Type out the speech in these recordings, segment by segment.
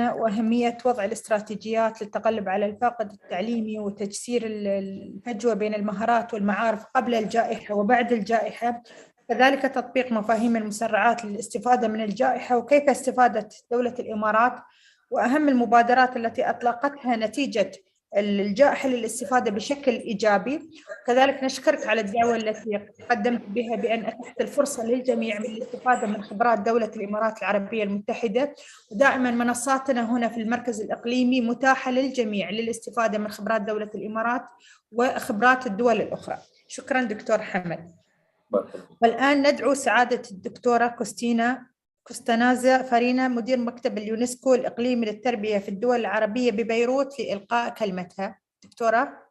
الأمانة وأهمية وضع الاستراتيجيات للتغلب على الفاقد التعليمي وتجسير الفجوة بين المهارات والمعارف قبل الجائحة وبعد الجائحة، كذلك تطبيق مفاهيم المسرعات للاستفادة من الجائحة وكيف استفادت دولة الإمارات وأهم المبادرات التي أطلقتها نتيجة الجائحة للاستفادة بشكل إيجابي. كذلك نشكرك على الدعوة التي قدمت بها بأن أتحت الفرصة للجميع من الاستفادة من خبرات دولة الإمارات العربية المتحدة، ودائما منصاتنا هنا في المركز الإقليمي متاحة للجميع للاستفادة من خبرات دولة الإمارات وخبرات الدول الأخرى. شكرا دكتور حمد. والآن ندعو سعادة الدكتورة كوستانازا فارينا مدير مكتب اليونسكو الإقليمي للتربية في الدول العربية ببيروت لإلقاء كلمتها. دكتورة.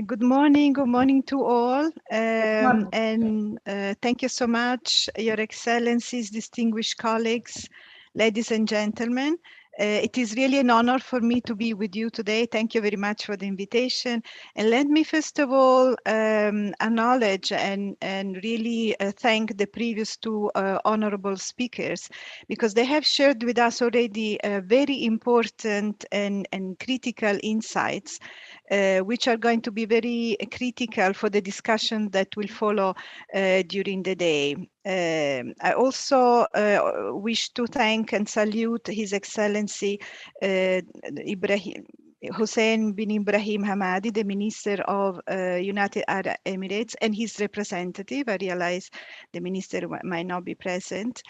Good morning to all, and thank you so much, Your Excellencies, distinguished colleagues, ladies and gentlemen. It is really an honor for me to be with you today. Thank you very much for the invitation. And let me first of all acknowledge and really thank the previous two honorable speakers, because they have shared with us already very important and critical insights, which are going to be very critical for the discussion that will follow during the day. I also wish to thank and salute His Excellency Hussein bin Ibrahim Hamadi, the Minister of United Arab Emirates, and his representative. I realize the Minister might not be present,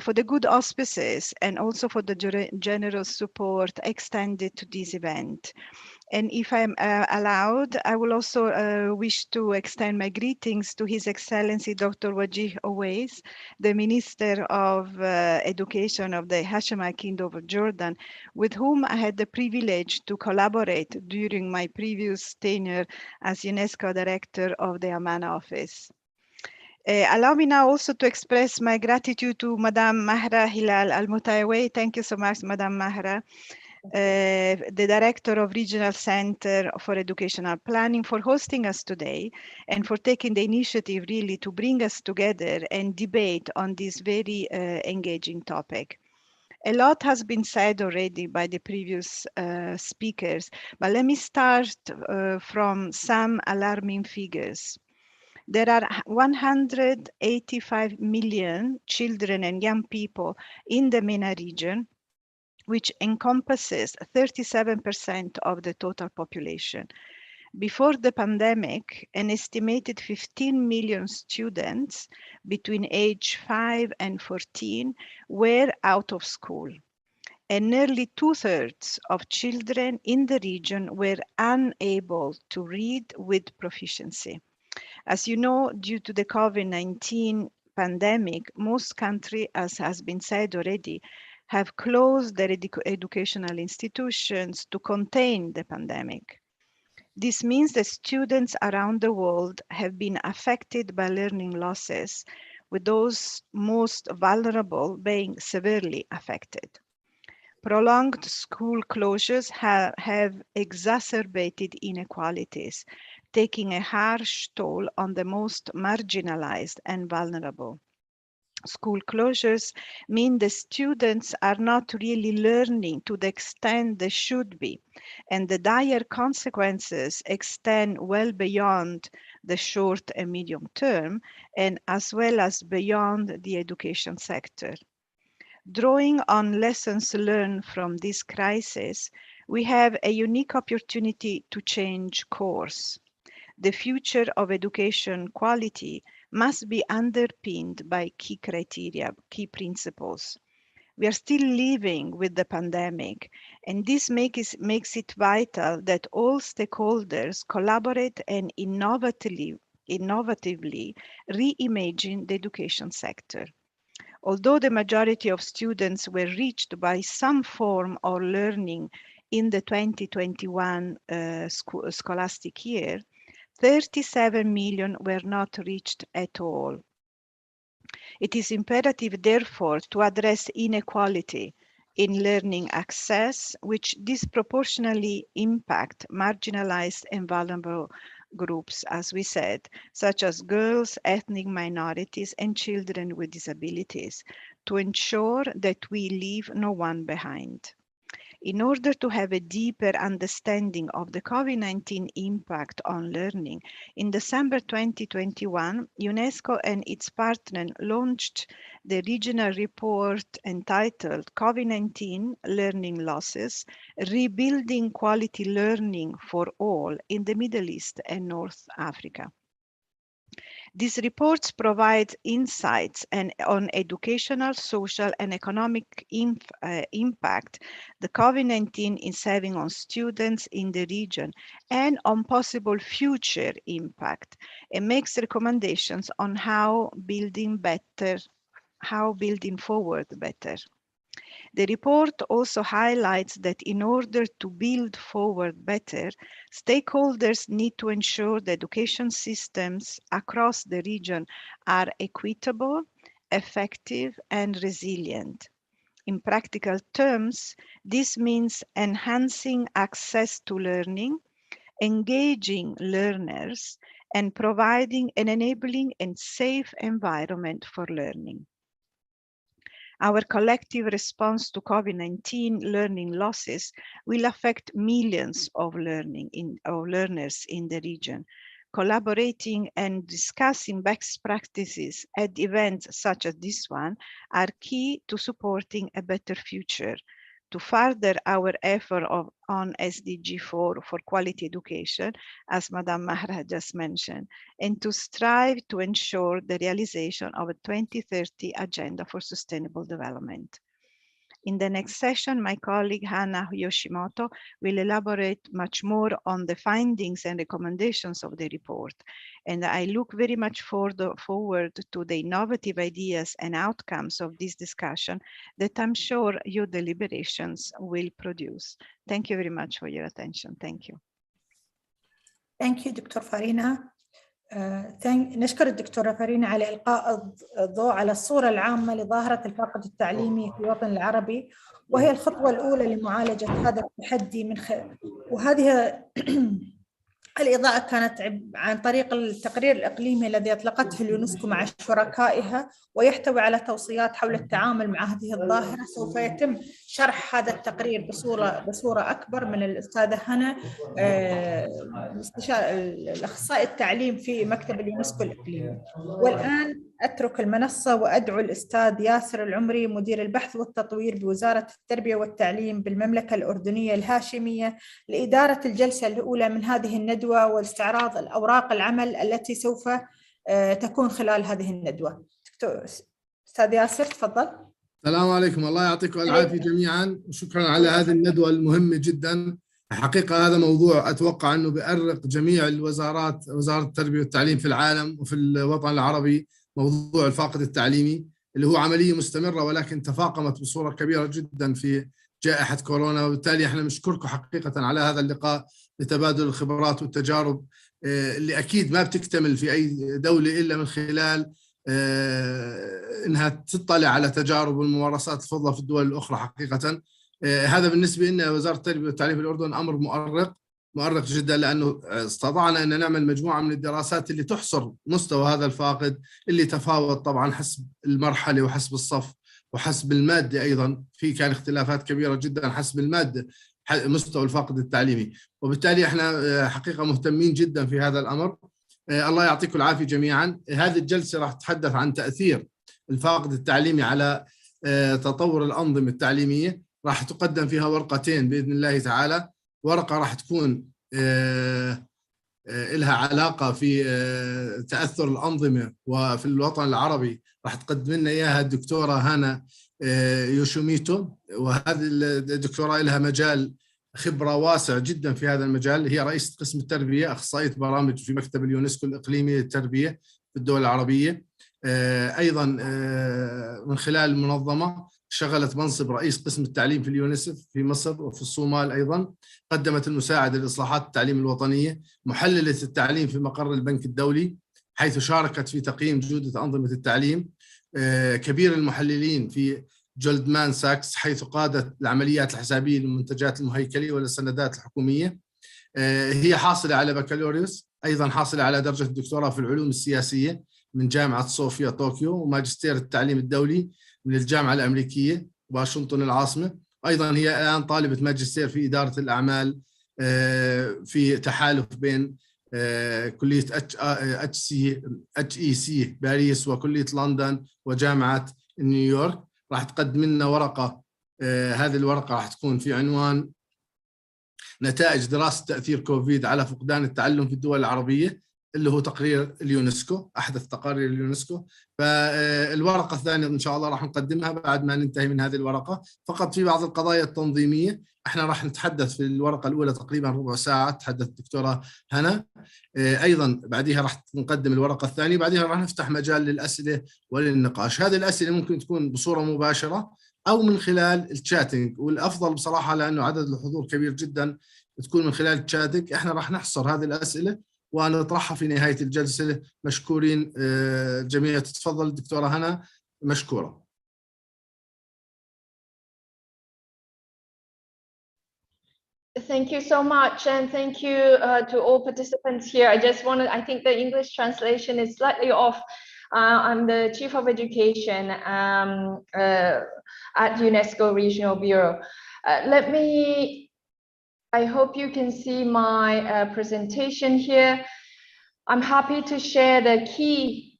for the good auspices and also for the generous support extended to this event. And if I'm allowed, I will also wish to extend my greetings to His Excellency Dr. Wajih Owais, the Minister of Education of the Hashemite Kingdom of Jordan, with whom I had the privilege to collaborate during my previous tenure as UNESCO Director of the Amman Office. Allow me now also to express my gratitude to Madame Mahra Hilal Al-Mutayaway. Thank you so much, Madame Mahra, the Director of Regional Center for Educational Planning, for hosting us today and for taking the initiative really to bring us together and debate on this very engaging topic. A lot has been said already by the previous speakers, but let me start from some alarming figures. There are 185 million children and young people in the MENA region, which encompasses 37% of the total population. Before the pandemic, an estimated 15 million students between age 5 and 14 were out of school, and nearly 2/3 of children in the region were unable to read with proficiency. As you know, due to the COVID-19 pandemic, most countries, as has been said already, have closed their educational institutions to contain the pandemic. This means that students around the world have been affected by learning losses, with those most vulnerable being severely affected. Prolonged school closures have exacerbated inequalities, taking a harsh toll on the most marginalized and vulnerable. School closures mean the students are not really learning to the extent they should be, and the dire consequences extend well beyond the short and medium term, and as well as beyond the education sector. Drawing on lessons learned from this crisis, we have a unique opportunity to change course. The future of education quality must be underpinned by key criteria, key principles. We are still living with the pandemic, and this makes it vital that all stakeholders collaborate and innovatively reimagine the education sector. Although the majority of students were reached by some form of learning in the 2021 scholastic year, 37 million were not reached at all. It is imperative, therefore, to address inequality in learning access, which disproportionately impact marginalized and groups, as we said, such as girls, ethnic minorities, and children with disabilities, to ensure that we leave no one behind. In order to have a deeper understanding of the COVID-19 impact on learning, in December 2021, UNESCO and its partner launched the regional report entitled COVID-19 Learning Losses, Rebuilding Quality Learning for All in the Middle East and North Africa. These reports provide insights on educational, social, and economic impact the COVID-19 is having on students in the region and on possible future impact, and makes recommendations on how building forward better. The report also highlights that in order to build forward better, stakeholders need to ensure the education systems across the region are equitable, effective, and resilient. In practical terms, this means enhancing access to learning, engaging learners, and providing an enabling and safe environment for learning. Our collective response to COVID-19 learning losses will affect millions of learners in the region. Collaborating and discussing best practices at events such as this one are key to supporting a better future, to further our effort on SDG 4 for quality education, as Madam Mahra just mentioned, and to strive to ensure the realization of a 2030 Agenda for Sustainable Development. In the next session, my colleague Hana Yoshimoto will elaborate much more on the findings and recommendations of the report. And I look very much forward to the innovative ideas and outcomes of this discussion that I'm sure your deliberations will produce. Thank you very much for your attention. Thank you. Thank you, Dr. Farina. نشكر الدكتورة فارينا على إلقاء الضوء على الصورة العامة لظاهرة الفاقد التعليمي في الوطن العربي، وهي الخطوة الأولى لمعالجة هذا التحدي وهذه الإضاءة كانت عن طريق التقرير الإقليمي الذي أطلقته اليونسكو مع شركائها، ويحتوي على توصيات حول التعامل مع هذه الظاهرة. سوف يتم شرح هذا التقرير بصورة أكبر من الأستاذة هنا، الأخصائي التعليم في مكتب اليونسكو الإقليمي. والآن أترك المنصة وأدعو الأستاذ ياسر العمري، مدير البحث والتطوير بوزارة التربية والتعليم بالمملكة الأردنية الهاشمية، لإدارة الجلسة الأولى من هذه الندوة واستعراض الأوراق العمل التي سوف تكون خلال هذه الندوة. أستاذ ياسر تفضل. السلام عليكم، الله يعطيكم العافية جميعا، وشكرا على هذه الندوة المهمة جدا. حقيقة هذا موضوع أتوقع أنه بيأرق جميع الوزارات، وزارة التربية والتعليم في العالم وفي الوطن العربي، موضوع الفاقد التعليمي اللي هو عملية مستمرة ولكن تفاقمت بصورة كبيرة جدا في جائحة كورونا. وبالتالي احنا نشكركم حقيقة على هذا اللقاء لتبادل الخبرات والتجارب اللي أكيد ما بتكتمل في أي دولة إلا من خلال إنها تطلع على تجارب والممارسات الفضلة في الدول الأخرى. حقيقة هذا بالنسبة لنا وزارة التربية والتعليم في الأردن أمر مؤرق جدا، لأنه استطعنا أن نعمل مجموعة من الدراسات اللي تحصر مستوى هذا الفاقد، اللي تفاوت طبعا حسب المرحلة وحسب الصف وحسب المادة أيضا، في كان اختلافات كبيرة جدا حسب المادة مستوى الفاقد التعليمي. وبالتالي احنا حقيقة مهتمين جدا في هذا الأمر. الله يعطيكم العافية جميعا. هذه الجلسة راح تتحدث عن تأثير الفاقد التعليمي على تطور الأنظمة التعليمية. راح تقدم فيها ورقتين بإذن الله تعالى. ورقة راح تكون لها علاقة في تأثر الأنظمة وفي الوطن العربي، راح تقدم لنا إياها الدكتورة هانا يوشيميتو، وهذه الدكتورة لها مجال خبرة واسع جدا في هذا المجال. هي رئيسة قسم التربية، أخصائية برامج في مكتب اليونسكو الإقليمي للتربية في الدول العربية. أيضا من خلال المنظمة شغلت منصب رئيس قسم التعليم في اليونسف في مصر وفي الصومال. أيضا قدمت المساعدة لإصلاحات التعليم الوطنية، محللة التعليم في مقر البنك الدولي، حيث شاركت في تقييم جودة أنظمة التعليم. كبير المحللين في جولدمان ساكس، حيث قادت العمليات الحسابية للمنتجات المهيكلية والسندات الحكومية. هي حاصلة على بكالوريوس أيضا حاصلة على درجة الدكتوراه في العلوم السياسية من جامعة صوفيا طوكيو، وماجستير التعليم الدولي من الجامعة الأمريكية واشنطن العاصمة. أيضا هي الآن طالبة ماجستير في إدارة الأعمال في تحالف بين كلية HEC باريس وكلية لندن وجامعة نيويورك. راح تقدم لنا ورقة، هذه الورقة راح تكون في عنوان نتائج دراسة تأثير كوفيد على فقدان التعلم في الدول العربية، اللي هو تقرير اليونسكو، أحدث تقارير اليونسكو. فالورقة الثانية إن شاء الله راح نقدمها بعد ما ننتهي من هذه الورقة. فقط في بعض القضايا التنظيمية احنا راح نتحدث في الورقة الأولى تقريبا ربع ساعة، تحدث الدكتورة هنا. أيضا بعدها راح نقدم الورقة الثانية، بعدها راح نفتح مجال للأسئلة وللنقاش. هذه الأسئلة ممكن تكون بصورة مباشرة أو من خلال الشاتنج، والأفضل بصراحة لأنه عدد الحضور كبير جدا تكون من خلال الشاتنج. احنا راح نحصر هذه الأسئلة ونطرحها في نهاية الجلسة. مشكورين جميعا. تتفضل الدكتورة هنا، مشكورة. Thank you so much, and thank you to all participants here. I think the English translation is slightly off. I'm the Chief of Education at UNESCO Regional Bureau. I hope you can see my presentation here. I'm happy to share the key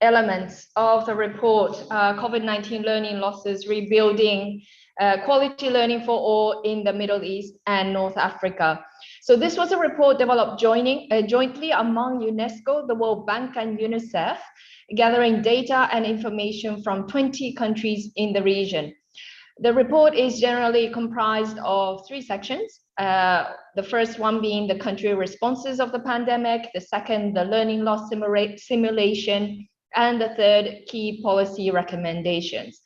elements of the report, COVID-19 Learning Losses, Rebuilding Quality Learning for All in the Middle East and North Africa. So this was a report developed jointly among UNESCO, the World Bank and UNICEF, gathering data and information from 20 countries in the region. The report is generally comprised of 3 sections. The first one being the country responses of the pandemic, the second, the learning loss simulation, and the third, key policy recommendations.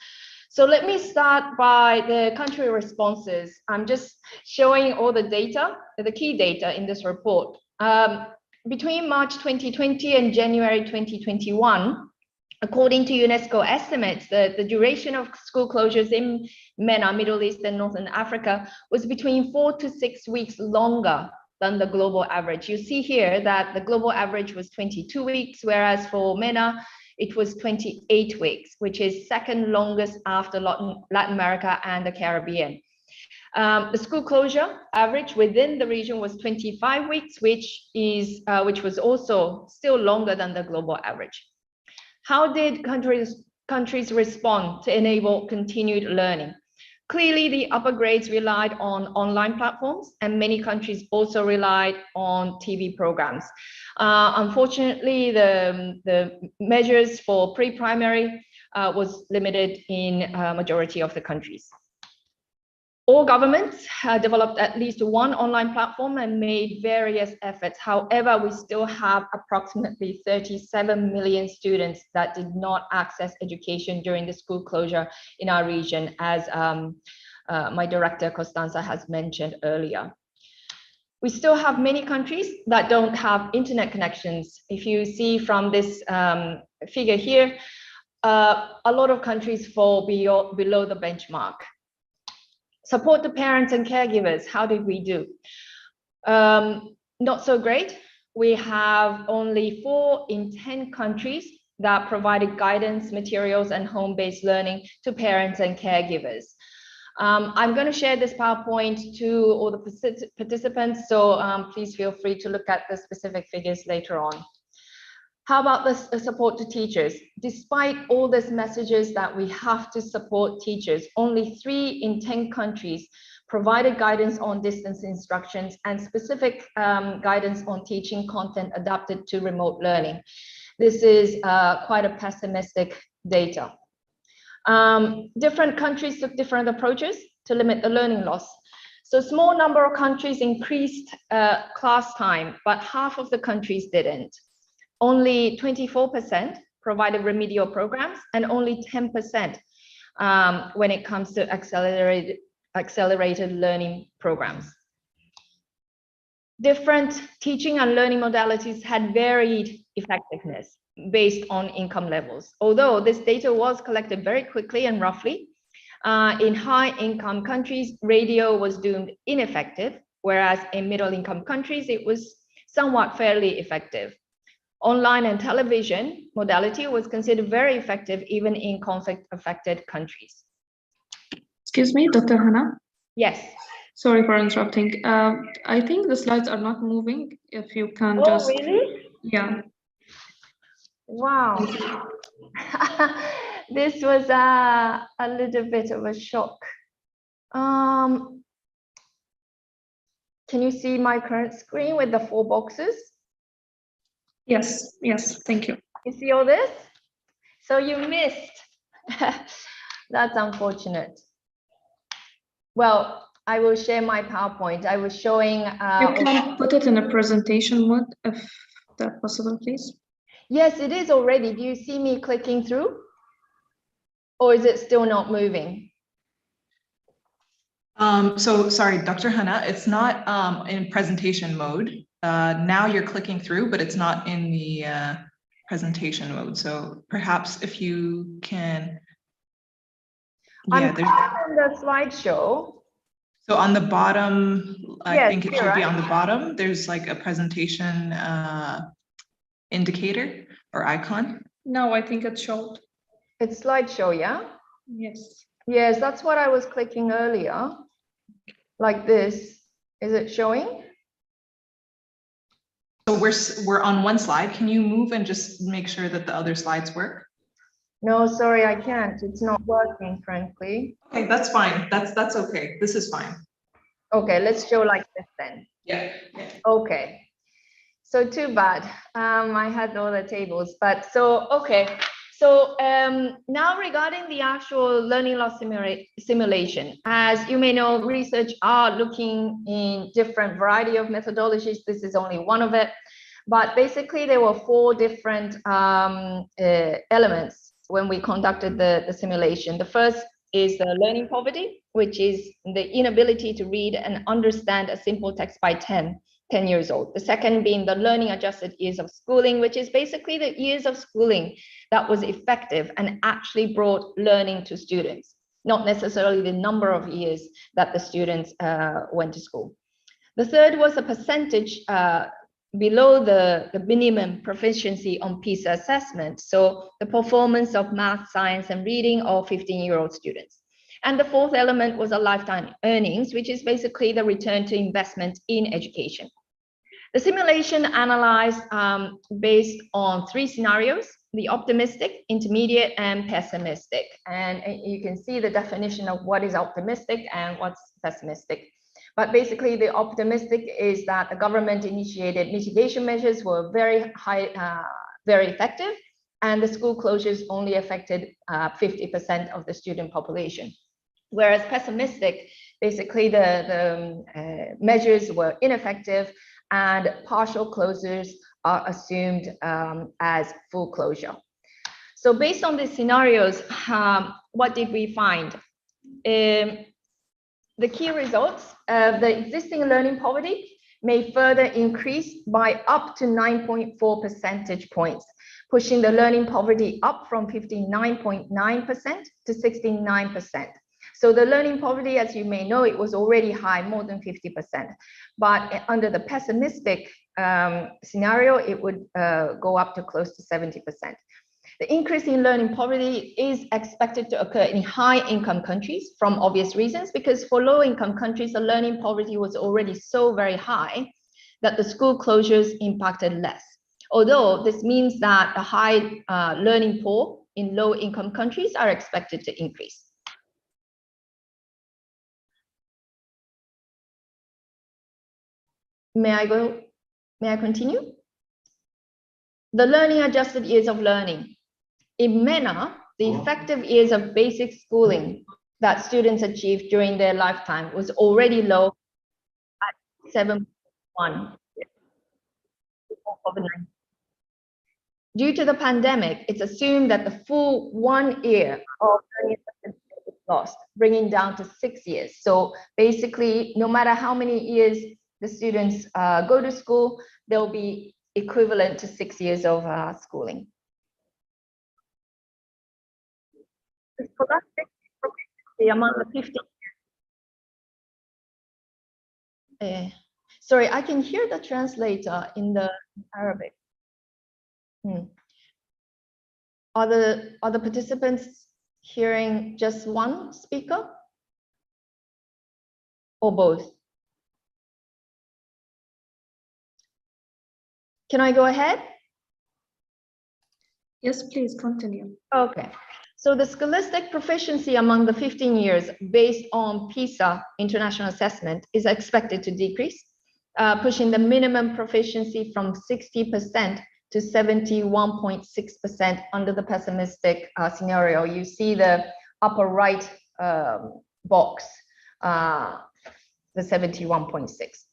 So let me start by the country responses. I'm just showing all the data, the key data in this report. Between March 2020 and January 2021, according to UNESCO estimates, the duration of school closures in MENA, Middle East and Northern Africa, was between 4 to 6 weeks longer than the global average. You see here that the global average was 22 weeks, whereas for MENA, it was 28 weeks, which is second longest after Latin America and the Caribbean. The school closure average within the region was 25 weeks, which was also still longer than the global average. How did countries respond to enable continued learning? Clearly, the upper grades relied on online platforms, and many countries also relied on TV programs. Unfortunately, the measures for pre-primary was limited in majority of the countries. All governments developed at least one online platform and made various efforts. However, we still have approximately 37 million students that did not access education during the school closure in our region, as my director Costanza has mentioned earlier. We still have many countries that don't have internet connections. If you see from this figure here, a lot of countries fall below the benchmark. Support to parents and caregivers, how did we do? Not so great. We have only 4 in 10 countries that provided guidance, materials, and home-based learning to parents and caregivers. I'm going to share this PowerPoint to all the participants, so please feel free to look at the specific figures later on. How about the support to teachers? Despite all these messages that we have to support teachers, only 3 in 10 countries provided guidance on distance instructions and specific guidance on teaching content adapted to remote learning. This is quite a pessimistic data. Different countries took different approaches to limit the learning loss. So a small number of countries increased class time, but half of the countries didn't. Only 24% provided remedial programs and only 10% when it comes to accelerated learning programs. Different teaching and learning modalities had varied effectiveness based on income levels. Although this data was collected very quickly and roughly, in high-income countries, radio was deemed ineffective, whereas in middle-income countries, it was somewhat fairly effective. online and television modality was considered very effective even in conflict-affected countries. Excuse me, Dr. Hannah? Yes. Sorry for interrupting. I think the slides are not moving. If you can just... Oh, really? Yeah. Wow. This was a little bit of a shock. Can you see my current screen with the 4 boxes? Yes, yes, thank you. You see all this? So you missed. That's unfortunate. Well, I will share my PowerPoint. I was showing... you can put it in a presentation mode, if that's possible, please. Yes, it is already. Do you see me clicking through? Or is it still not moving? So sorry, Dr. Hannah, it's not in presentation mode. Now you're clicking through, but it's not in the presentation mode. So perhaps if you can... I'm on the slideshow. So on the bottom, I think it should be on the right. bottom. There's like a presentation indicator or icon. No, I think it showed. It's slideshow, yeah? Yes. Yes, that's what I was clicking earlier. Like this. Is it showing? So we're on one slide. Can you move and just make sure that the other slides work? No, sorry, I can't. It's not working, frankly. Okay, that's fine. That's okay. This is fine. Okay, let's show like this then. Yeah. Okay. So too bad. I had all the tables, but so, okay. So now regarding the actual learning loss simulation, as you may know, research are looking in different variety of methodologies. This is only one of it. But basically, there were 4 different elements when we conducted the simulation. The first is the learning poverty, which is the inability to read and understand a simple text by 10 years old. The second being the learning adjusted years of schooling, which is basically the years of schooling that was effective and actually brought learning to students, not necessarily the number of years that the students went to school. The third was a percentage below the minimum proficiency on PISA assessment. So the performance of math, science, and reading of 15-year-old students. And the fourth element was a lifetime earnings, which is basically the return to investment in education. The simulation analyzed based on 3 scenarios: the optimistic, intermediate, and pessimistic. And you can see the definition of what is optimistic and what's pessimistic. But basically, the optimistic is that the government-initiated mitigation measures were very effective, and the school closures only affected 50% of the student population. Whereas pessimistic, basically the measures were ineffective, and partial closures are assumed as full closure. So based on these scenarios, what did we find? The key results of the existing learning poverty may further increase by up to 9.4 percentage points, pushing the learning poverty up from 59.9% to 69%. So the learning poverty, as you may know, it was already high, more than 50%. But under the pessimistic scenario, it would go up to close to 70%. The increase in learning poverty is expected to occur in high-income countries from obvious reasons, because for low-income countries, the learning poverty was already so very high that the school closures impacted less. Although this means that a high learning pool in low-income countries are expected to increase. May I continue? The learning adjusted years of learning. In MENA, the effective years of basic schooling that students achieved during their lifetime was already low at 7.1. Due to the pandemic, it's assumed that the full 1 year of learning was lost, bringing down to 6 years. So basically, no matter how many years the students go to school, they'll be equivalent to 6 years of schooling. The scholastic among the 50. Sorry, I can hear the translator in the Arabic. Are the participants hearing just one speaker or both? Can I go ahead? Yes, please continue. Okay. So the scholastic proficiency among the 15 years based on PISA international assessment is expected to decrease, pushing the minimum proficiency from 60% to 71.6% under the pessimistic scenario. You see the upper right box, the 71.6.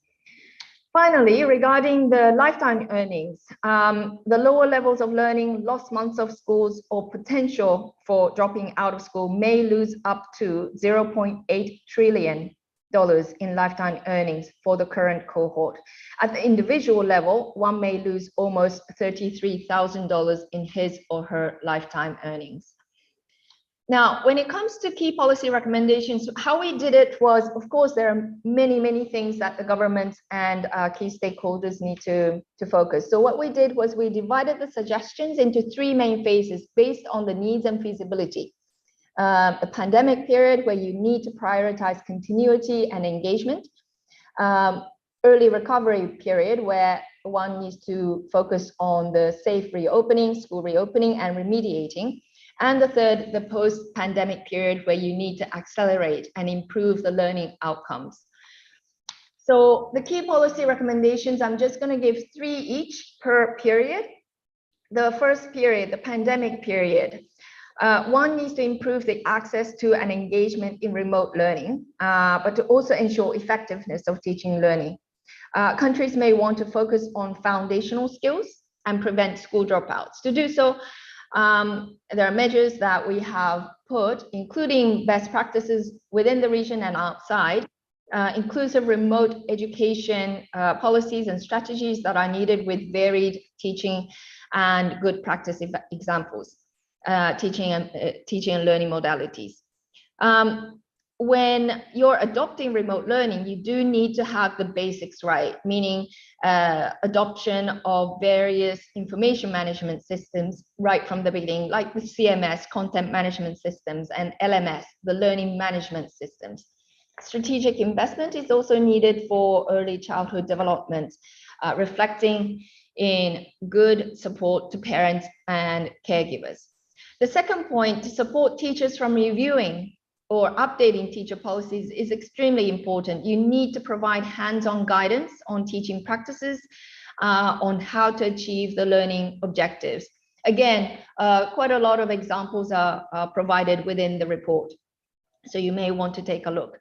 Finally, regarding the lifetime earnings, the lower levels of learning, lost months of schools, or potential for dropping out of school may lose up to $0.8 trillion in lifetime earnings for the current cohort. At the individual level, one may lose almost $33,000 in his or her lifetime earnings. Now, when it comes to key policy recommendations, how we did it was, of course, there are many things that the government and key stakeholders need to focus. So what we did was we divided the suggestions into 3 main phases based on the needs and feasibility. The pandemic period, where you need to prioritize continuity and engagement. Early recovery period, where one needs to focus on the safe reopening, school reopening, and remediating. And the third, the post-pandemic period, where you need to accelerate and improve the learning outcomes. So the key policy recommendations, I'm just going to give 3 each per period. The first period, the pandemic period, one needs to improve the access to and engagement in remote learning, but to also ensure effectiveness of teaching and learning. Countries may want to focus on foundational skills and prevent school dropouts. To do so, there are measures that we have put, including best practices within the region and outside, inclusive remote education policies and strategies that are needed with varied teaching and good practice examples, teaching and learning modalities. When you're adopting remote learning, you do need to have the basics right, meaning adoption of various information management systems right from the beginning, like the CMS, content management systems, and LMS, the learning management systems. Strategic investment is also needed for early childhood development, reflecting in good support to parents and caregivers. The second point, to support teachers from reviewing or updating teacher policies is extremely important. You need to provide hands-on guidance on teaching practices, on how to achieve the learning objectives. Again, quite a lot of examples are provided within the report, so you may want to take a look.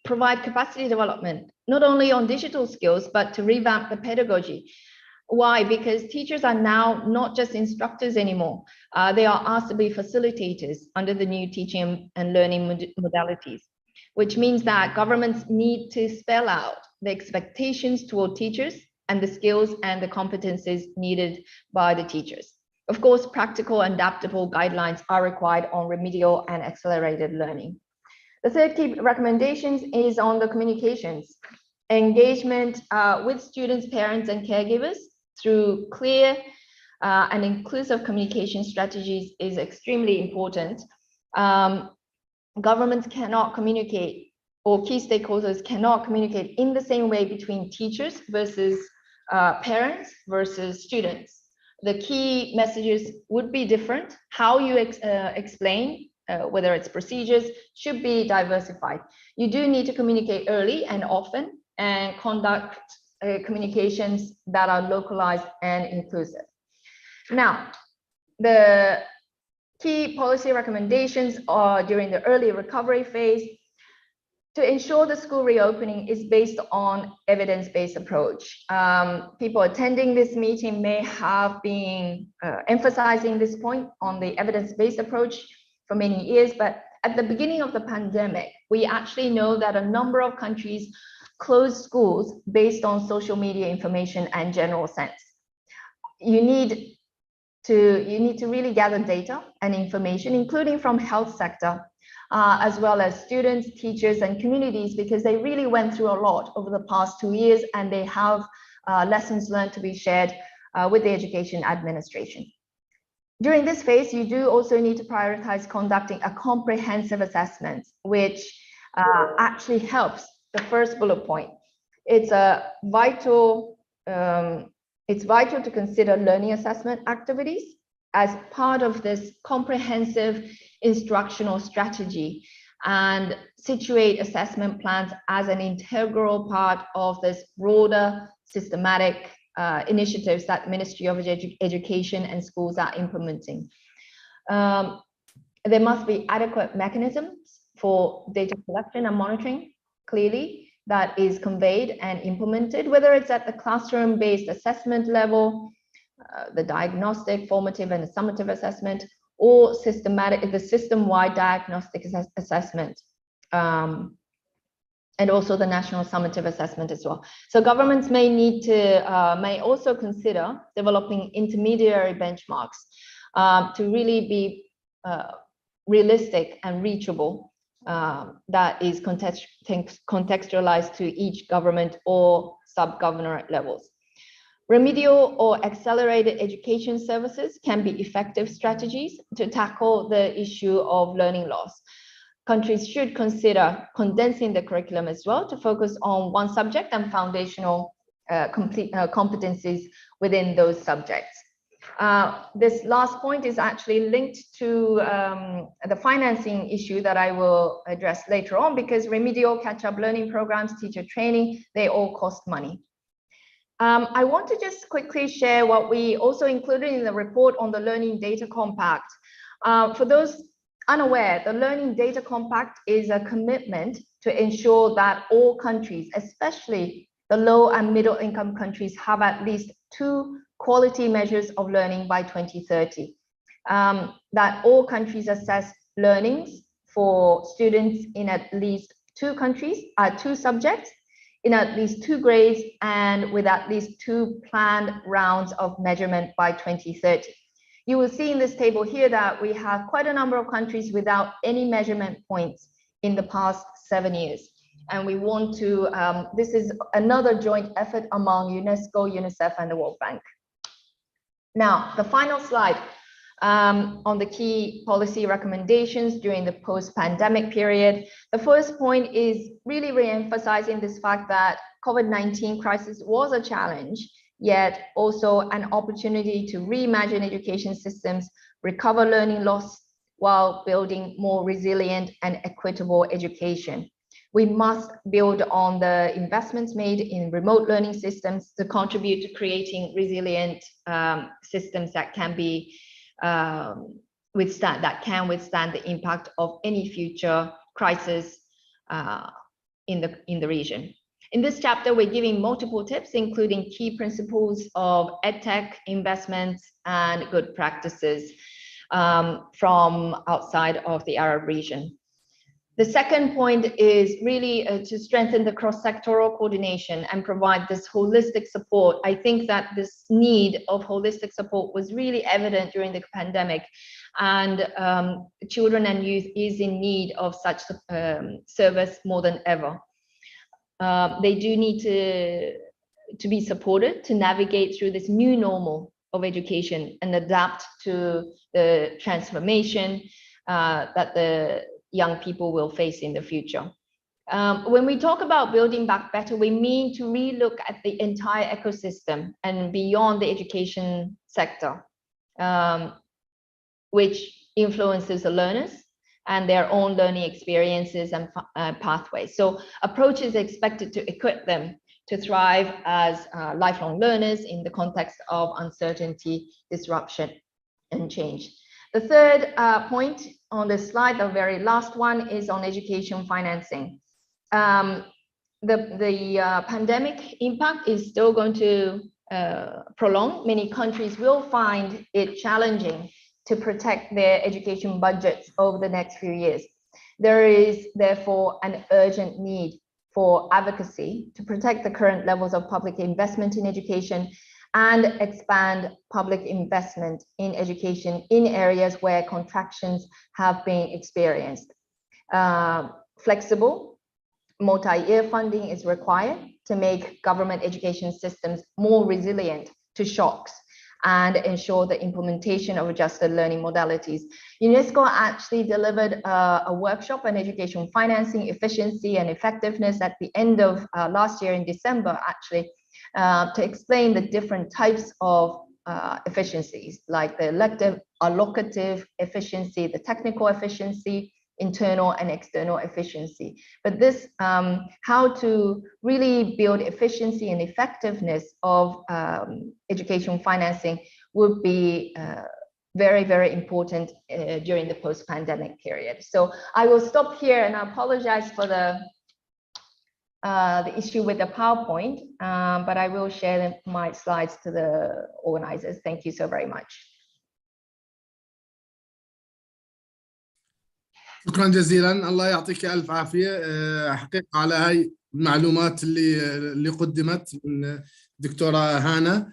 Provide capacity development, not only on digital skills, but to revamp the pedagogy. Why? Because teachers are now not just instructors anymore. They are asked to be facilitators under the new teaching and learning modalities, which means that governments need to spell out the expectations toward teachers and the skills and the competencies needed by the teachers. Of course, practical and adaptable guidelines are required on remedial and accelerated learning. The third key recommendations is on the communications. Engagement with students, parents, and caregivers through clear and inclusive communication strategies is extremely important. Governments cannot communicate, or key stakeholders cannot communicate in the same way between teachers versus parents versus students. The key messages would be different. How you explain, whether it's procedures, should be diversified. You do need to communicate early and often and conduct communications that are localized and inclusive. Now, the key policy recommendations are during the early recovery phase. To ensure the school reopening is based on evidence-based approach. People attending this meeting may have been emphasizing this point on the evidence-based approach for many years, but at the beginning of the pandemic, we actually know that a number of countries closed schools based on social media information and general sense. You need to really gather data and information, including from health sector, as well as students, teachers, and communities, because they really went through a lot over the past 2 years, and they have lessons learned to be shared with the education administration. During this phase, you do also need to prioritize conducting a comprehensive assessment, which actually helps the first bullet point. It's vital to consider learning assessment activities as part of this comprehensive instructional strategy and situate assessment plans as an integral part of this broader systematic initiatives that Ministry of Education and schools are implementing. There must be adequate mechanisms for data collection and monitoring, clearly, that is conveyed and implemented, whether it's at the classroom-based assessment level, the diagnostic, formative, and summative assessment, or the system-wide diagnostic assessment. And also the national summative assessment as well. So governments may also consider developing intermediary benchmarks to really be realistic and reachable, that is contextualized to each government or sub-governorate levels. Remedial or accelerated education services can be effective strategies to tackle the issue of learning loss. Countries should consider condensing the curriculum as well to focus on one subject and foundational competencies within those subjects. This last point is actually linked to the financing issue that I will address later on, because remedial catch-up learning programs, teacher training, they all cost money. I want to just quickly share what we also included in the report on the Learning Data Compact. For those unaware, the Learning Data Compact is a commitment to ensure that all countries, especially the low and middle income countries, have at least 2 quality measures of learning by 2030. That all countries assess learnings for students in at least 2 subjects, in at least 2 grades, and with at least 2 planned rounds of measurement by 2030. You will see in this table here that we have quite a number of countries without any measurement points in the past 7 years. And we want to, this is another joint effort among UNESCO, UNICEF, and the World Bank. Now, the final slide on the key policy recommendations during the post-pandemic period. The first point is really re-emphasizing this fact that COVID-19 crisis was a challenge, yet also an opportunity to reimagine education systems, recover learning loss while building more resilient and equitable education. We must build on the investments made in remote learning systems to contribute to creating resilient systems that can be withstand the impact of any future crisis in the region. In this chapter, we're giving multiple tips, including key principles of EdTech investments and good practices from outside of the Arab region. The second point is really to strengthen the cross-sectoral coordination and provide this holistic support. I think that this need of holistic support was really evident during the pandemic, and children and youth is in need of such service more than ever. They do need to be supported to navigate through this new normal of education and adapt to the transformation that the young people will face in the future. When we talk about building back better, we mean to relook at the entire ecosystem and beyond the education sector, which influences the learners and their own learning experiences and pathways. So approach is expected to equip them to thrive as lifelong learners in the context of uncertainty, disruption, and change. The third point on this slide, the very last one, is on education financing. The pandemic impact is still going to prolong. Many countries will find it challenging to protect their education budgets over the next few years. There is therefore an urgent need for advocacy to protect the current levels of public investment in education and expand public investment in education in areas where contractions have been experienced. Flexible, multi-year funding is required to make government education systems more resilient to shocks and ensure the implementation of adjusted learning modalities. UNESCO actually delivered a workshop on education financing, efficiency and effectiveness at the end of last year in December, actually, to explain the different types of efficiencies, like the elective, allocative efficiency, the technical efficiency, internal and external efficiency. But this, how to really build efficiency and effectiveness of education financing would be very, very important during the post-pandemic period. So I will stop here, and I apologize for the issue with the PowerPoint, but I will share my slides to the organizers. Thank you so very much. شكرا جزيلا، الله يعطيك ألف عافية. حقيقة على هاي المعلومات اللي قدمت من دكتورة هانا،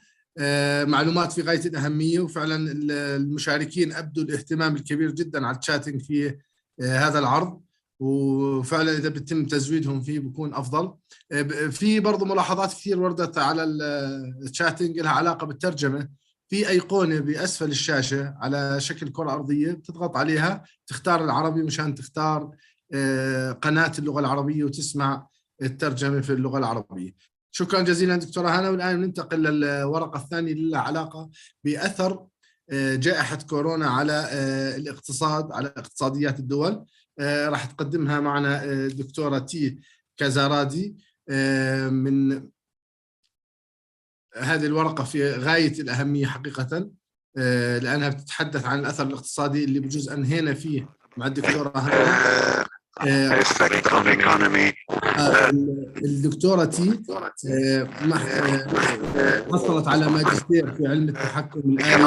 معلومات في غاية الأهمية، وفعلا المشاركين أبدوا الاهتمام الكبير جدا على الشاتنج في هذا العرض، وفعلا إذا بيتم تزويدهم فيه بيكون أفضل. في برضو ملاحظات كثير وردت على الشاتنج لها علاقة بالترجمة. في أيقونة بأسفل الشاشة على شكل كرة أرضية، بتضغط عليها تختار العربي مشان تختار قناة اللغة العربية وتسمع الترجمة في اللغة العربية. شكرا جزيلا دكتورة هانا. والآن ننتقل للورقة الثانية اللي لها علاقة بأثر جائحة كورونا على الاقتصاد، على اقتصاديات الدول. راح تقدمها معنا الدكتورة تي كازارادي. من هذه الورقة في غاية الأهمية حقيقة، لأنها بتتحدث عن الأثر الاقتصادي اللي بجوز أنهينا فيه مع الدكتورة هانا. الدكتورة تي حصلت على ماجستير في علم التحكم الآلي.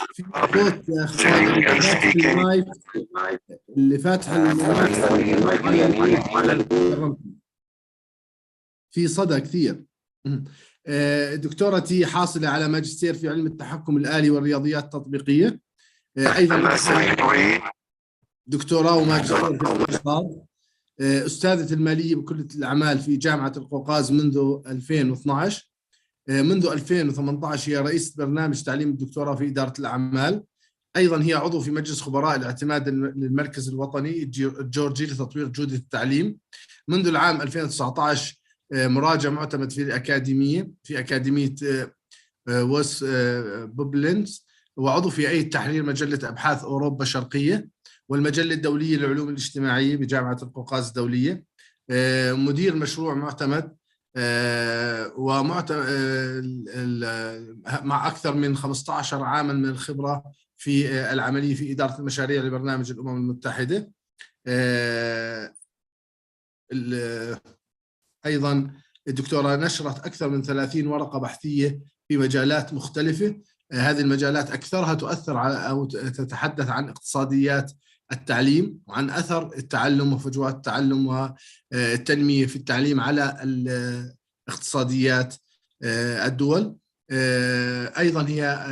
في صوت يا اخوان اللي فاتح المايك في صدى كثير. دكتورتي حاصلة على ماجستير في علم التحكم الآلي والرياضيات التطبيقية، أيضا دكتوراه وماجستير في الاقتصاد، أستاذة المالية بكلية الأعمال في جامعة القوقاز منذ 2012. منذ 2018 هي رئيسة برنامج تعليم الدكتوراه في إدارة الأعمال. أيضا هي عضو في مجلس خبراء الاعتماد للمركز الوطني الجورجي لتطوير جودة التعليم. منذ العام 2019 مراجع معتمد في الأكاديمية، في أكاديمية وس بوبلينز، وعضو في هيئة تحرير مجلة أبحاث أوروبا الشرقية والمجلة الدولية للعلوم الاجتماعية بجامعة القوقاز الدولية. مدير مشروع معتمد مع أكثر من 15 عاماً من الخبرة في العملية في إدارة المشاريع لبرنامج الأمم المتحدة. أيضاً الدكتورة نشرت أكثر من 30 ورقة بحثية في مجالات مختلفة. هذه المجالات أكثرها تؤثر على أو تتحدث عن اقتصاديات التعليم وعن أثر التعلم وفجوات التعلم والتنمية في التعليم على اقتصاديات الدول. أيضا هي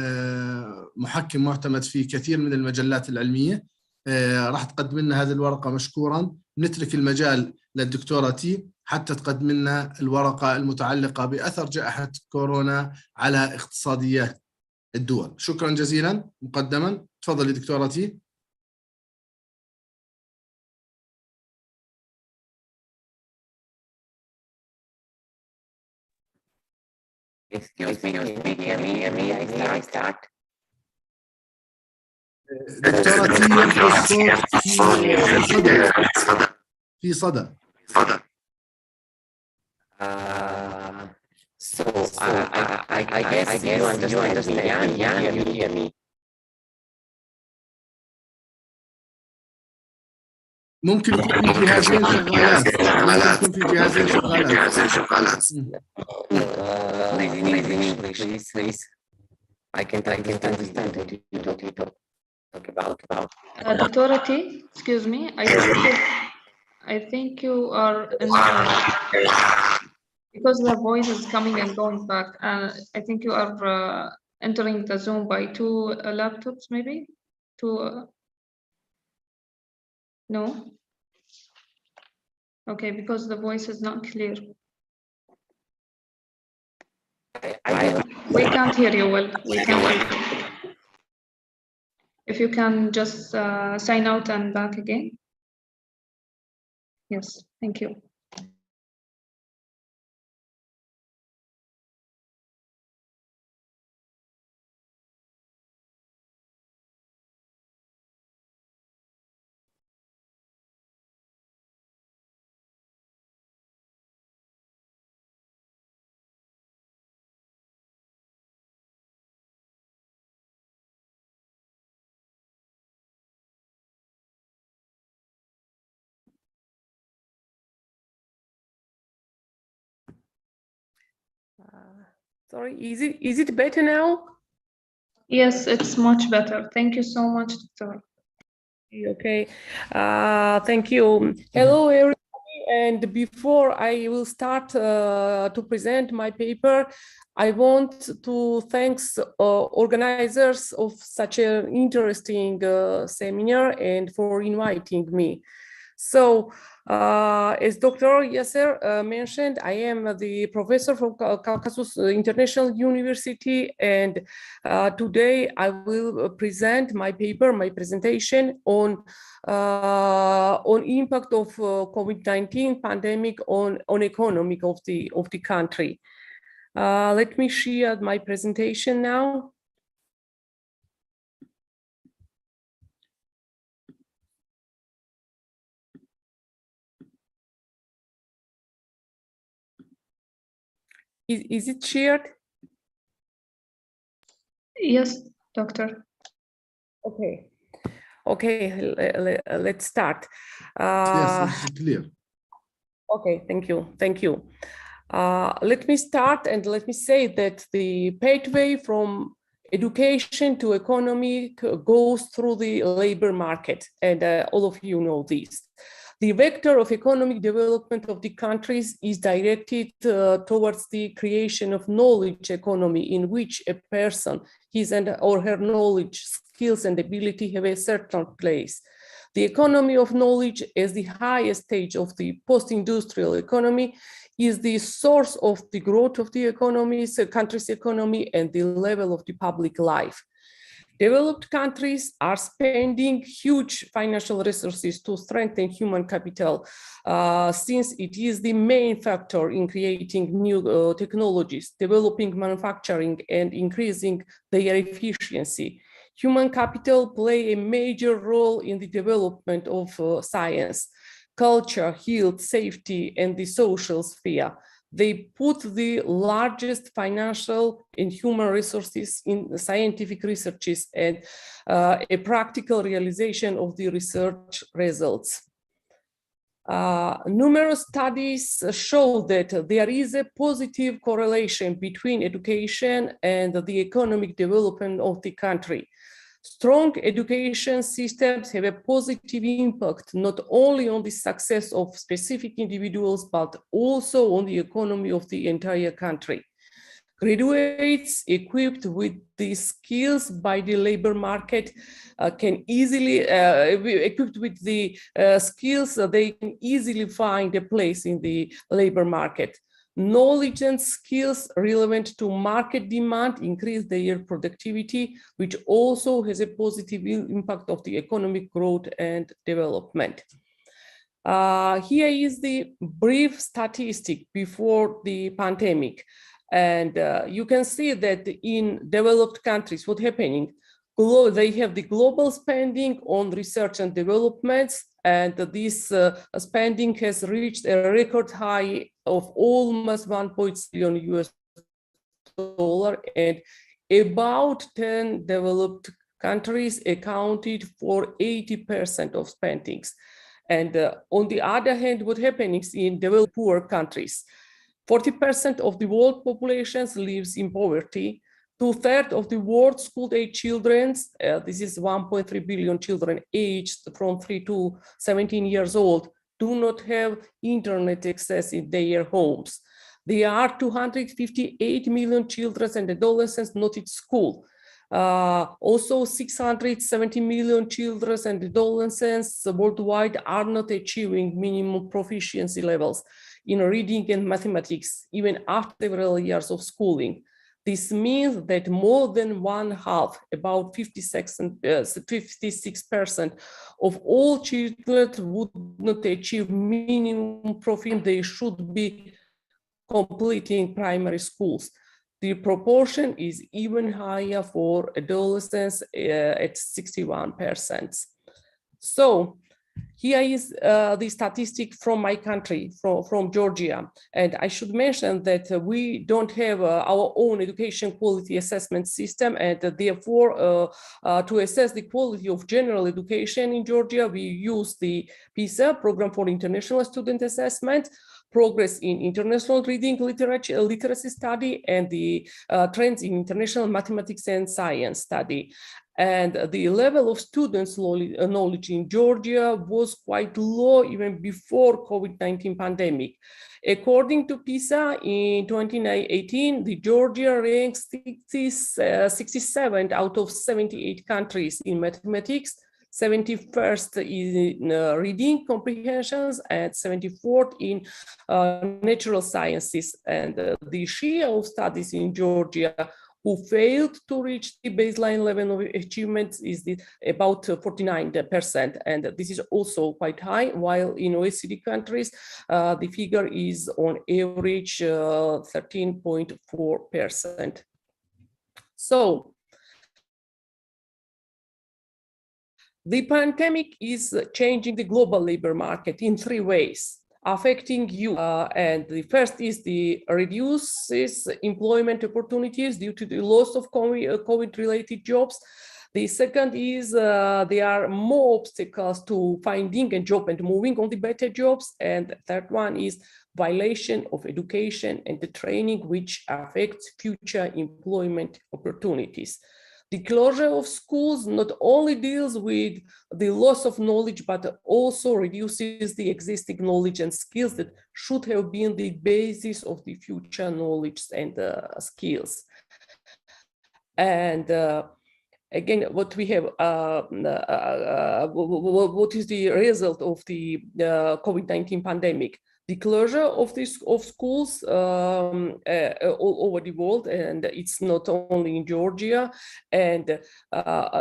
محكم معتمد في كثير من المجلات العلمية. راح تقدم لنا هذه الورقة مشكورا. نترك المجال للدكتورة تي حتى تقدم لنا الورقة المتعلقة بأثر جائحة كورونا على اقتصاديات الدول. شكرا جزيلا مقدما. تفضلي دكتورة تي. Excuse me, I start. دكتورتي الصوت في صدى. So I guess you understand me. ممكن يكون في جهازين شغالات. ممكن في جهازين شغالات. Please. I can't understand what you talk about. Dr. T, excuse me. I think you are in, because the voice is coming and going back. I think you are entering the Zoom by two laptops, maybe two. No. Okay, because the voice is not clear. We can't hear you well. We can't hear you. If you can just sign out and back again. Yes, thank you. Sorry, is it better now? Yes, it's much better. Thank you so much, Doctor. Okay, thank you. Hello, everybody. And before I will start to present my paper, I want to thank organizers of such an interesting seminar and for inviting me. So, as Dr. Yasser mentioned, I am the professor from Caucasus International University, and today I will present my paper, my presentation on impact of COVID-19 pandemic on economic of the country. Let me share my presentation now. Is it shared? Yes, Doctor. Okay. Okay, let's start. Yes, it's clear. Okay, thank you. Thank you. Let me start and let me say that the pathway from education to economy goes through the labor market, and all of you know this. The vector of economic development of the countries is directed towards the creation of knowledge economy, in which a person, his and or her knowledge, skills, and ability have a certain place. The economy of knowledge, as the highest stage of the post-industrial economy, is the source of the growth of the economy, country's economy, and the level of the public life. Developed countries are spending huge financial resources to strengthen human capital, since it is the main factor in creating new technologies, developing manufacturing, and increasing their efficiency. Human capital play a major role in the development of science, culture, health, safety, and the social sphere. They put the largest financial and human resources in scientific researches and a practical realization of the research results. Numerous studies show that there is a positive correlation between education and the economic development of the country. Strong education systems have a positive impact not only on the success of specific individuals, but also on the economy of the entire country. Graduates equipped with the skills by the labor market can easily, equipped with the skills, they can easily find a place in the labor market. Knowledge and skills relevant to market demand increase their productivity, which also has a positive impact of the economic growth and development. Here is the brief statistic before the pandemic. And you can see that in developed countries, what's happening? They have the global spending on research and developments, and this spending has reached a record high of almost $1.6 billion US, and about 10 developed countries accounted for 80% of spendings. And on the other hand, what happens in developed poor countries? 40% of the world population lives in poverty. 2/3 of the world's school-age children, this is 1.3 billion children aged from 3 to 17 years old, do not have internet access in their homes. There are 258 million children and adolescents not at school. Also, 670 million children and adolescents worldwide are not achieving minimum proficiency levels in reading and mathematics, even after several years of schooling. This means that more than one half, about 56% of all children would not achieve minimum proficiency they should be completing primary schools. The proportion is even higher for adolescents at 61%. So here is the statistic from my country, from Georgia. And I should mention that we don't have our own education quality assessment system. And therefore, to assess the quality of general education in Georgia, we use the PISA, Program for International Student Assessment, progress in international reading literacy study, and the trends in international mathematics and science study. And the level of students' knowledge in Georgia was quite low even before COVID-19 pandemic. According to PISA, in 2018, the Georgia ranks 67th out of 78 countries in mathematics, 71st in reading comprehensions, and 74th in natural sciences. And the share of studies in Georgia who failed to reach the baseline level of achievement is about 49%. And this is also quite high, while in OECD countries, the figure is on average 13.4%. So, the pandemic is changing the global labor market in three ways, affecting youth. And the first is the reduces employment opportunities due to the loss of COVID-related jobs. The second is there are more obstacles to finding a job and moving on the better jobs. And the third one is violation of education and the training, which affects future employment opportunities. The closure of schools not only deals with the loss of knowledge, but also reduces the existing knowledge and skills that should have been the basis of the future knowledge and skills. And again, what we have, what is the result of the COVID-19 pandemic? The closure of schools all over the world, and it's not only in Georgia. And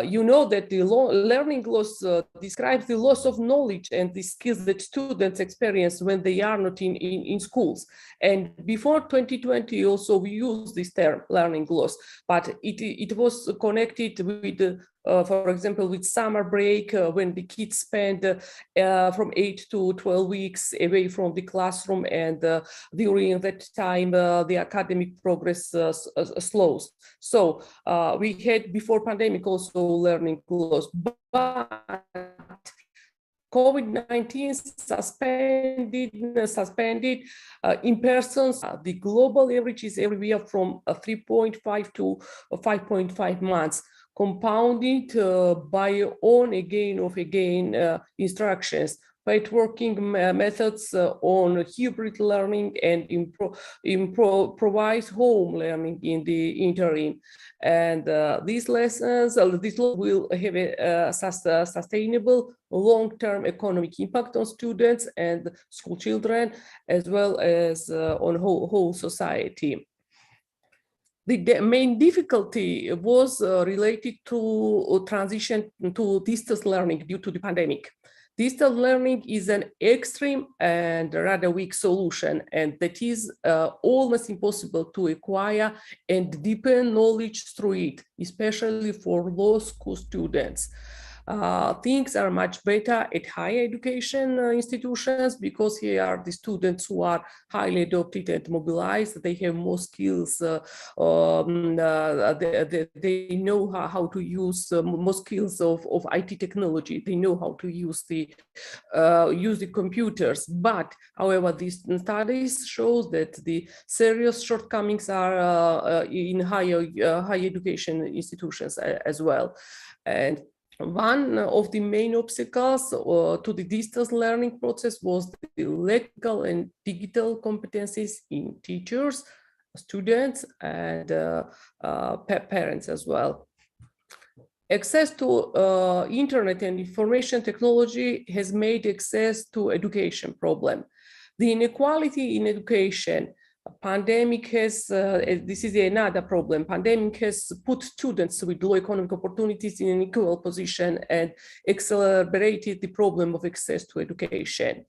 you know that the learning loss describes the loss of knowledge and the skills that students experience when they are not in schools. And before 2020, also we used this term learning loss, but it was connected with for example, with summer break, when the kids spend from 8 to 12 weeks away from the classroom, and during that time, the academic progress slows. So we had before pandemic also learning loss, but COVID-19 suspended in persons. The global average is everywhere from 3.5 to 5.5 months. Compounded by on-again, off-again instructions, networking methods on hybrid learning, and improvised home learning in the interim. And these lessons will have a sustainable long-term economic impact on students and school children, as well as on whole society. The main difficulty was related to transition to distance learning due to the pandemic. Distance learning is an extreme and rather weak solution, and that is almost impossible to acquire and deepen knowledge through it, especially for law school students. Things are much better at higher education institutions, because here are the students who are highly adapted and mobilized. They have more skills. They know how to use more skills of IT technology. They know how to use the computers. But however, these studies shows that the serious shortcomings are in higher education institutions as well. And one of the main obstacles to the distance learning process was the legal and digital competencies in teachers, students, and parents as well. Access to internet and information technology has made access to education problem. The inequality in education, pandemic has, this is another problem. Pandemic has put students with low economic opportunities in an equal position and accelerated the problem of access to education.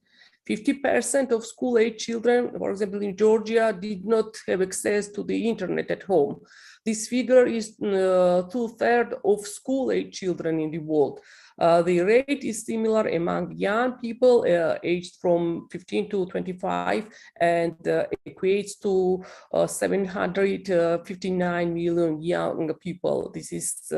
50% of school-age children, for example, in Georgia, did not have access to the internet at home. This figure is 2/3 of school-age children in the world. The rate is similar among young people aged from 15 to 25 and equates to 759 million young people. This is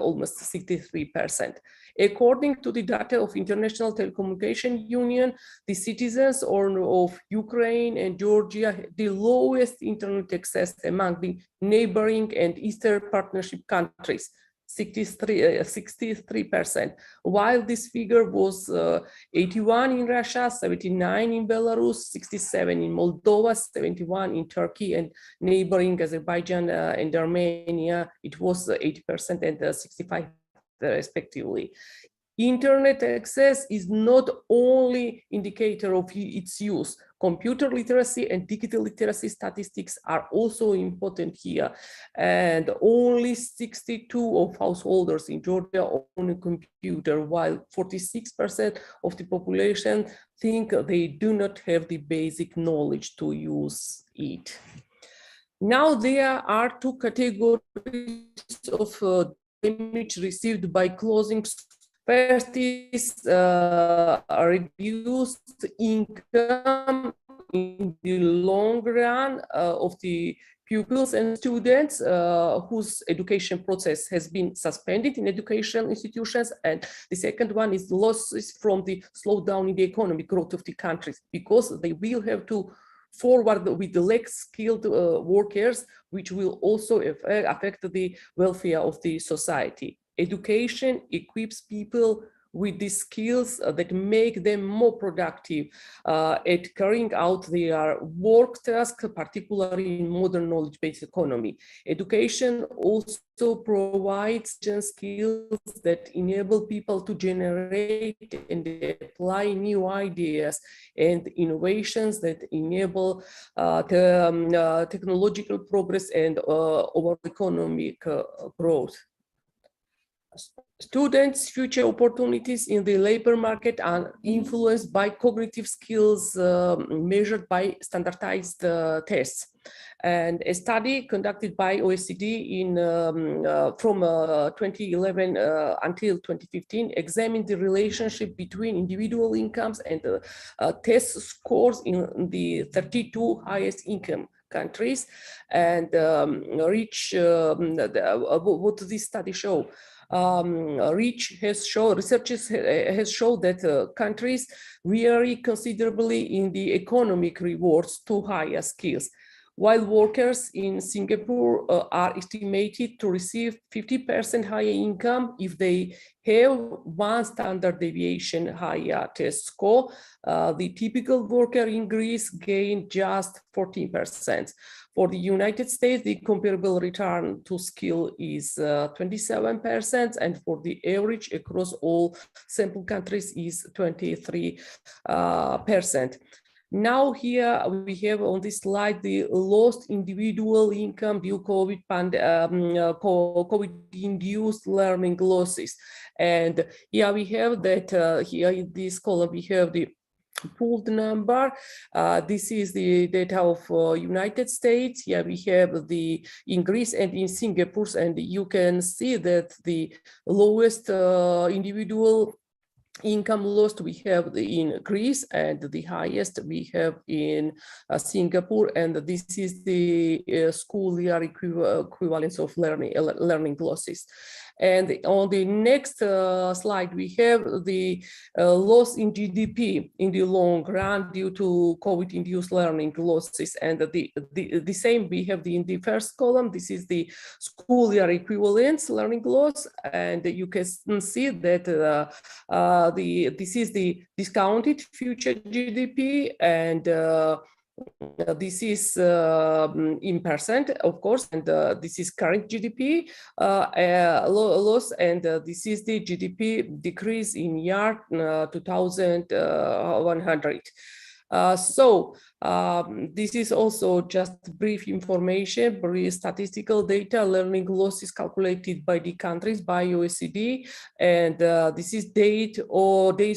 almost 63%. According to the data of International Telecommunication Union, the citizens of Ukraine and Georgia had the lowest internet access among the neighboring and Eastern Partnership countries, 63%, while this figure was 81 in Russia, 79 in Belarus, 67 in Moldova, 71 in Turkey, and neighboring Azerbaijan and Armenia, it was 80% and 65% respectively. Internet access is not only indicator of its use. Computer literacy and digital literacy statistics are also important here. And only 62 of householders in Georgia own a computer, while 46% of the population think they do not have the basic knowledge to use it. Now there are two categories of damage received by closing. First is reduced income in the long run of the pupils and students whose education process has been suspended in educational institutions. And the second one is losses from the slowdown in the economic growth of the countries, because they will have to forward with the less skilled workers, which will also affect the welfare of the society. Education equips people with the skills that make them more productive at carrying out their work tasks, particularly in modern knowledge-based economy. Education also provides skills that enable people to generate and apply new ideas and innovations that enable technological progress and overall economic growth. Students' future opportunities in the labor market are influenced by cognitive skills measured by standardized tests. And a study conducted by OECD from 2011 until 2015 examined the relationship between individual incomes and test scores in the 32 highest income countries, and what does this study show? Research has shown that countries vary considerably in the economic rewards to higher skills. While workers in Singapore are estimated to receive 50% higher income if they have one standard deviation higher test score, the typical worker in Greece gained just 14%. For the United States, the comparable return to skill is 27%, and for the average across all sample countries is 23%. Now here we have on this slide the lost individual income due COVID-induced learning losses. And here we have that, here in this column we have the pooled number. This is the data of United States. Here we have the in Greece and in Singapore, and you can see that the lowest individual income lost we have in Greece, and the highest we have in Singapore, and this is the school year equivalence of learning losses. And on the next slide, we have the loss in GDP in the long run due to COVID-induced learning losses. And the same we have in the first column. This is the school year equivalence learning loss. And you can see that this is the discounted future GDP, and This is in percent, of course, and this is current GDP loss, and this is the GDP decrease in year 2100. This is also just brief information, brief statistical data, learning losses calculated by the countries by OECD, and this is days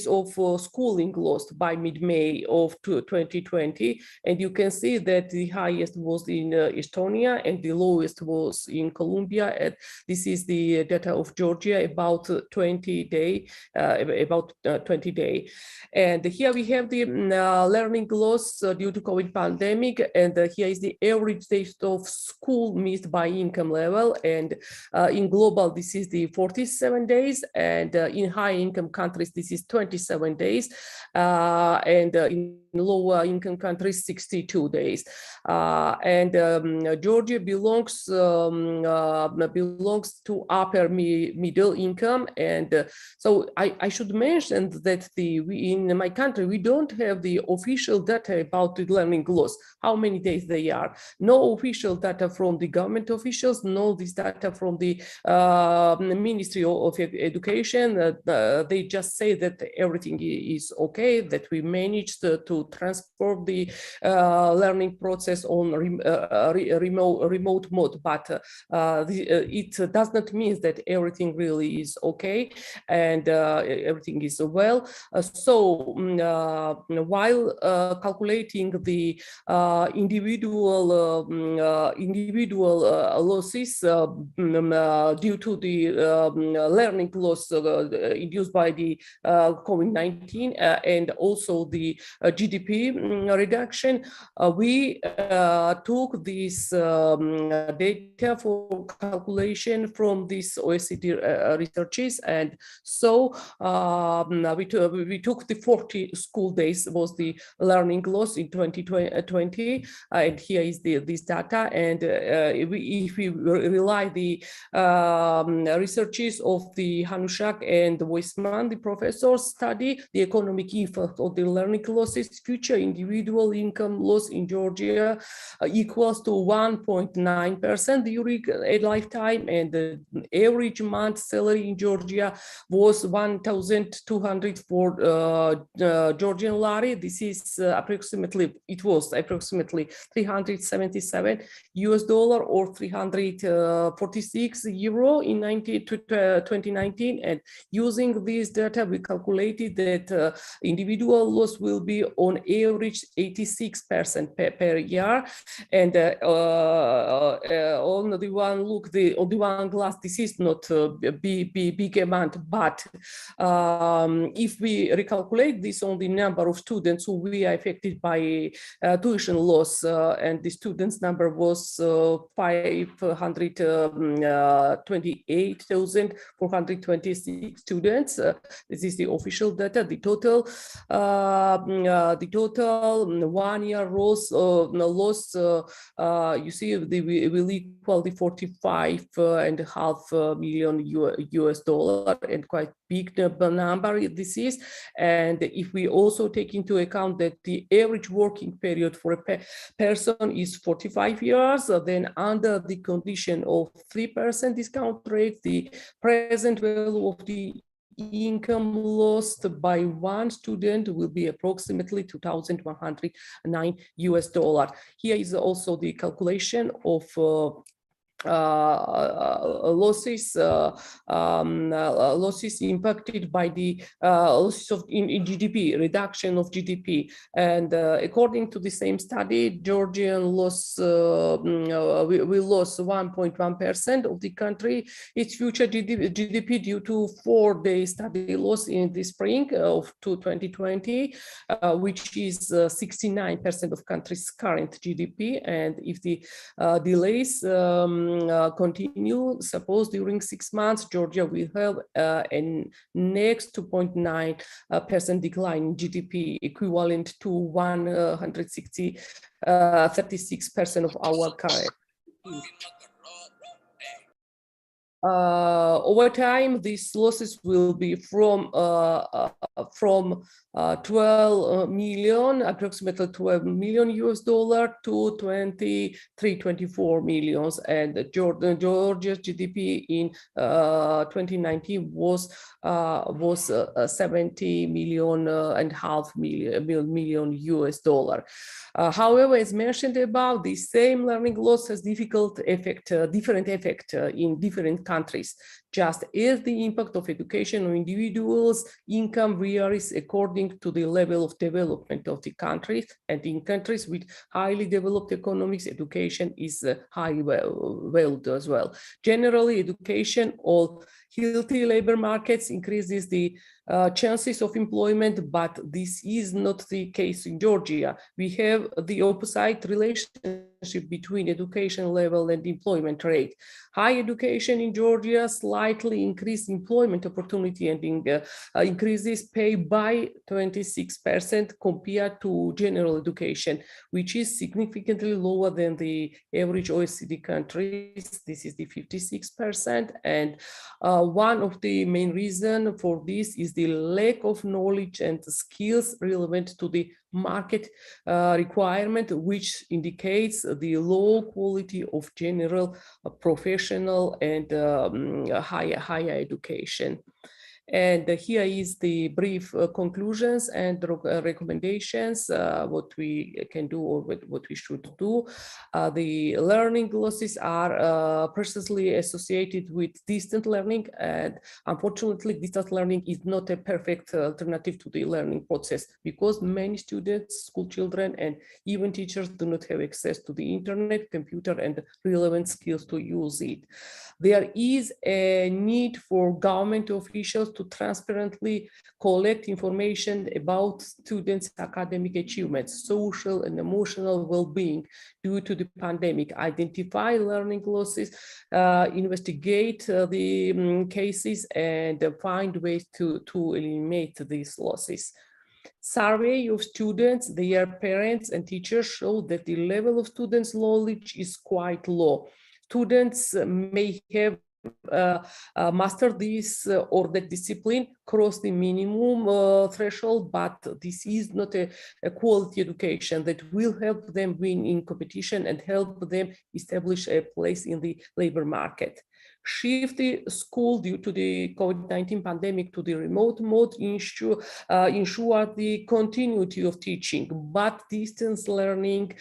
of schooling lost by mid-May of 2020, and you can see that the highest was in Estonia and the lowest was in Colombia, and this is the data of Georgia about 20 days, and here we have the learning loss due to COVID pandemic, and here is the average days of school missed by income level, and in global this is the 47 days, and in high income countries this is 27 days, and in lower income countries 62 days, and Georgia belongs to upper middle income, and so I should mention that in my country we don't have the official data about the learning loss, how many days they are. No official data from the government officials, no this data from the Ministry of Education. They just say that everything is okay, that we managed to transport the learning process on remote mode, but it does not mean that everything really is okay and everything is well. While calculating the individual losses due to the learning loss induced by the COVID-19 and also the GDP reduction, we took this data for calculation from these OECD researches, and so we took the 40 school days was the learning loss in 2020, and here is this data, and if we rely the researches of the Hanushak and Weissman, the professors study the economic effect of the learning losses, future individual income loss in Georgia equals to 1.9% during a lifetime, and the average month salary in Georgia was 1,200 for Georgian lari. This is approximately 377 US dollar or 346 euro in 2019, and using this data we calculated that individual loss will be on average 86% per year, and on the one glass this is not a big amount, but if we recalculate this on the number of students who we are affected by tuition loss, and the students number was 528,426 students. This is the official data. The total 1 year loss, you see, will equal the 45.5 million US dollar, and quite big number this is. And if we also take into account that the average working period for a person is 45 years, then under the condition of 3% discount rate, the present value of the income lost by one student will be approximately 2,109 US dollar. Here is also the calculation of losses impacted by the losses in GDP, reduction of GDP, and according to the same study, Georgian loss we lost 1.1% of the country its future GDP due to 4-day study loss in the spring of 2020, which is 69% of country's current GDP, and if the delays continue, suppose during 6 months, Georgia will have a next 2.9% decline in GDP, equivalent to 36% of our current. Over time, these losses will be from from 12 million, approximately 12 million US dollar to 24 millions, and Georgia's GDP in 2019 was 70 million and half million US dollar. However, as mentioned above, the same learning loss has different effect in different countries, just as the impact of education on individuals' income varies according to the level of development of the countries, and in countries with highly developed economies, education is highly valued as well. Generally, education or healthy labor markets increases the chances of employment, but this is not the case in Georgia. We have the opposite relationship between education level and employment rate. High education in Georgia slightly increased employment opportunity and increases pay by 26% compared to general education, which is significantly lower than the average OECD countries. This is the 56%. And one of the main reasons for this is the lack of knowledge and skills relevant to the market requirement, which indicates the low quality of general professional and higher education. And here is the brief conclusions and recommendations, what we can do or what we should do. The learning losses are precisely associated with distant learning, and unfortunately distance learning is not a perfect alternative to the learning process because many students, school children, and even teachers do not have access to the internet, computer, and relevant skills to use it. There is a need for government officials to transparently collect information about students' academic achievements, social and emotional well-being due to the pandemic, identify learning losses, investigate the cases, and find ways to eliminate these losses. Survey of students, their parents, and teachers show that the level of students' knowledge is quite low. Students may have mastered this or that discipline, cross the minimum threshold, but this is not a quality education that will help them win in competition and help them establish a place in the labor market. Shift the school due to the COVID-19 pandemic to the remote mode ensure the continuity of teaching, but distance learning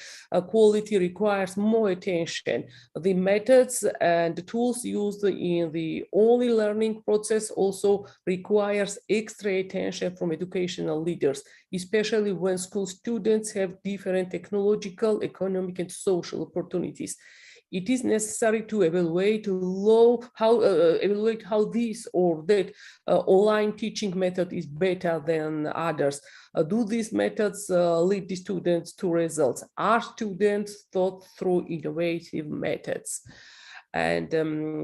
quality requires more attention. The methods and the tools used in the only learning process also requires extra attention from educational leaders, especially when school students have different technological, economic, and social opportunities. It is necessary to evaluate how this or that online teaching method is better than others. Do these methods lead the students to results? Are students taught through innovative methods? And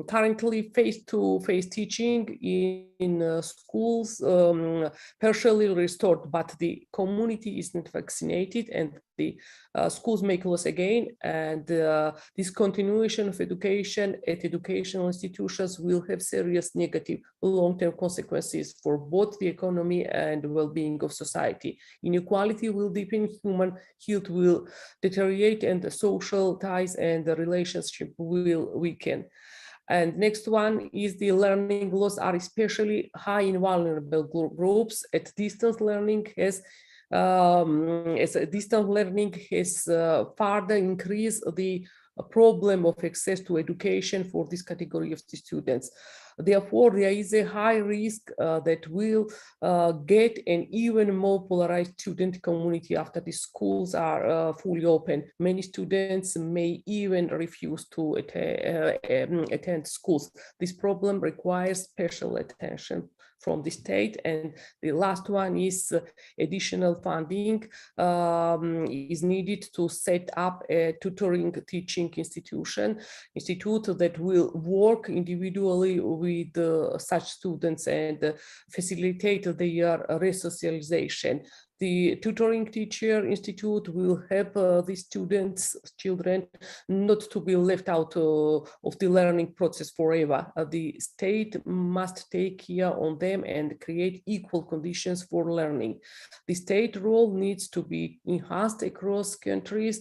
currently face-to-face teaching in schools partially restored, but the community is not vaccinated and the schools may close again, and discontinuation of education at educational institutions will have serious negative long-term consequences for both the economy and well-being of society. Inequality will deepen, human health will deteriorate, and the social ties and the relationship will weaken. And next one is the learning loss are especially high in vulnerable groups. At distance learning has further increased the problem of access to education for this category of the students. Therefore, there is a high risk that we'll get an even more polarized student community after the schools are fully open. Many students may even refuse to attend schools. This problem requires special attention from the state. And the last one is additional funding is needed to set up a tutoring teaching institute that will work individually with such students and facilitate their resocialization. The tutoring teacher institute will help the children not to be left out of the learning process forever. The state must take care on them and create equal conditions for learning. The state role needs to be enhanced across countries,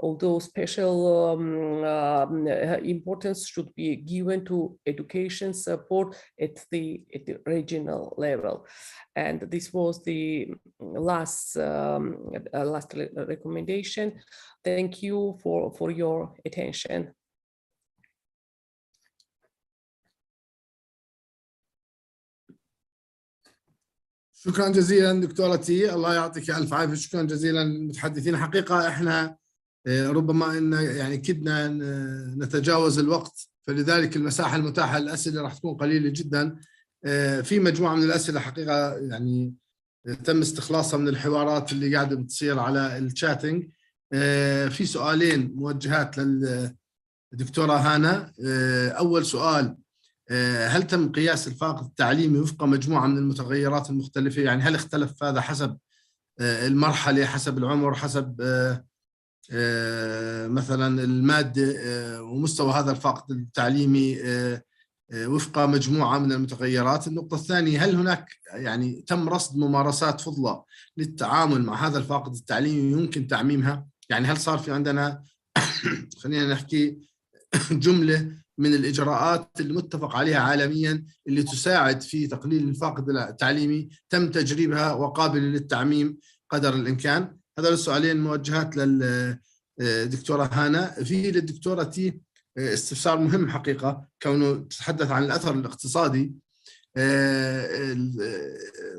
although special importance should be given to education support at the regional level. And this was the last recommendation. Thank you for your attention. شكرا جزيلا دكتورتي، الله يعطيك الف عافيه. شكرا جزيلا للمتحدثين. حقيقه احنا ربما ان يعني كدنا نتجاوز الوقت، فلذلك المساحه المتاحه للاسئله راح تكون قليله جدا. في مجموعه من الاسئله حقيقه يعني تم استخلاصها من الحوارات اللي قاعده بتصير على الشاتنج. في سؤالين موجهات للدكتوره هانا. اول سؤال: هل تم قياس الفاقد التعليمي وفق مجموعه من المتغيرات المختلفه؟ يعني هل اختلف هذا حسب المرحله، حسب العمر، حسب مثلا الماده ومستوى هذا الفاقد التعليمي وفق مجموعة من المتغيرات؟ النقطة الثانية: هل هناك يعني تم رصد ممارسات فضلى للتعامل مع هذا الفاقد التعليمي يمكن تعميمها؟ يعني هل صار في عندنا خلينا نحكي جملة من الإجراءات المتفق عليها عالميا اللي تساعد في تقليل الفاقد التعليمي تم تجريبها وقابلة للتعميم قدر الإمكان؟ هذول السؤالين موجهات للدكتورة هانا. في للدكتورة تي استفسار مهم حقيقة، كونه تتحدث عن الأثر الاقتصادي.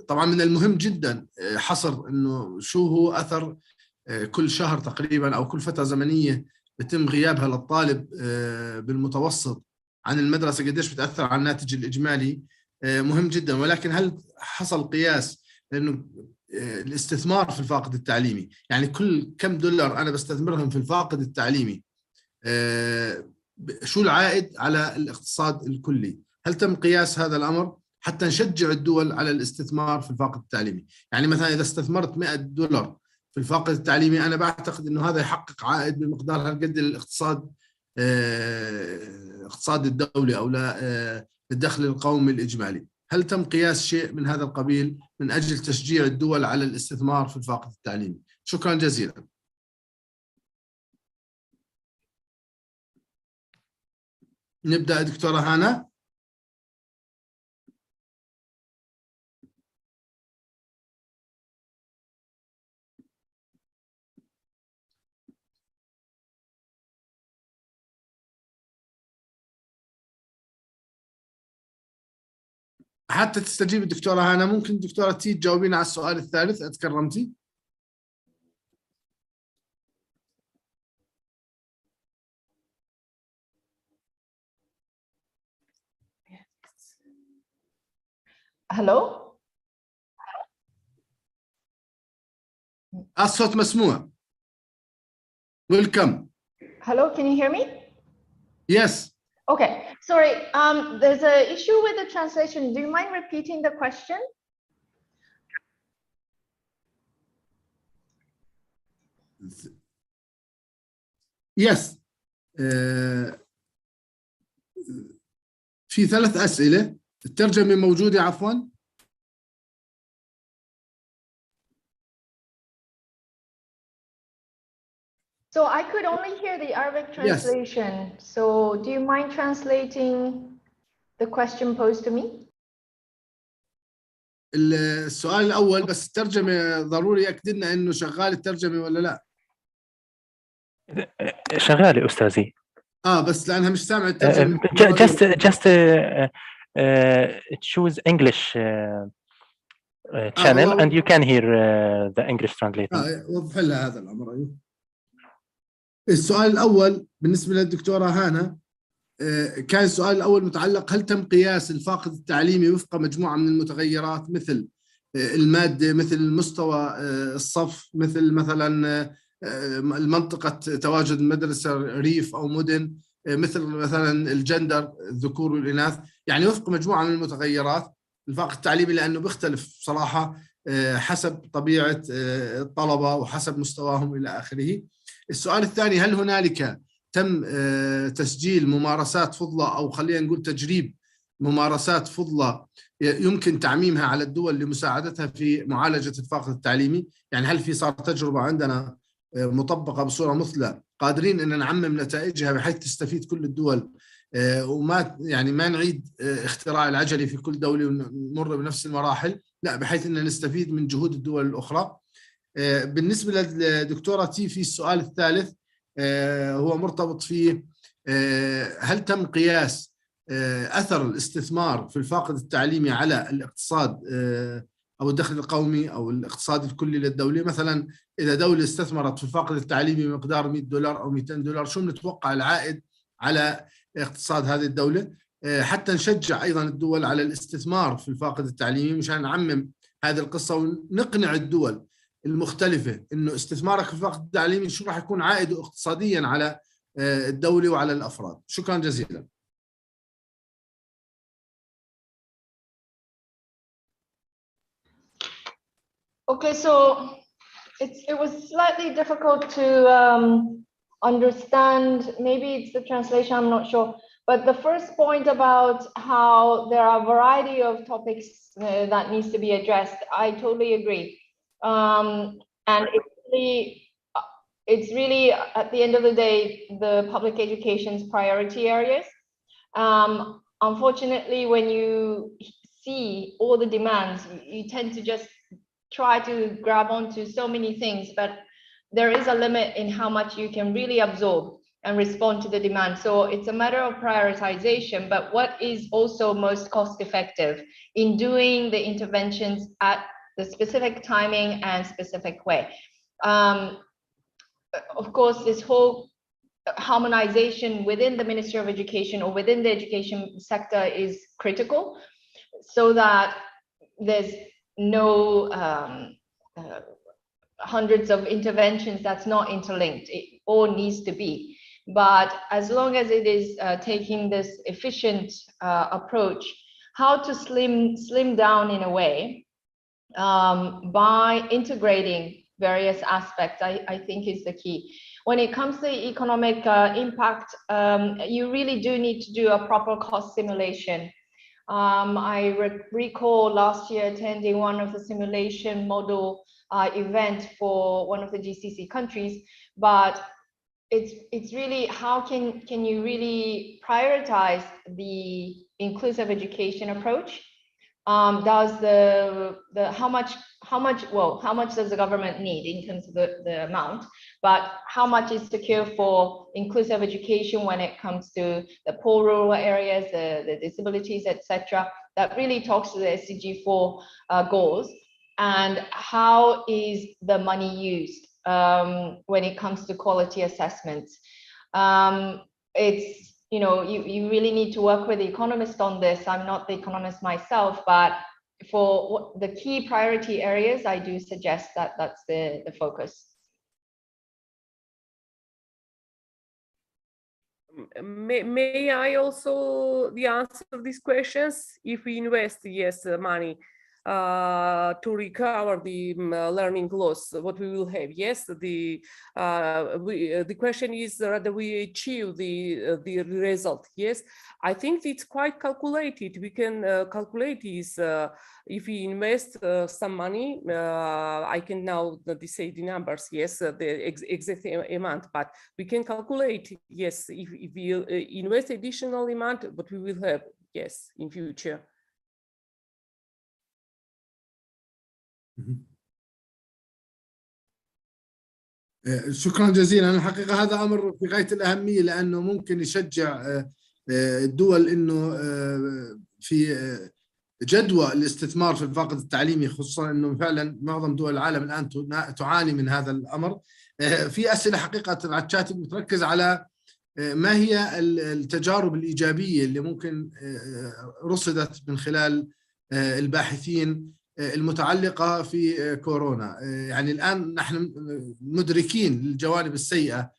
طبعا من المهم جدا حصر إنه شو هو أثر كل شهر تقريبا أو كل فترة زمنية بتم غيابها للطالب بالمتوسط عن المدرسة، قديش بتأثر على الناتج الإجمالي. مهم جدا. ولكن هل حصل قياس لأنه الاستثمار في الفاقد التعليمي، يعني كل كم دولار أنا بستثمرهم في الفاقد التعليمي شو العائد على الاقتصاد الكلي؟ هل تم قياس هذا الأمر حتى نشجع الدول على الاستثمار في الفاقد التعليمي؟ يعني مثلا إذا استثمرت $100 في الفاقد التعليمي، أنا بعتقد إنه هذا يحقق عائد بمقدار هالقد للاقتصاد، اقتصاد الدولة أو للدخل القومي الإجمالي. هل تم قياس شيء من هذا القبيل من أجل تشجيع الدول على الاستثمار في الفاقد التعليمي؟ شكرا جزيلا. نبدأ دكتورة هانا. حتى تستجيب الدكتورة هانا ممكن الدكتورة تي تجاوبين على السؤال الثالث، أتكرمتي؟ Hello? الصوت مسموع. Welcome. Hello, can you hear me? Yes. Okay, sorry, there's an issue with the translation. Do you mind repeating the question? Yes. في 3 أسئلة، الترجمة موجودة عفواً. So I could only hear the Arabic translation. Yes. So do you mind translating the question posed to me? السؤال الأول بس الترجمة ضروري أكد لنا إنه شغال الترجمة ولا لا؟ شغالة أستاذي. بس لأنها مش سامعة الترجمة. Just choose English channel and you can hear the English translating. وضح لها هذا الأمر. أيوه. السؤال الأول بالنسبة للدكتورة هانا كان السؤال الأول متعلق: هل تم قياس الفاقد التعليمي وفق مجموعة من المتغيرات مثل المادة، مثل المستوى الصف، مثلا المنطقة تواجد مدرسة ريف أو مدن، مثلا الجندر الذكور والإناث، يعني وفق مجموعة من المتغيرات الفاقد التعليمي، لأنه بيختلف صراحة حسب طبيعة الطلبة وحسب مستواهم إلى آخره. السؤال الثاني: هل هنالك تم تسجيل ممارسات فضلة، أو خلينا نقول تجريب ممارسات فضلة يمكن تعميمها على الدول لمساعدتها في معالجة الفاقد التعليمي؟ يعني هل في صار تجربة عندنا مطبقة بصورة مثلى قادرين أن نعمم نتائجها بحيث تستفيد كل الدول، وما يعني ما نعيد اختراع العجلة في كل دولة ونمر بنفس المراحل، لا بحيث أن نستفيد من جهود الدول الأخرى؟ بالنسبة للدكتورة تي، في السؤال الثالث هو مرتبط فيه: هل تم قياس أثر الاستثمار في الفاقد التعليمي على الاقتصاد أو الدخل القومي أو الاقتصاد الكلي للدولة؟ مثلا إذا دولة استثمرت في الفاقد التعليمي بمقدار $100 أو $200، شو نتوقع العائد على اقتصاد هذه الدولة؟ حتى نشجع أيضا الدول على الاستثمار في الفاقد التعليمي مشان نعمم هذه القصة ونقنع الدول المختلفة إنه استثمارك في الفاقد التعليمي شو راح يكون عائده اقتصاديا على الدولة وعلى الأفراد. شكرا جزيلا. Okay, so it was slightly difficult to understand. Maybe it's the translation, I'm not sure. But the first point about how there are a variety of topics that needs to be addressed, I totally agree. And it's really, at the end of the day, the public education's priority areas. Unfortunately, when you see all the demands, you tend to just try to grab onto so many things, but there is a limit in how much you can really absorb and respond to the demand. So it's a matter of prioritization, but what is also most cost effective in doing the interventions at the specific timing and specific way. Of course, this whole harmonization within the Ministry of Education or within the education sector is critical, so that there's no hundreds of interventions that's not interlinked. It all needs to be. But as long as it is taking this efficient approach, how to slim down in a way by integrating various aspects, I think is the key. When it comes to economic impact, you really do need to do a proper cost simulation. I recall last year attending one of the simulation model event for one of the GCC countries, but it's really how can you really prioritize the inclusive education approach? Does how much does the government need in terms of the amount, but how much is secure for inclusive education when it comes to the poor rural areas, the disabilities, etc. That really talks to the SDG 4 goals. And how is the money used when it comes to quality assessments? It's, you know, you really need to work with the economist on this. I'm not the economist myself, but for the key priority areas, I do suggest that that's the focus. May I also answer these questions? If we invest, yes, money to recover the learning loss, what we will have? Yes, the question is whether we achieve the result. Yes, I think it's quite calculated. We can calculate is if we invest some money, I can now say the numbers. Yes, the exact amount, but we can calculate. Yes, if we invest additional amount, what we will have. Yes, in future. شكرا جزيلا. الحقيقة هذا أمر في غاية الأهمية، لأنه ممكن يشجع الدول إنه في جدوى الاستثمار في الفاقد التعليمي، خصوصا إنه فعلا معظم دول العالم الآن تعاني من هذا الأمر. في أسئلة حقيقة على الشات بتركز على ما هي التجارب الإيجابية اللي ممكن رصدت من خلال الباحثين المتعلقة في كورونا. يعني الآن نحن مدركين الجوانب السيئة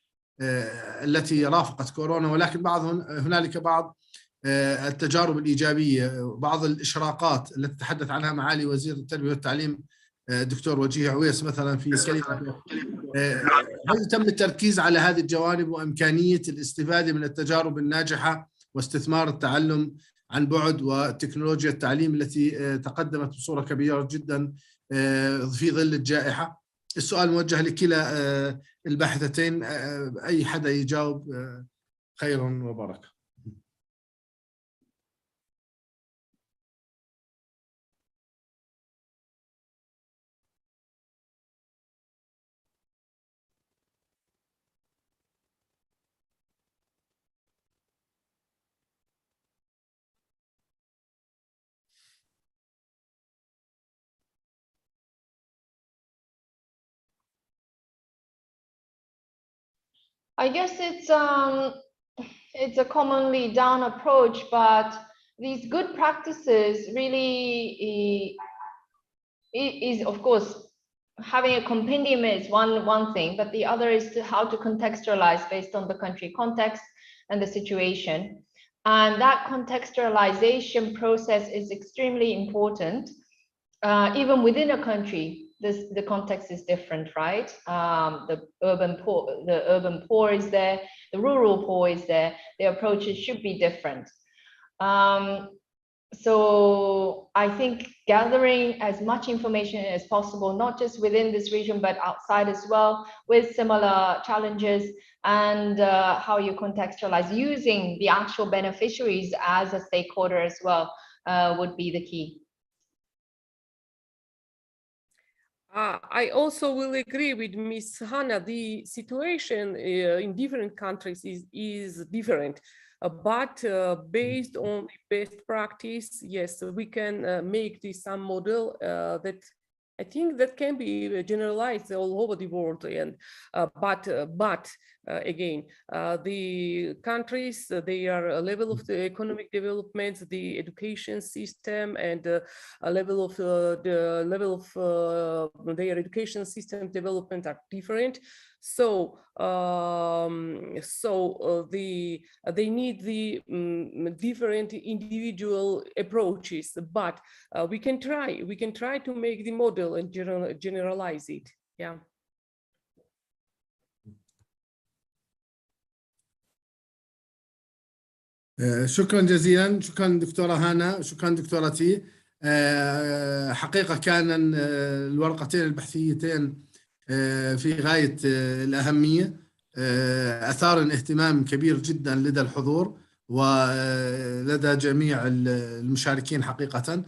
التي رافقت كورونا، ولكن هنالك بعض التجارب الإيجابية، بعض الإشراقات التي تحدث عنها معالي وزير التربية والتعليم دكتور وجيه عويس مثلا في كلمة، هل تم التركيز على هذه الجوانب وإمكانية الاستفادة من التجارب الناجحة واستثمار التعلم عن بعد وتكنولوجيا التعليم التي تقدمت بصورة كبيرة جدا في ظل الجائحة؟ السؤال موجه لكلا الباحثتين، أي حدا يجاوب خير وبركة. I guess it's a commonly done approach, but these good practices really is of course having a compendium is one thing, but the other is how to contextualize based on the country context and the situation. And that contextualization process is extremely important. Even within a country, the context is different, right? The urban poor is there, the rural poor is there. The approaches should be different. So I think gathering as much information as possible, not just within this region, but outside as well, with similar challenges, and how you contextualize using the actual beneficiaries as a stakeholder as well would be the key. I also will agree with Ms. Hannah. The situation in different countries is different, but based on best practice, yes, we can make this some model that I think that can be generalized all over the world. And but again, the countries, their level of the economic development, the education system, and a level of their education system development are different. So they need the different individual approaches, but we can try to make the model and generalize it. Yeah. شكرا جزيلا، شكرا دكتورة هانا، شكرا دكتورتي. حقيقة كان الورقتين البحثيتين في غاية الأهمية، أثار اهتمام كبير جدا لدى الحضور ولدى جميع المشاركين حقيقة.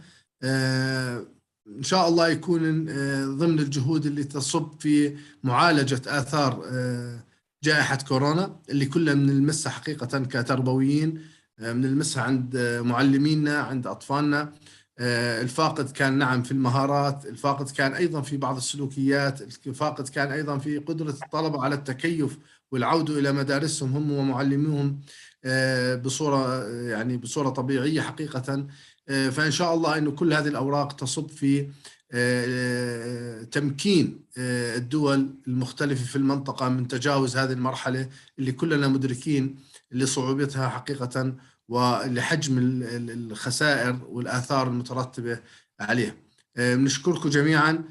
إن شاء الله يكون ضمن الجهود اللي تصب في معالجة آثار جائحة كورونا اللي كلنا بنلمسها حقيقة كتربويين، بنلمسها عند معلمينا، عند أطفالنا. الفاقد كان نعم في المهارات، الفاقد كان أيضا في بعض السلوكيات، الفاقد كان أيضا في قدرة الطلبة على التكيف والعودة إلى مدارسهم هم ومعلميهم بصورة طبيعية حقيقة. فإن شاء الله أن كل هذه الأوراق تصب في تمكين الدول المختلفة في المنطقة من تجاوز هذه المرحلة اللي كلنا مدركين لصعوبتها حقيقة ولحجم الخسائر والآثار المترتبة عليها. نشكركم جميعا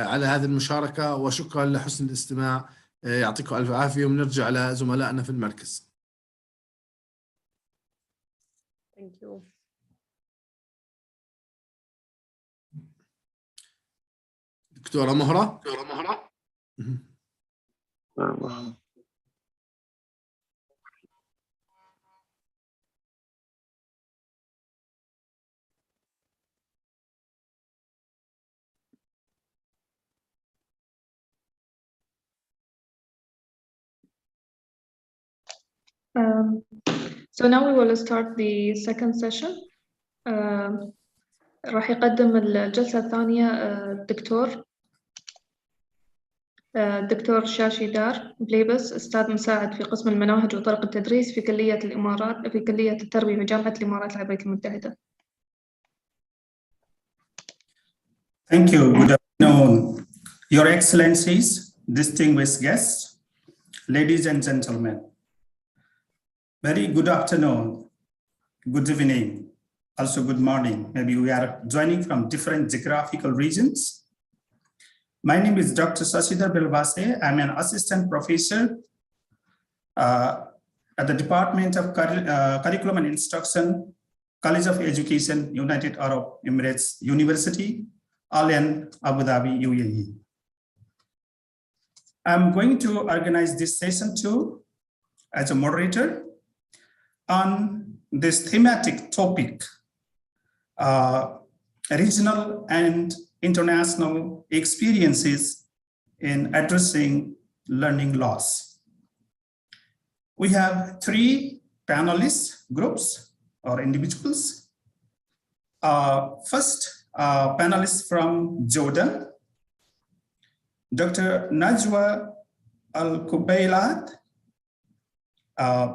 على هذه المشاركة، وشكرا لحسن الاستماع. يعطيكم ألف عافية، ونرجع لزملائنا في المركز. Thank you. دكتورة مهرة. So now we will start the second session. راح يقدم الجلسة الثانية الدكتور شاشي دار بليبس، أستاذ مساعد في قسم المناهج وطرق التدريس في كلية الإمارات، في كلية التربية بجامعة الإمارات العربية المتحدة. Thank you. Good afternoon, Your Excellencies, distinguished guests, ladies and gentlemen. Very good afternoon, good evening, also good morning. Maybe we are joining from different geographical regions. My name is Dr. Sashidhar Belvase. I'm an assistant professor at the Department of Curriculum and Instruction, College of Education, United Arab Emirates University, Al Ain, Abu Dhabi, UAE. I'm going to organize this session too as a moderator on this thematic topic, regional and international experiences in addressing learning loss. We have 3 panelist groups or individuals. First, panelist from Jordan, Dr. Najwa Al-Kubailat.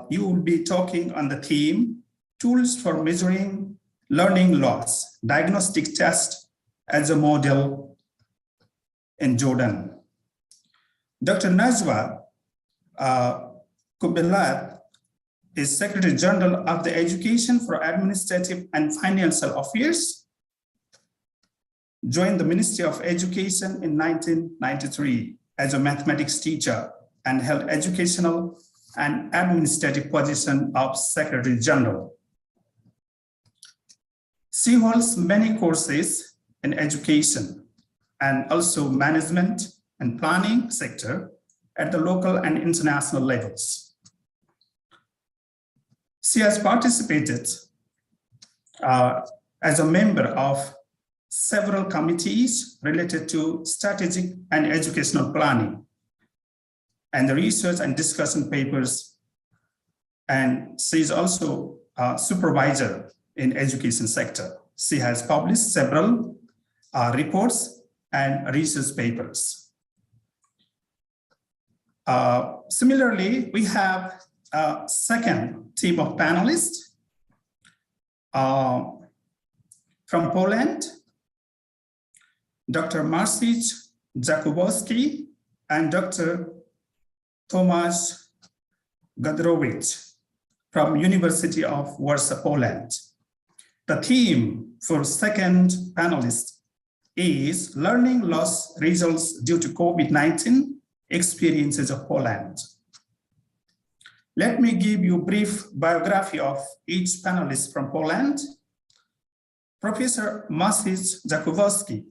You will be talking on the theme, Tools for Measuring Learning Loss, Diagnostic Test as a Model in Jordan. Dr. Najwa Kubailat is Secretary General of the Education for Administrative and Financial Affairs, joined the Ministry of Education in 1993 as a mathematics teacher and held educational and administrative position of Secretary General. She holds many courses in education and also management and planning sector at the local and international levels. She has participated as a member of several committees related to strategic and educational planning and the research and discussion papers. And she is also a supervisor in education sector. She has published several reports and research papers. Similarly, we have a second team of panelists from Poland, Dr. Maciej Jakubowski and Dr. Tomasz Gadrowicz from University of Warsaw, Poland. The theme for second panelist is Learning Loss Results Due to COVID-19 Experiences of Poland. Let me give you a brief biography of each panelist from Poland. Professor Maciej Jakubowski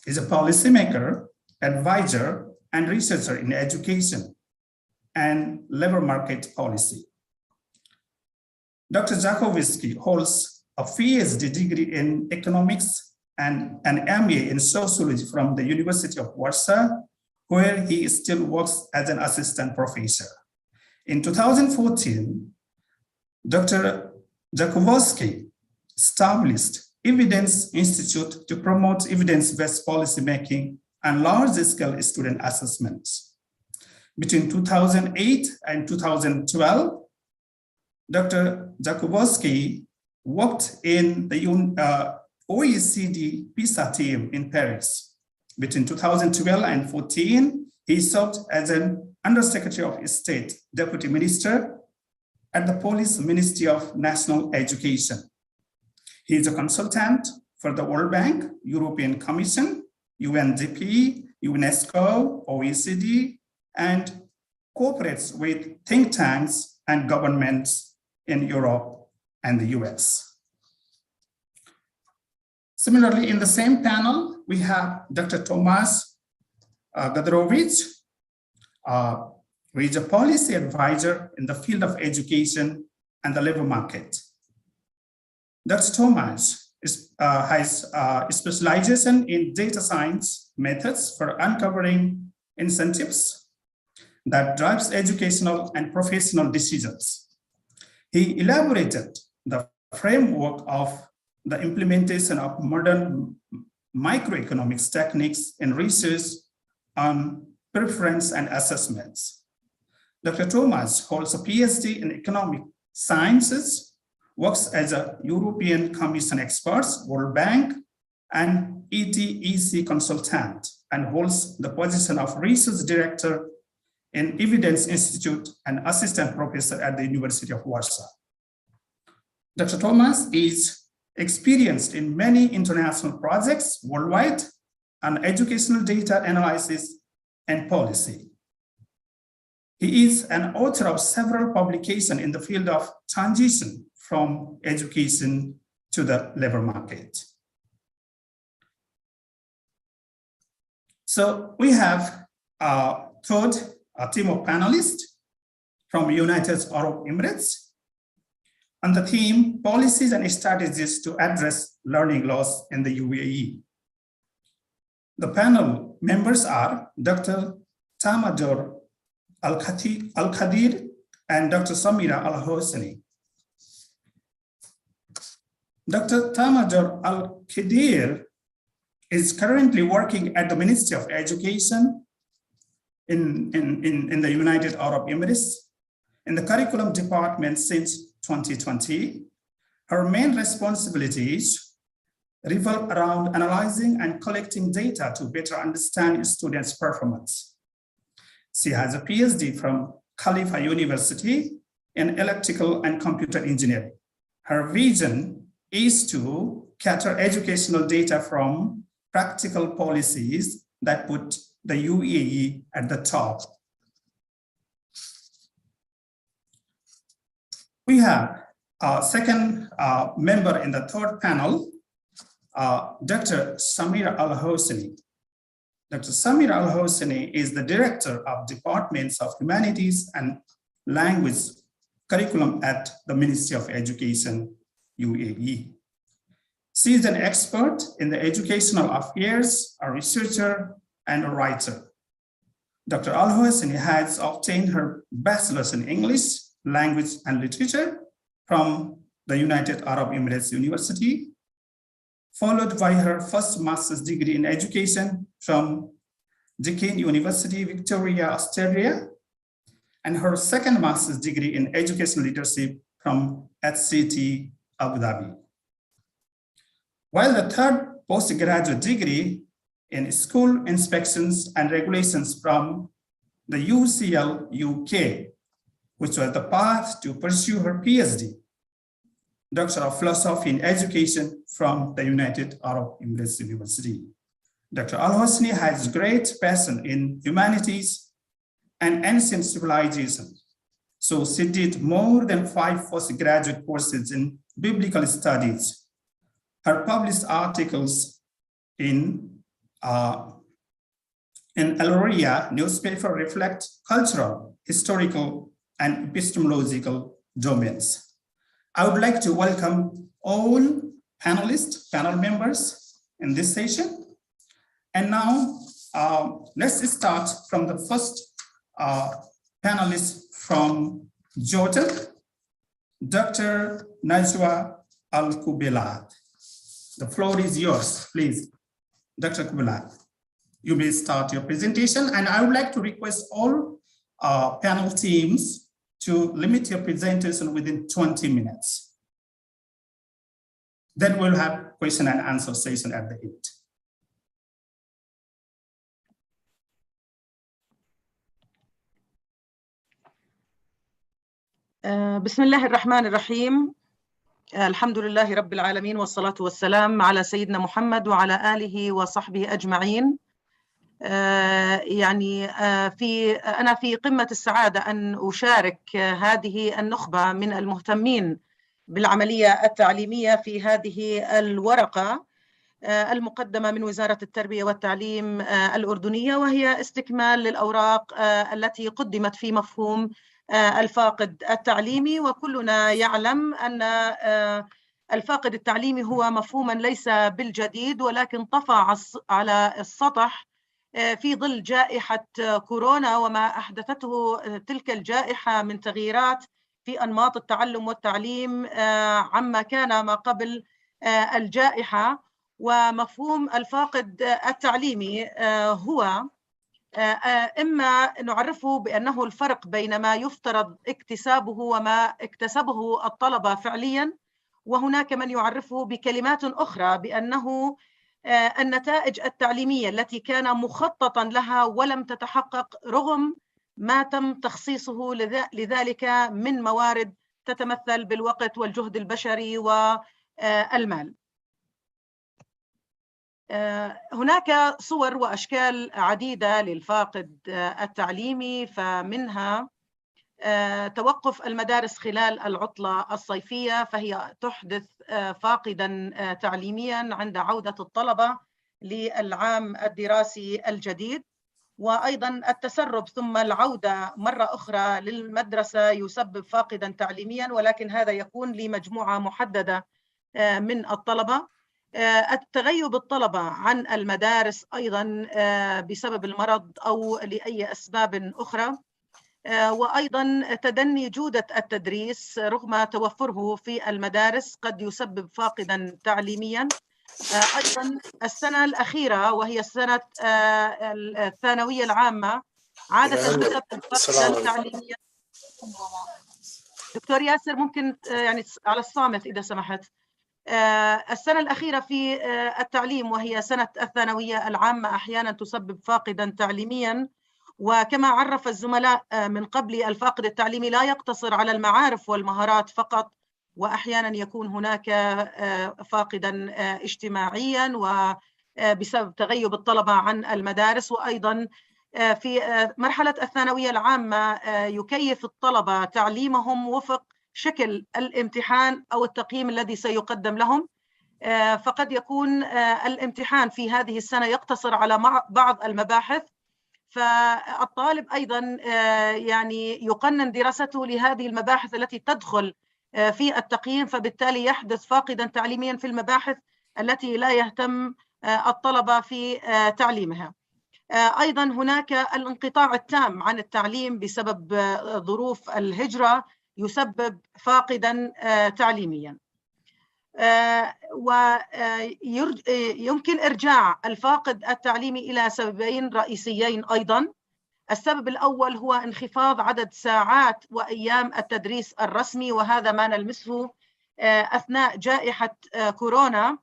is a policymaker, advisor, and researcher in education and labor market policy. Dr. Jakubowski holds a PhD degree in economics and an MA in sociology from the University of Warsaw, where he still works as an assistant professor. In 2014, Dr. Jakubowski established Evidence Institute to promote evidence-based policymaking and large-scale student assessments. Between 2008 and 2012, Dr. Jakubowski worked in the OECD PISA team in Paris. Between 2012 and 14, he served as an Undersecretary of State, Deputy Minister at the Polish Ministry of National Education. He is a consultant for the World Bank, European Commission, UNDP, UNESCO, OECD, and cooperates with think tanks and governments in Europe and the US. Similarly, in the same panel, we have Dr. Tomasz Gadrowicz, who is a policy advisor in the field of education and the labor market. Dr. Tomasz has specialization in data science methods for uncovering incentives that drives educational and professional decisions. He elaborated the framework of the implementation of modern microeconomics techniques in research on preference and assessments. Dr. Tomasz holds a PhD in economic sciences, works as a European Commission expert, World Bank, and ETEC consultant, and holds the position of research director in Evidence Institute and assistant professor at the University of Warsaw. Dr. Tomasz is experienced in many international projects worldwide and educational data analysis and policy. He is an author of several publications in the field of transition from education to the labor market. So we have a team of panelists from United Arab Emirates on the theme policies and strategies to address learning loss in the UAE. The panel members are Dr. Tamador Al-Khadir and Dr. Samira Al-Hosni. Dr. Tamador Al-Khadir is currently working at the Ministry of Education in the United Arab Emirates in the curriculum department since 2020. Her main responsibilities revolve around analyzing and collecting data to better understand students' performance. She has a PhD from Khalifa University in electrical and computer engineering. Her vision is to gather educational data from practical policies that put the UAE at the top. We have a second member in the third panel, Dr. Samira Al-Hosni. Dr. Samira Al-Hosni is the Director of Departments of Humanities and Language Curriculum at the Ministry of Education, UAE. She is an expert in the educational affairs, a researcher, and a writer. Dr. Al-Hosni has obtained her bachelor's in English, language, and literature from the United Arab Emirates University, followed by her first master's degree in education from Deakin University, Victoria, Australia, and her second master's degree in education leadership from HCT, Abu Dhabi. While the third postgraduate degree in school inspections and regulations from the UCL UK, which was the path to pursue her PhD, Doctor of Philosophy in Education from the United Arab Emirates University. Dr. Al-Hosni has great passion in humanities and ancient civilization. So she did more than 5 postgraduate courses in biblical studies. Her published articles in Al-Ria newspaper reflect cultural, historical, and epistemological domains. I would like to welcome all panel members in this session. And now let's start from the first panelist from Jordan, Dr. Najwa Al-Kubelat. The floor is yours, please. Dr. Kubelat, you may start your presentation, and I would like to request all panel teams to limit your presentation within 20 minutes. Then we'll have question and answer session at the end. بسم الله الرحمن الرحيم. الحمد لله رب العالمين والصلاة والسلام على سيدنا محمد وعلى آله وصحبه أجمعين. أنا في قمة السعادة أن أشارك هذه النخبة من المهتمين بالعملية التعليمية في هذه الورقة المقدمة من وزارة التربية والتعليم الأردنية، وهي استكمال للأوراق التي قدمت في مفهوم الفاقد التعليمي. وكلنا يعلم أن الفاقد التعليمي هو مفهوما ليس بالجديد، ولكن طفى على السطح في ظل جائحة كورونا وما أحدثته تلك الجائحة من تغييرات في أنماط التعلم والتعليم عما كان ما قبل الجائحة. ومفهوم الفاقد التعليمي هو إما نعرفه بأنه الفرق بين ما يفترض اكتسابه وما اكتسبه الطلبة فعلياً، وهناك من يعرفه بكلمات أخرى بأنه النتائج التعليمية التي كان مخططاً لها ولم تتحقق رغم ما تم تخصيصه لذلك من موارد تتمثل بالوقت والجهد البشري والمال. هناك صور وأشكال عديدة للفاقد التعليمي، فمنها توقف المدارس خلال العطلة الصيفية، فهي تحدث فاقدا تعليميا عند عودة الطلبة للعام الدراسي الجديد. وأيضا التسرب ثم العودة مرة أخرى للمدرسة يسبب فاقدا تعليميا، ولكن هذا يكون لمجموعة محددة من الطلبة. التغيب الطلبة عن المدارس أيضا بسبب المرض أو لأي أسباب أخرى، وأيضا تدني جودة التدريس رغم توفره في المدارس قد يسبب فاقدا تعليميا. أيضا السنة الأخيرة وهي السنة الثانوية العامة عادة تسبب فقدا تعليميا. دكتور ياسر ممكن يعني على الصامت إذا سمحت. السنة الأخيرة في التعليم وهي سنة الثانوية العامة أحيانا تسبب فاقدا تعليميا، وكما عرف الزملاء من قبل الفاقد التعليمي لا يقتصر على المعارف والمهارات فقط، وأحيانا يكون هناك فاقدا اجتماعيا وبسبب تغيب الطلبة عن المدارس. وأيضا في مرحلة الثانوية العامة يكيف الطلبة تعليمهم وفق شكل الامتحان أو التقييم الذي سيقدم لهم، فقد يكون الامتحان في هذه السنة يقتصر على بعض المباحث، فالطالب أيضا يعني يقنن دراسته لهذه المباحث التي تدخل في التقييم، فبالتالي يحدث فاقدا تعليميا في المباحث التي لا يهتم الطلبة في تعليمها. أيضا هناك الانقطاع التام عن التعليم بسبب ظروف الهجرة يسبب فاقدا تعليميا. ويمكن إرجاع الفاقد التعليمي إلى سببين رئيسيين أيضا. السبب الأول هو انخفاض عدد ساعات وأيام التدريس الرسمي، وهذا ما نلمسه أثناء جائحة كورونا،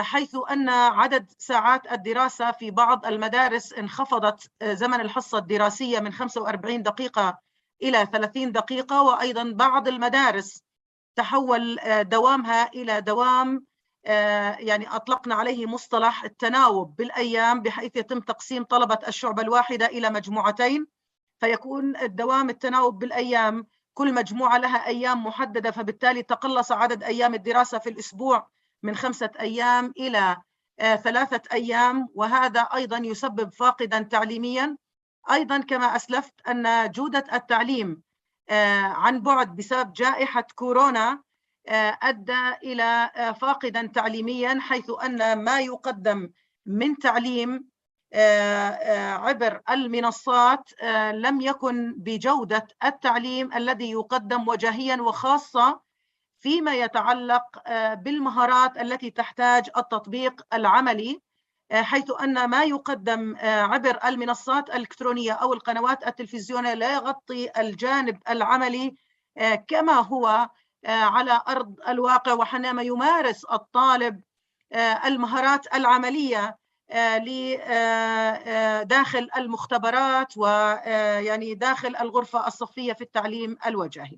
حيث أن عدد ساعات الدراسة في بعض المدارس انخفضت زمن الحصة الدراسية من 45 دقيقة إلى 30 دقيقة، وأيضا بعض المدارس تحول دوامها إلى دوام يعني أطلقنا عليه مصطلح التناوب بالأيام، بحيث يتم تقسيم طلبة الشعبة الواحدة إلى مجموعتين، فيكون الدوام التناوب بالأيام كل مجموعة لها أيام محددة، فبالتالي تقلص عدد أيام الدراسة في الأسبوع من 5 أيام إلى 3 أيام، وهذا أيضا يسبب فاقدا تعليميا. أيضا كما أسلفت أن جودة التعليم عن بعد بسبب جائحة كورونا أدى إلى فاقدا تعليميا، حيث أن ما يقدم من تعليم عبر المنصات لم يكن بجودة التعليم الذي يقدم وجاهيا، وخاصة فيما يتعلق بالمهارات التي تحتاج التطبيق العملي، حيث أن ما يقدم عبر المنصات الإلكترونية أو القنوات التلفزيونية لا يغطي الجانب العملي كما هو على أرض الواقع، وحينما يمارس الطالب المهارات العملية داخل المختبرات ويعني داخل الغرفة الصفية في التعليم الوجاهي.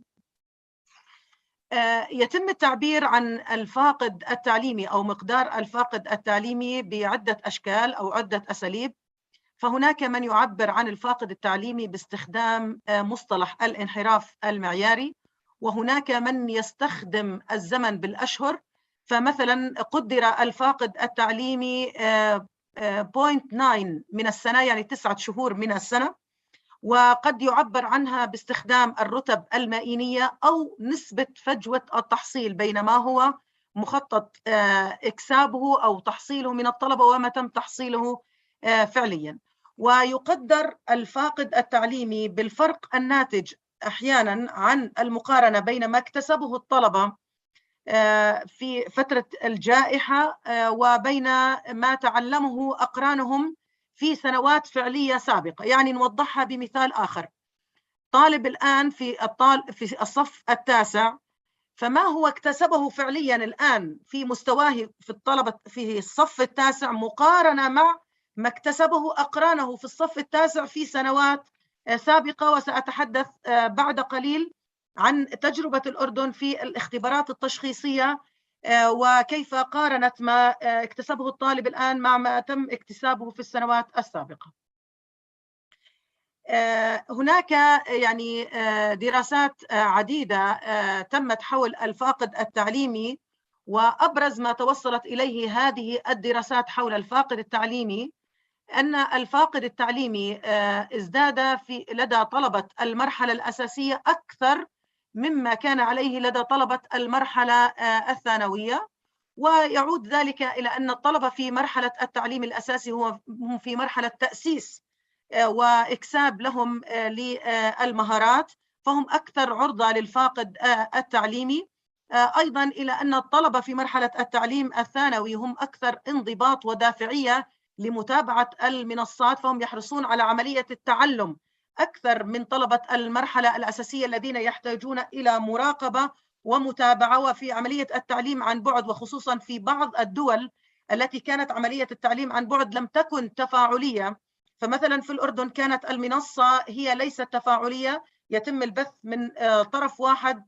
يتم التعبير عن الفاقد التعليمي أو مقدار الفاقد التعليمي بعدة أشكال أو عدة أساليب. فهناك من يعبر عن الفاقد التعليمي باستخدام مصطلح الانحراف المعياري، وهناك من يستخدم الزمن بالأشهر، فمثلا قدر الفاقد التعليمي 0.9 من السنة، يعني 9 شهور من السنة، وقد يعبر عنها باستخدام الرتب المائينية أو نسبة فجوة التحصيل بين ما هو مخطط إكسابه أو تحصيله من الطلبة وما تم تحصيله فعليا. ويقدر الفاقد التعليمي بالفرق الناتج أحيانا عن المقارنة بين ما اكتسبه الطلبة في فترة الجائحة وبين ما تعلمه أقرانهم في سنوات فعلية سابقة. يعني نوضحها بمثال آخر: طالب الآن في الصف التاسع، فما هو اكتسبه فعليا الآن في مستواه في الطلبة في الصف التاسع مقارنة مع ما اكتسبه أقرانه في الصف التاسع في سنوات سابقة. وسأتحدث بعد قليل عن تجربة الأردن في الاختبارات التشخيصية وكيف قارنت ما اكتسبه الطالب الآن مع ما تم اكتسابه في السنوات السابقة. هناك يعني دراسات عديدة تمت حول الفاقد التعليمي، وأبرز ما توصلت إليه هذه الدراسات حول الفاقد التعليمي أن الفاقد التعليمي ازداد لدى طلبة المرحلة الأساسية أكثر مما كان عليه لدى طلبة المرحلة الثانوية، ويعود ذلك إلى أن الطلبة في مرحلة التعليم الأساسي هم في مرحلة تأسيس وإكساب لهم للمهارات، فهم أكثر عرضة للفاقد التعليمي. أيضا إلى أن الطلبة في مرحلة التعليم الثانوي هم أكثر انضباط ودافعية لمتابعة المنصات، فهم يحرصون على عملية التعلم أكثر من طلبة المرحلة الأساسية الذين يحتاجون إلى مراقبة ومتابعة وفي عملية التعليم عن بعد، وخصوصا في بعض الدول التي كانت عملية التعليم عن بعد لم تكن تفاعلية. فمثلا في الأردن كانت المنصة هي ليست تفاعلية، يتم البث من طرف واحد،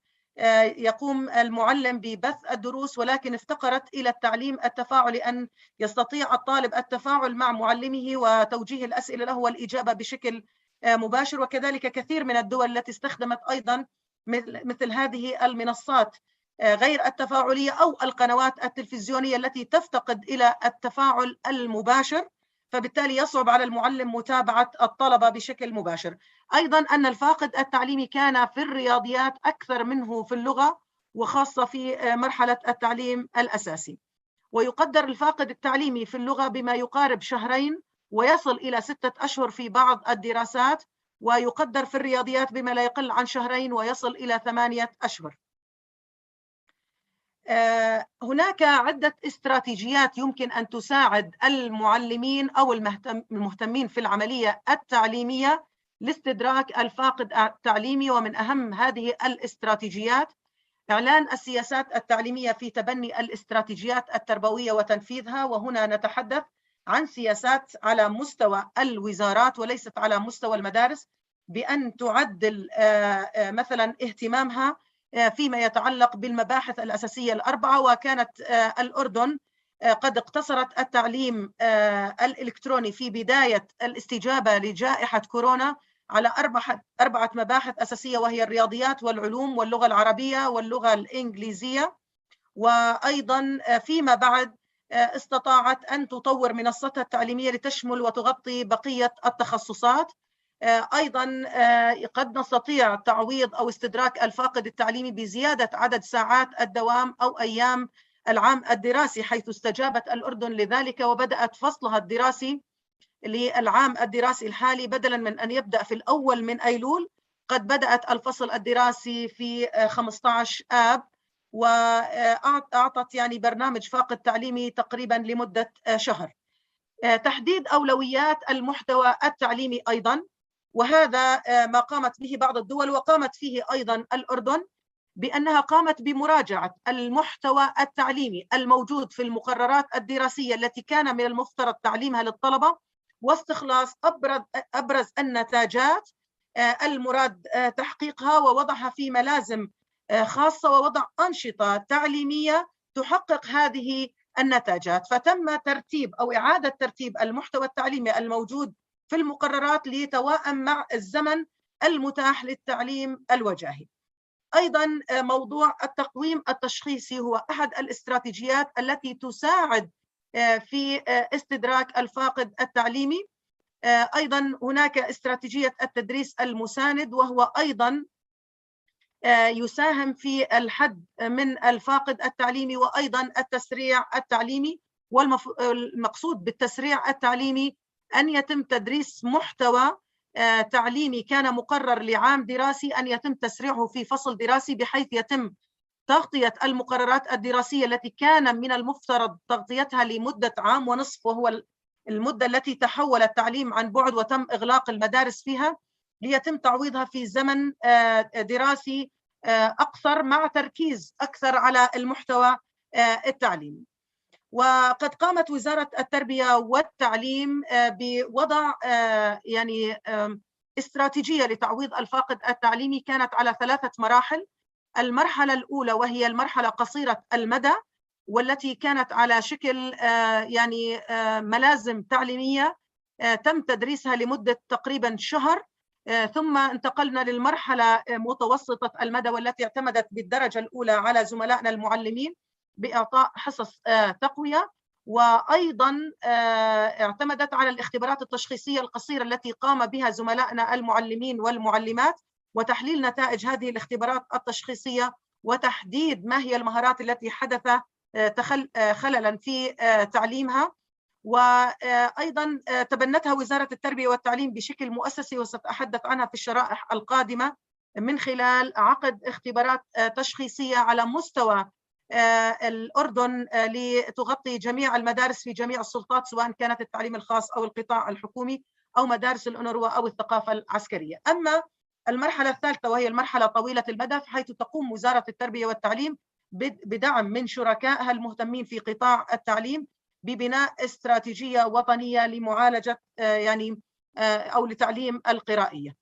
يقوم المعلم ببث الدروس، ولكن افتقرت إلى التعليم التفاعلي أن يستطيع الطالب التفاعل مع معلمه وتوجيه الأسئلة له والإجابة بشكل مباشر. وكذلك كثير من الدول التي استخدمت أيضا مثل هذه المنصات غير التفاعلية أو القنوات التلفزيونية التي تفتقد إلى التفاعل المباشر، فبالتالي يصعب على المعلم متابعة الطلبة بشكل مباشر. أيضا أن الفاقد التعليمي كان في الرياضيات أكثر منه في اللغة، وخاصة في مرحلة التعليم الأساسي. ويقدر الفاقد التعليمي في اللغة بما يقارب شهرين، ويصل إلى 6 أشهر في بعض الدراسات، ويقدر في الرياضيات بما لا يقل عن شهرين ويصل إلى 8 أشهر. هناك عدة استراتيجيات يمكن أن تساعد المعلمين أو المهتمين في العملية التعليمية لاستدراك الفاقد التعليمي، ومن أهم هذه الاستراتيجيات إعلان السياسات التعليمية في تبني الاستراتيجيات التربوية وتنفيذها، وهنا نتحدث عن سياسات على مستوى الوزارات وليست على مستوى المدارس، بأن تعدل مثلا اهتمامها فيما يتعلق بالمباحث الأساسية الأربعة. وكانت الأردن قد اقتصرت التعليم الإلكتروني في بداية الاستجابة لجائحة كورونا على 4 مباحث أساسية، وهي الرياضيات والعلوم واللغة العربية واللغة الإنجليزية. وأيضا فيما بعد استطاعت أن تطور منصتها التعليمية لتشمل وتغطي بقية التخصصات. أيضا قد نستطيع تعويض أو استدراك الفاقد التعليمي بزيادة عدد ساعات الدوام أو أيام العام الدراسي، حيث استجابت الأردن لذلك وبدأت فصلها الدراسي للعام الدراسي الحالي، بدلا من أن يبدأ في الأول من أيلول قد بدأت الفصل الدراسي في 15 آب، وأعطت يعني برنامج فاقد تعليمي تقريبا لمدة شهر. تحديد أولويات المحتوى التعليمي أيضا، وهذا ما قامت به بعض الدول وقامت فيه أيضا الأردن، بأنها قامت بمراجعة المحتوى التعليمي الموجود في المقررات الدراسية التي كان من المفترض تعليمها للطلبة، واستخلاص أبرز النتاجات المراد تحقيقها ووضعها في ملازم خاصة، ووضع أنشطة تعليمية تحقق هذه النتاجات. فتم ترتيب أو إعادة ترتيب المحتوى التعليمي الموجود في المقررات ليتواءم مع الزمن المتاح للتعليم الوجاهي. أيضا موضوع التقويم التشخيصي هو أحد الاستراتيجيات التي تساعد في استدراك الفاقد التعليمي. أيضا هناك استراتيجية التدريس المساند، وهو أيضا يساهم في الحد من الفاقد التعليمي، وأيضا التسريع التعليمي. والمقصود بالتسريع التعليمي أن يتم تدريس محتوى تعليمي كان مقرر لعام دراسي، أن يتم تسريعه في فصل دراسي، بحيث يتم تغطية المقررات الدراسية التي كان من المفترض تغطيتها لمدة عام ونصف، وهو المدة التي تحول التعليم عن بعد وتم إغلاق المدارس فيها، ليتم تعويضها في زمن دراسي أقصر مع تركيز أكثر على المحتوى التعليمي. وقد قامت وزارة التربية والتعليم بوضع يعني استراتيجية لتعويض الفاقد التعليمي، كانت على 3 مراحل. المرحلة الأولى وهي المرحلة قصيرة المدى، والتي كانت على شكل يعني ملازم تعليمية تم تدريسها لمدة تقريبا شهر، ثم انتقلنا للمرحلة متوسطة المدى والتي اعتمدت بالدرجة الأولى على زملائنا المعلمين بإعطاء حصص تقوية، وأيضا اعتمدت على الاختبارات التشخيصية القصيرة التي قام بها زملائنا المعلمين والمعلمات وتحليل نتائج هذه الاختبارات التشخيصية وتحديد ما هي المهارات التي حدث خللا في تعليمها. وأيضا تبنتها وزارة التربية والتعليم بشكل مؤسسي، وسأتحدث عنها في الشرائح القادمة، من خلال عقد اختبارات تشخيصية على مستوى الأردن لتغطي جميع المدارس في جميع السلطات، سواء كانت التعليم الخاص أو القطاع الحكومي أو مدارس الأونروا أو الثقافة العسكرية. أما المرحلة الثالثة وهي المرحلة طويلة المدى، حيث تقوم وزارة التربية والتعليم بدعم من شركائها المهتمين في قطاع التعليم ببناء استراتيجية وطنية لمعالجة يعني أو لتعليم القرائية.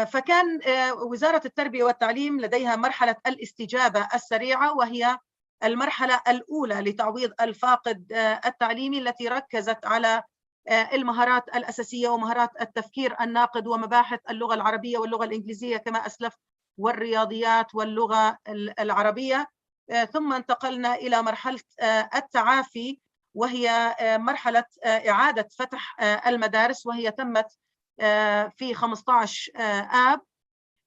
فكان وزارة التربية والتعليم لديها مرحلة الاستجابة السريعة، وهي المرحلة الأولى لتعويض الفاقد التعليمي التي ركزت على المهارات الأساسية ومهارات التفكير الناقد ومباحث اللغة العربية واللغة الإنجليزية كما أسلف، والرياضيات واللغة العربية. ثم انتقلنا إلى مرحلة التعافي، وهي مرحلة إعادة فتح المدارس، وهي تمت في 15 آب،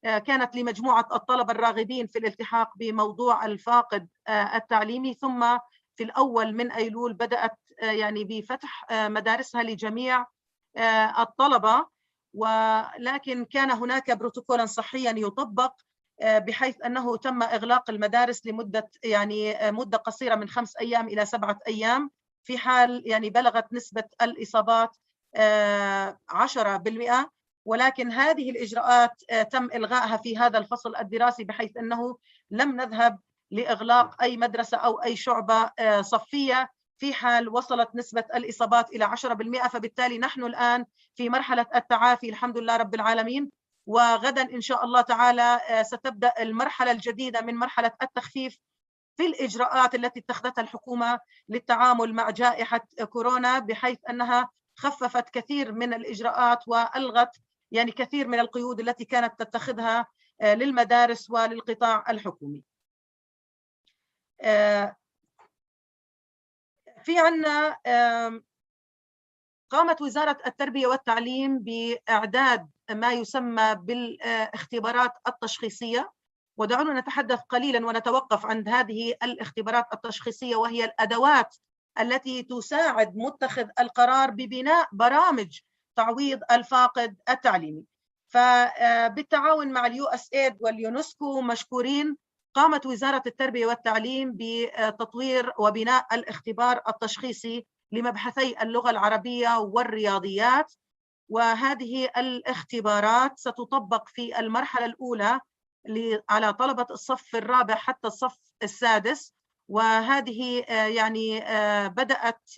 كانت لمجموعة الطلبة الراغبين في الالتحاق بموضوع الفاقد التعليمي. ثم في الأول من أيلول بدأت يعني بفتح مدارسها لجميع الطلبة، ولكن كان هناك بروتوكولا صحيا يطبق، بحيث أنه تم إغلاق المدارس لمدة يعني مدة قصيرة من 5 أيام إلى 7 أيام في حال يعني بلغت نسبة الإصابات 10%، ولكن هذه الإجراءات تم إلغائها في هذا الفصل الدراسي، بحيث أنه لم نذهب لإغلاق أي مدرسة أو أي شعبة صفية في حال وصلت نسبة الإصابات إلى 10%. فبالتالي نحن الآن في مرحلة التعافي الحمد لله رب العالمين، وغدا إن شاء الله تعالى ستبدأ المرحلة الجديدة من مرحلة التخفيف في الإجراءات التي اتخذتها الحكومة للتعامل مع جائحة كورونا، بحيث أنها خففت كثير من الإجراءات وألغت يعني كثير من القيود التي كانت تتخذها للمدارس وللقطاع الحكومي. في عنا قامت وزارة التربية والتعليم بإعداد ما يسمى بالاختبارات التشخيصية، ودعونا نتحدث قليلا ونتوقف عند هذه الاختبارات التشخيصية، وهي الأدوات التي تساعد متخذ القرار ببناء برامج تعويض الفاقد التعليمي. فبالتعاون مع الUSAID واليونسكو مشكورين، قامت وزارة التربية والتعليم بتطوير وبناء الاختبار التشخيصي لمبحثي اللغة العربية والرياضيات، وهذه الاختبارات ستطبق في المرحلة الأولى على طلبة الصف الرابع حتى الصف السادس، وهذه يعني بدأت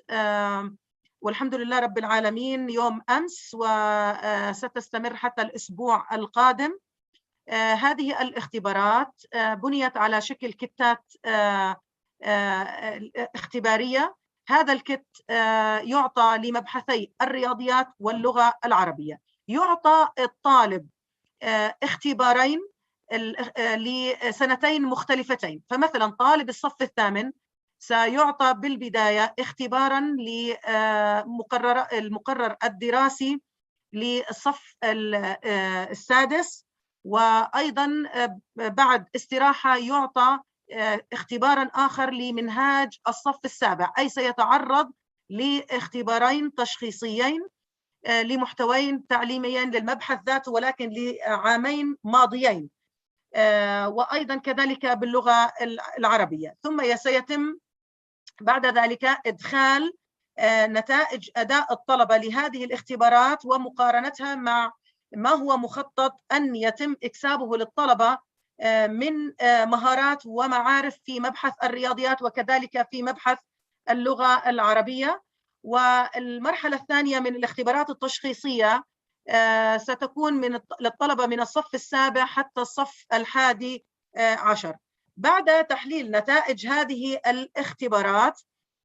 والحمد لله رب العالمين يوم أمس، وستستمر حتى الأسبوع القادم. هذه الاختبارات بنيت على شكل كتات اختبارية. هذا الكت يعطى لمبحثي الرياضيات واللغة العربية. يعطى الطالب اختبارين لسنتين مختلفتين، فمثلا طالب الصف الثامن سيعطى بالبداية اختبارا للمقرر الدراسي للصف السادس، وأيضا بعد استراحة يعطى اختبارا آخر لمنهاج الصف السابع، أي سيتعرض لاختبارين تشخيصيين لمحتوين تعليميين للمبحث ذاته، ولكن لعامين ماضيين، وأيضا كذلك باللغة العربية. ثم سيتم بعد ذلك إدخال نتائج أداء الطلبة لهذه الاختبارات ومقارنتها مع ما هو مخطط أن يتم إكسابه للطلبة من مهارات ومعارف في مبحث الرياضيات وكذلك في مبحث اللغة العربية. والمرحلة الثانية من الاختبارات التشخيصية ستكون للطلبة من الصف السابع حتى الصف الحادي عشر. بعد تحليل نتائج هذه الاختبارات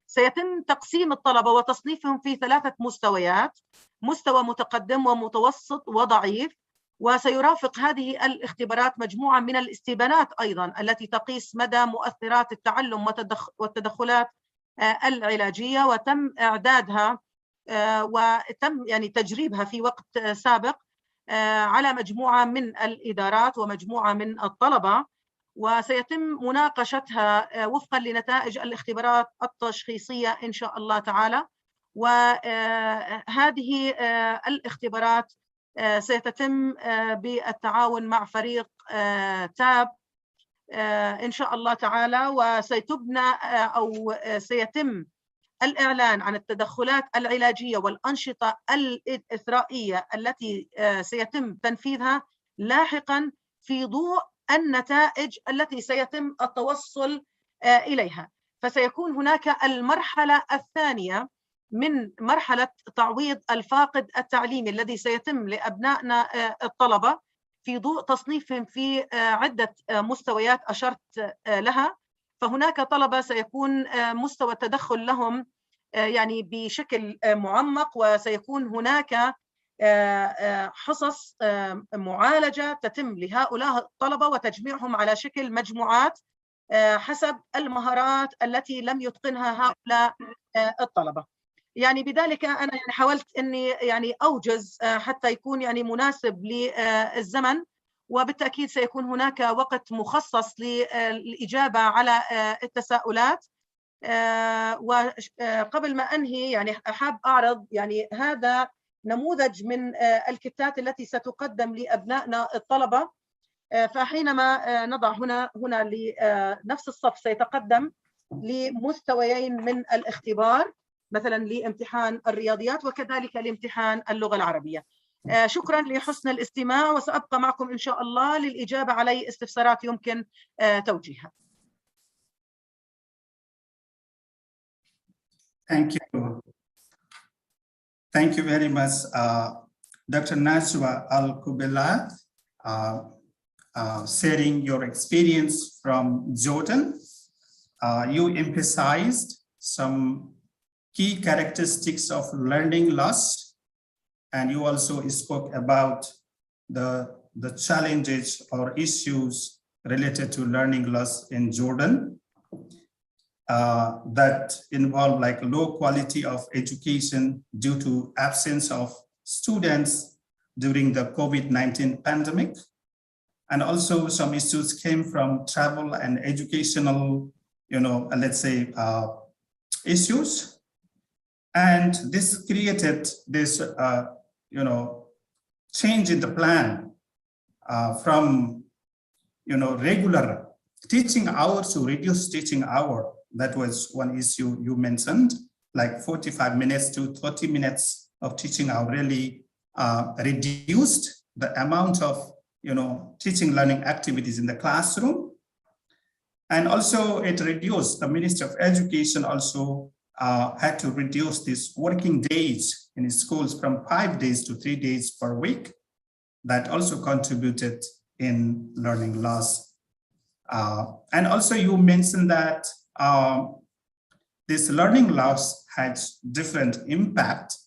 سيتم تقسيم الطلبة وتصنيفهم في 3 مستويات: مستوى متقدم ومتوسط وضعيف. وسيرافق هذه الاختبارات مجموعة من الاستبانات أيضا التي تقيس مدى مؤثرات التعلم والتدخلات العلاجية، وتم إعدادها وتم يعني تجريبها في وقت سابق على مجموعة من الإدارات ومجموعة من الطلبة، وسيتم مناقشتها وفقا لنتائج الاختبارات التشخيصية إن شاء الله تعالى. وهذه الاختبارات سيتم بالتعاون مع فريق تاب إن شاء الله تعالى، وسيتبنى أو سيتم الإعلان عن التدخلات العلاجية والأنشطة الإثرائية التي سيتم تنفيذها لاحقا في ضوء النتائج التي سيتم التوصل إليها. فسيكون هناك المرحلة الثانية من مرحلة تعويض الفاقد التعليمي الذي سيتم لأبنائنا الطلبة في ضوء تصنيفهم في عدة مستويات أشرت لها. فهناك طلبة سيكون مستوى التدخل لهم يعني بشكل معمق، وسيكون هناك حصص معالجة تتم لهؤلاء الطلبة وتجميعهم على شكل مجموعات حسب المهارات التي لم يتقنها هؤلاء الطلبة. يعني بذلك أنا يعني حاولت أني يعني أوجز حتى يكون يعني مناسب للزمن، وبالتأكيد سيكون هناك وقت مخصص للإجابة على التساؤلات. وقبل ما أنهي يعني أحب أعرض يعني هذا نموذج من الكتات التي ستقدم لأبنائنا الطلبة. فحينما نضع هنا لنفس الصف سيتقدم لمستويين من الاختبار، مثلا لامتحان الرياضيات وكذلك لامتحان اللغة العربية. شكرا لحسن الاستماع، وسأبقى معكم إن شاء الله للإجابة على استفسارات يمكن توجيهها. Thank you. Thank you very much, Dr. Najwa Al-Kubela, sharing your experience from Jordan. You emphasized some key characteristics of learning loss, and you also spoke about the challenges or issues related to learning loss in Jordan. That involve like low quality of education due to absence of students during the COVID-19 pandemic. And also some issues came from travel and educational, let's say, issues. And this created this, change in the plan from, regular teaching hours to reduced teaching hour. That was one issue you mentioned, like 45 minutes to 30 minutes of teaching hour really reduced the amount of, teaching learning activities in the classroom. And also it reduced, the Ministry of Education also had to reduce these working days in schools from 5 days to 3 days per week. That also contributed in learning loss. And also you mentioned that this learning loss has different impact,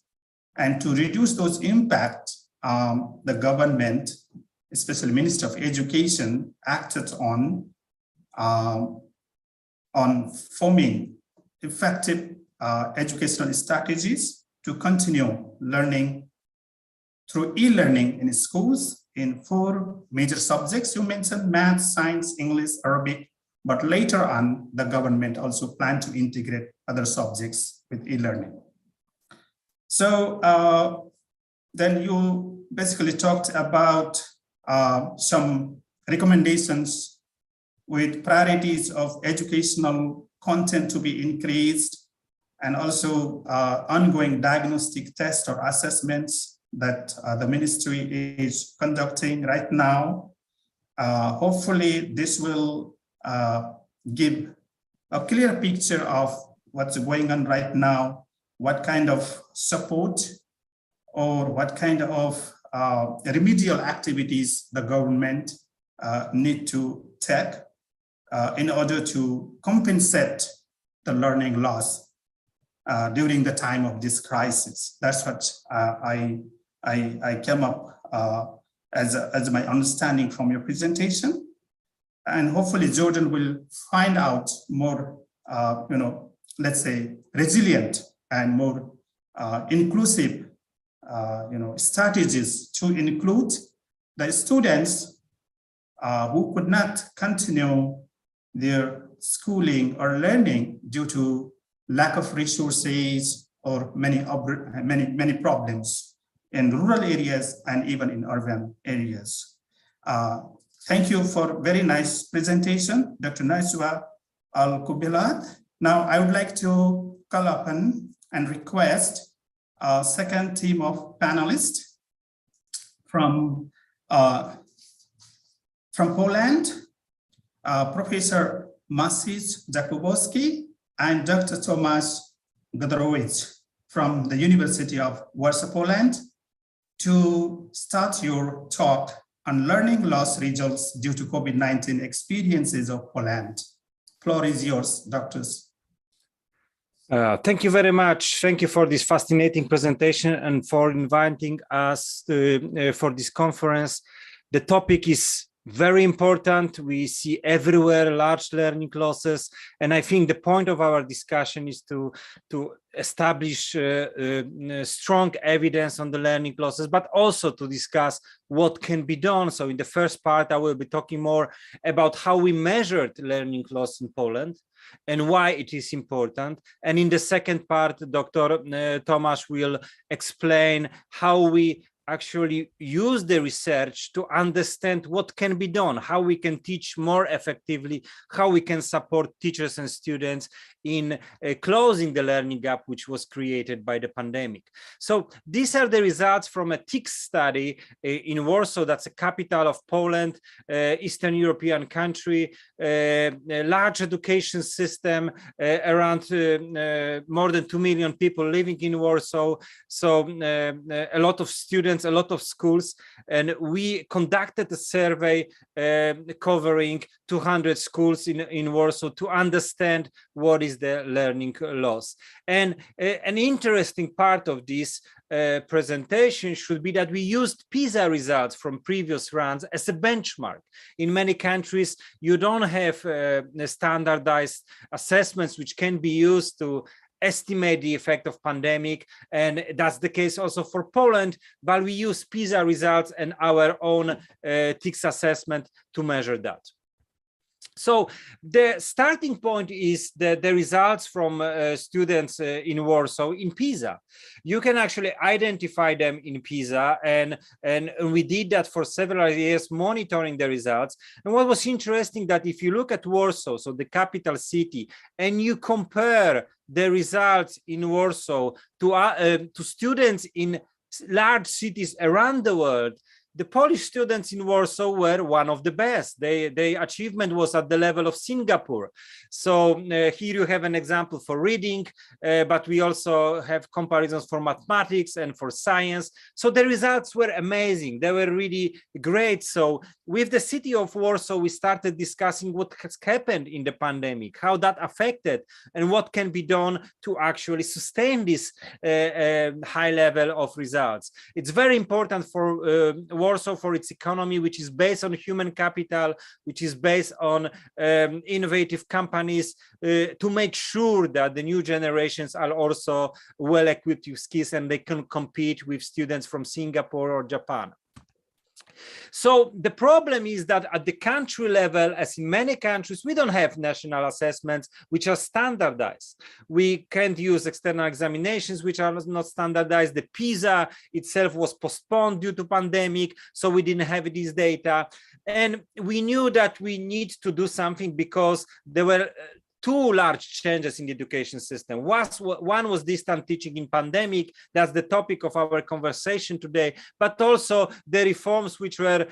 and to reduce those impact, the government, especially Minister of Education, acted on forming effective educational strategies to continue learning through e-learning in schools in 4 major subjects. You mentioned math, science, English, Arabic, but later on, the government also planned to integrate other subjects with e-learning. So then you basically talked about some recommendations with priorities of educational content to be increased, and also ongoing diagnostic tests or assessments that the ministry is conducting right now. Hopefully this will give a clear picture of what's going on right now, what kind of support or what kind of remedial activities the government need to take in order to compensate the learning loss during the time of this crisis. That's what I came up as my understanding from your presentation. And hopefully Jordan will find out more, let's say, resilient and more inclusive, strategies to include the students who could not continue their schooling or learning due to lack of resources or many problems in rural areas and even in urban areas. Thank you for very nice presentation, Dr. Najwa Al-Kubilat. Now I would like to call upon and request a second team of panelists from Poland, Professor Maciej Jakubowski and Dr. Tomasz Godorowicz from the University of Warsaw, Poland, to start your talk on learning loss results due to COVID-19 experiences of Poland. Floor is yours, doctors. Thank you very much. Thank you for this fascinating presentation and for inviting us for this conference. The topic is very important. We see everywhere large learning losses, and I think the point of our discussion is to establish strong evidence on the learning losses, but also to discuss what can be done. So in the first part, I will be talking more about how we measured learning loss in Poland and why it is important. And in the second part, Dr. Tomasz will explain how we actually use the research to understand what can be done, how we can teach more effectively, how we can support teachers and students in closing the learning gap which was created by the pandemic. So these are the results from a TIC study in Warsaw, that's the capital of Poland, Eastern European country, large education system, around more than 2 million people living in Warsaw, so a lot of students, a lot of schools, and we conducted a survey covering 200 schools in Warsaw to understand what is the learning loss. And an interesting part of this presentation should be that we used PISA results from previous rounds as a benchmark. In many countries, you don't have standardized assessments which can be used to estimate the effect of pandemic, and that's the case also for Poland, but we use PISA results and our own TICS assessment to measure that. So the starting point is the results from students in Warsaw in PISA. You can actually identify them in PISA, and we did that for several years, monitoring the results. And what was interesting that if you look at Warsaw, so the capital city, and you compare the results in Warsaw to students in large cities around the world, the Polish students in Warsaw were one of the best. Their achievement was at the level of Singapore. So here you have an example for reading, but we also have comparisons for mathematics and for science. So the results were amazing. They were really great. So with the city of Warsaw, we started discussing what has happened in the pandemic, how that affected, and what can be done to actually sustain this high level of results. It's very important for Warsaw, for its economy, which is based on human capital, which is based on innovative companies, to make sure that the new generations are also well equipped with skills and they can compete with students from Singapore or Japan. So the problem is that at the country level, as in many countries, we don't have national assessments which are standardized. We can't use external examinations which are not standardized. The PISA itself was postponed due to pandemic, so we didn't have this data. And we knew that we need to do something because there were two large changes in the education system. One was distant teaching in pandemic. That's the topic of our conversation today, but also the reforms which were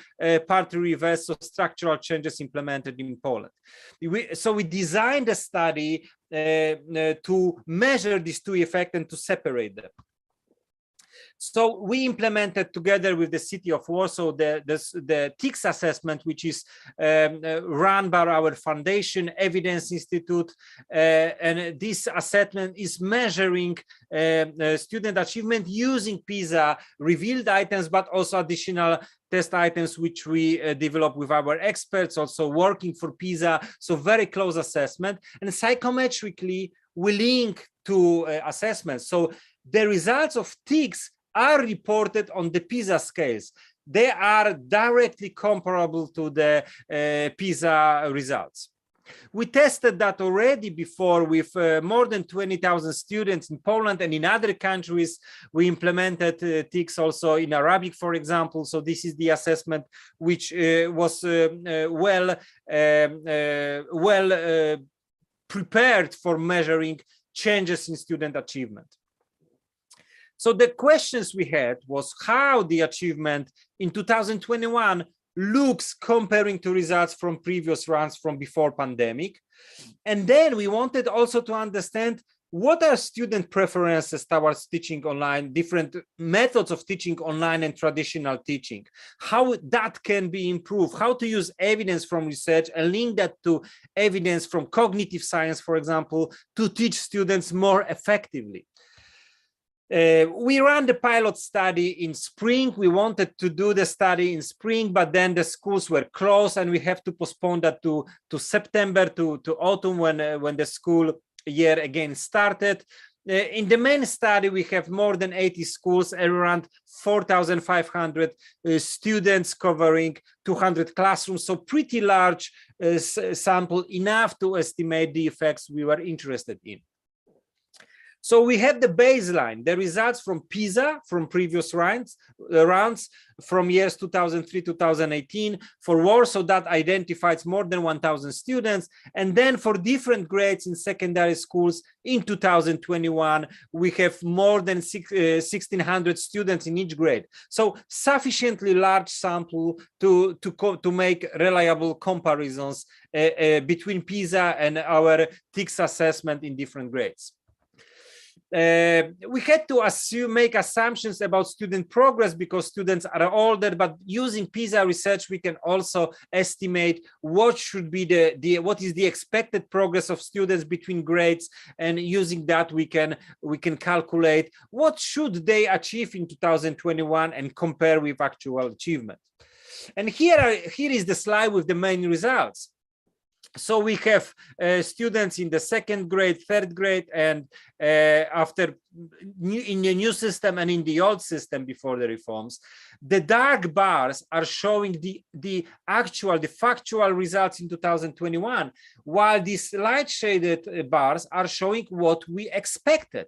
partly reversed, so structural changes implemented in Poland. So we designed a study to measure these two effects and to separate them. So we implemented together with the city of Warsaw the TICS assessment, which is run by our foundation, Evidence Institute, and this assessment is measuring student achievement using PISA revealed items, but also additional test items which we develop with our experts, also working for PISA, so very close assessment. And psychometrically, we link to assessments. So the results of TICS are reported on the PISA scales. They are directly comparable to the PISA results. We tested that already before with more than 20,000 students in Poland, and in other countries we implemented TICS also in Arabic, for example. So this is the assessment which was well prepared for measuring changes in student achievement. So the questions we had was how the achievement in 2021 looks comparing to results from previous runs from before pandemic. And then we wanted also to understand what are student preferences towards teaching online, different methods of teaching online and traditional teaching, how that can be improved, how to use evidence from research and link that to evidence from cognitive science, for example, to teach students more effectively. We ran the pilot study in spring. We wanted to do the study in spring, but then the schools were closed and we have to postpone that to September, to autumn when the school year again started. In the main study, we have more than 80 schools, around 4,500 students covering 200 classrooms. So pretty large sample, enough to estimate the effects we were interested in. So we have the baseline, the results from PISA from previous rounds from years 2003, 2018. For Warsaw, that identifies more than 1,000 students. And then for different grades in secondary schools in 2021, we have more than 1,600 students in each grade. So sufficiently large sample to make reliable comparisons between PISA and our TICS assessment in different grades. We had to make assumptions about student progress because students are older, but using PISA research, we can also estimate what should be what is the expected progress of students between grades, and using that we can calculate what should they achieve in 2021 and compare with actual achievement. And here is the slide with the main results. So we have students in the second grade, third grade, and after in the new system and in the old system before the reforms. The dark bars are showing the factual results in 2021, while these light shaded bars are showing what we expected,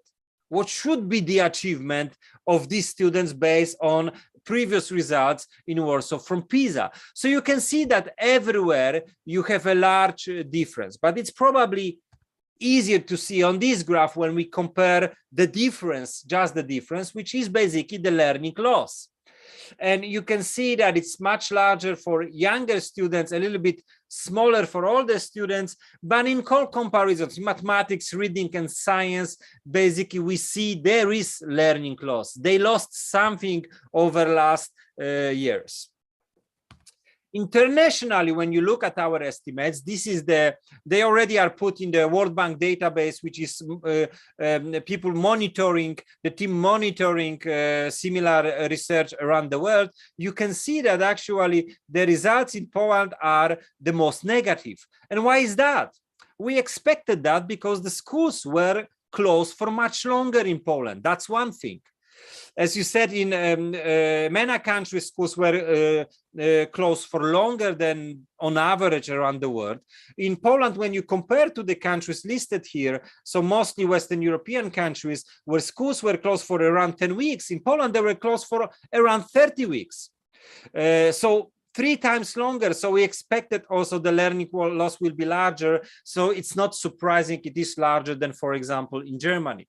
what should be the achievement of these students based on previous results in Warsaw from PISA. So you can see that everywhere you have a large difference, but it's probably easier to see on this graph when we compare the difference, just the difference, which is basically the learning loss. And you can see that it's much larger for younger students, a little bit smaller for older students, but in all comparisons, mathematics, reading, and science, basically we see there is learning loss. They lost something over last years. Internationally, when you look at our estimates, this is they already are put in the World Bank database, which is people monitoring, the team monitoring similar research around the world. You can see that actually the results in Poland are the most negative. And why is that? We expected that because the schools were closed for much longer in Poland. That's one thing. As you said, in many countries, schools were closed for longer than on average around the world. In Poland, when you compare to the countries listed here, so mostly Western European countries, where schools were closed for around 10 weeks, in Poland, they were closed for around 30 weeks. So 3 times longer. So we expected also the learning loss will be larger. So it's not surprising it is larger than, for example, in Germany.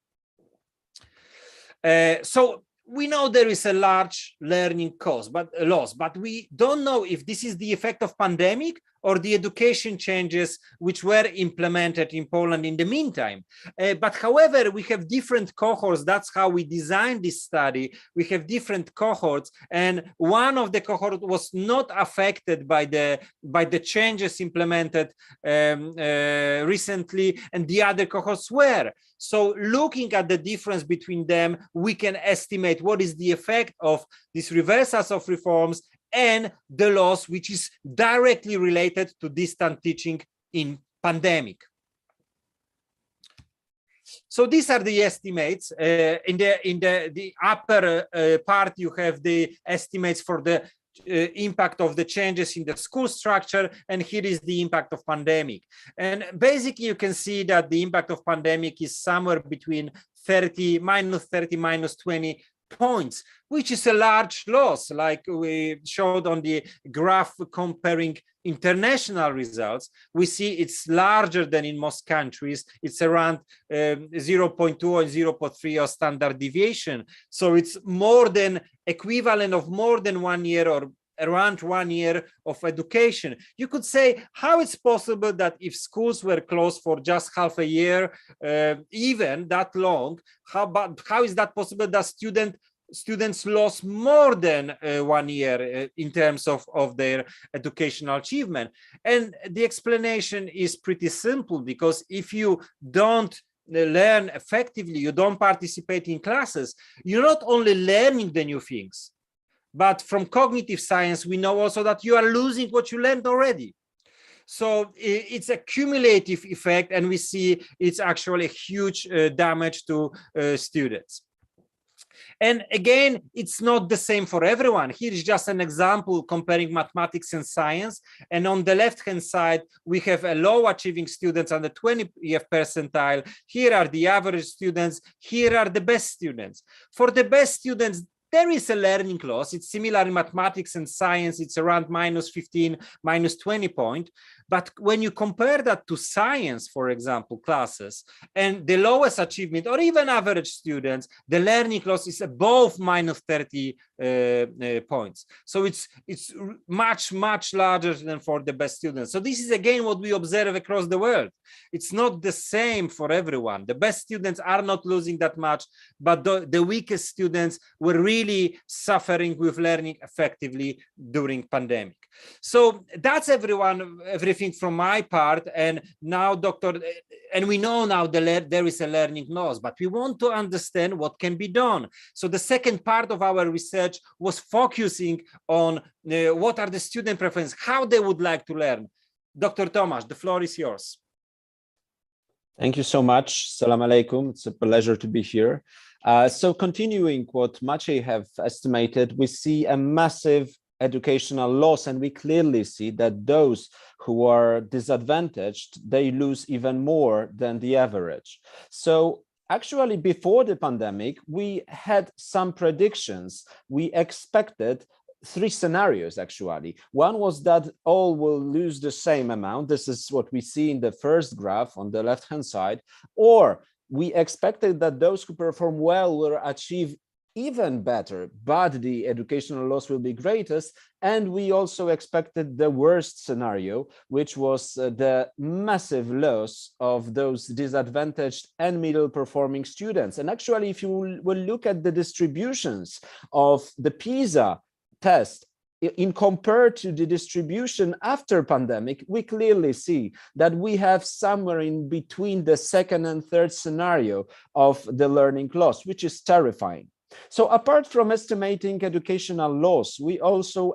So we know there is a large learning loss, but we don't know if this is the effect of pandemic or the education changes which were implemented in Poland in the meantime. But however, we have different cohorts. That's how we designed this study. We have different cohorts, and one of the cohorts was not affected by the changes implemented recently, and the other cohorts were. So looking at the difference between them, we can estimate what is the effect of these reversals of reforms and the loss which is directly related to distant teaching in pandemic. So these are the estimates. In the upper part, you have the estimates for the impact of the changes in the school structure, and here is the impact of pandemic. And basically you can see that the impact of pandemic is somewhere between -30, -20 points, which is a large loss, like we showed on the graph comparing international results. We see it's larger than in most countries. It's around 0.2 and 0.3 of standard deviation. So it's more than equivalent of more than 1 year or around 1 year of education. You could say how it's possible that if schools were closed for just half a year, even that long, how is that possible that students lost more than 1 year in terms of their educational achievement? And the explanation is pretty simple, because if you don't learn effectively, you don't participate in classes, you're not only learning the new things, but from cognitive science, we know also that you are losing what you learned already. So it's a cumulative effect, and we see it's actually a huge damage to students. And again, it's not the same for everyone. Here is just an example comparing mathematics and science. And on the left-hand side, we have a low achieving students on the 20th percentile. Here are the average students. Here are the best students. For the best students, there is a learning loss. It's similar in mathematics and science. It's around -15, -20 point. But when you compare that to science, for example, classes, and the lowest achievement or even average students, the learning loss is above -30 points. So it's much larger than for the best students. So this is again what we observe across the world. It's not the same for everyone. The best students are not losing that much, but the weakest students were really suffering with learning effectively during pandemic. So that's everything from my part. And now, and we know now there is a learning loss, but we want to understand what can be done. So the second part of our research was focusing on what are the student preferences, how they would like to learn. Dr. Tomasz, the floor is yours. Thank you so much. Salam alaikum. It's a pleasure to be here. So continuing what Maciej have estimated, we see a massive educational loss, and we clearly see that those who are disadvantaged, they lose even more than the average. So actually, before the pandemic, we had some predictions. We expected 3 scenarios, actually. One was that all will lose the same amount. This is what we see in the first graph on the left-hand side. Or we expected that those who perform well will achieve even better, but the educational loss will be greatest. And we also expected the worst scenario, which was the massive loss of those disadvantaged and middle performing students. And actually, if you will look at the distributions of the PISA test in compared to the distribution after pandemic, we clearly see that we have somewhere in between the second and third scenario of the learning loss, which is terrifying. So apart from estimating educational loss, we also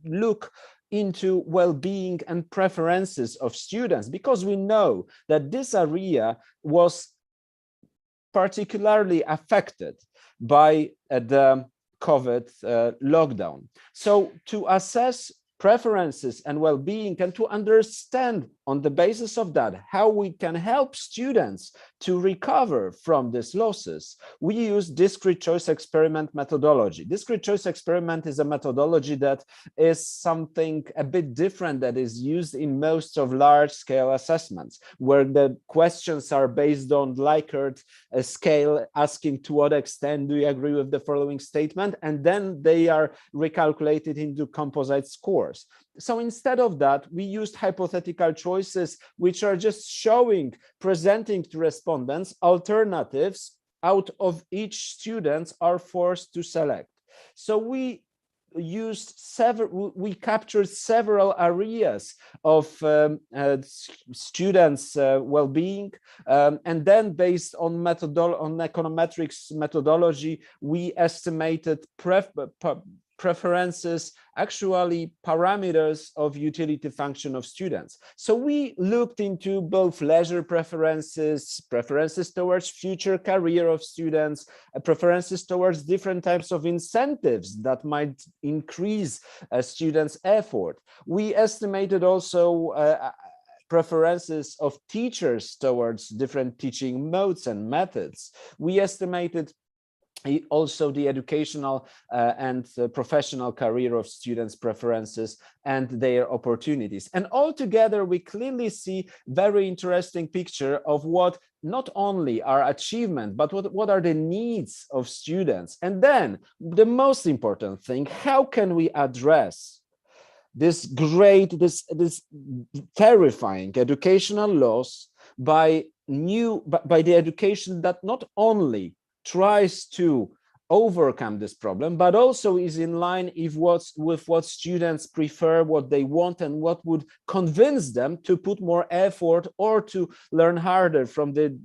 look into well-being and preferences of students, because we know that this area was particularly affected by the COVID lockdown. So to assess preferences and well-being, and to understand on the basis of that how we can help students to recover from these losses, we use discrete choice experiment methodology. Discrete choice experiment is a methodology that is something a bit different that is used in most of large-scale assessments, where the questions are based on Likert scale, asking to what extent do you agree with the following statement, and then they are recalculated into composite scores. So instead of that, we used hypothetical choices, which are just showing, presenting to respondents alternatives out of each student are forced to select. So we captured several areas of students' well-being, and then based on econometrics methodology, we estimated preferences, actually parameters of utility function of students. So we looked into both leisure preferences, preferences towards future career of students, preferences towards different types of incentives that might increase students' effort. We estimated also preferences of teachers towards different teaching modes and methods. We estimated also the educational and professional career of students' preferences and their opportunities. And altogether, we clearly see very interesting picture of what not only are achievement, but what are the needs of students. And then the most important thing, how can we address this terrifying educational loss by the education that not only tries to overcome this problem, but also is in line with what students prefer, what they want, and what would convince them to put more effort or to learn harder. From the